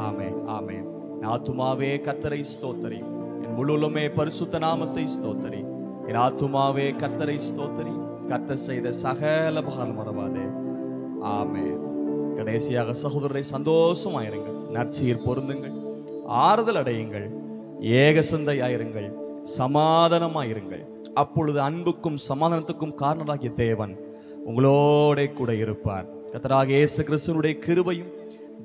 ஆமென், ஆமென். என் ஆத்துமாவே கர்த்தரை ஸ்தோத்தரி, என் முழுவலுமே பரிசுத்த நாமத்தை ஸ்தோத்தரி. என் ஆத்துமாவே கர்த்தரை ஸ்தோத்தரி, கர்த்தர் செய்த சகல உபகாரம் மறவாதே. ஆமென். கடைசியாக சகோதரரை, சந்தோஷமாயிருங்கள், நற்சீர் பொருந்துங்கள், ஆறுதல் அடையுங்கள், ஏகசந்தையாயிருங்கள், சமாதானமாயிருங்கள். அப்பொழுது அன்புக்கும் சமாதானத்துக்கும் காரணராகிய தேவன் உங்களோட கூட இருப்பார். கர்த்தராகிய இயேசு கிறிஸ்துவினுடைய கிருபையும்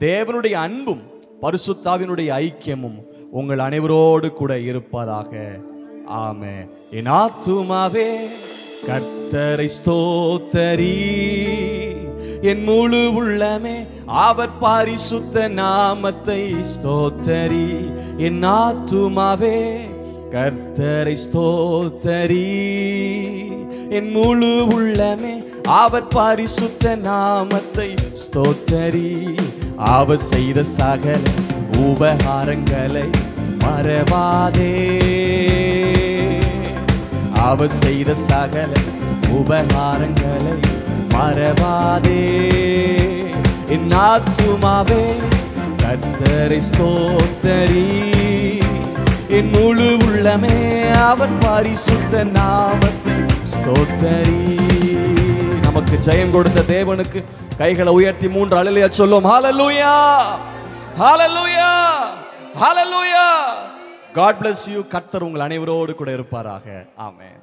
தேவனுடைய அன்பும் பரிசுத்தாவினுடைய ஐக்கியமும் உங்கள் அனைவரோடு கூட இருப்பதாக. ஆமென். என் ஆத்துமாவே கர்த்தரை ஸ்தோத்தரி, என் முழு உள்ளமே அவர் பரிசுத்த நாமத்தை ஸ்தோத்தரி. என் ஆத்துமாவே கர்த்தரை ஸ்தோத்தரி, என் முழு உள்ளமே அவர் பரிசுத்த நாமத்தை ஸ்தோத்தரி. அவர் செய்த சகல உபகாரங்களை மறவாதே, அவர் செய்த சகல உபகாரங்களை மறவாதே. என் ஆத்துமாவே கர்த்தரை ஸ்தோத்தரி, என் முழு உள்ளமே அவர் பரிசுத்த நாமத்தை ஸ்தோத்தரி. நமக்கு ஜெயம் கொடுத்த தேவனுக்கு கைகளை உயர்த்தி 3 அல்லேலூயா சொல்லுவோம். ஹல்லேலூயா, ஹல்லேலூயா, ஹல்லேலூயா. God bless you. கர்த்தர் உங்கள் அனைவரோடு கூட இருப்பாராக. ஆமென்.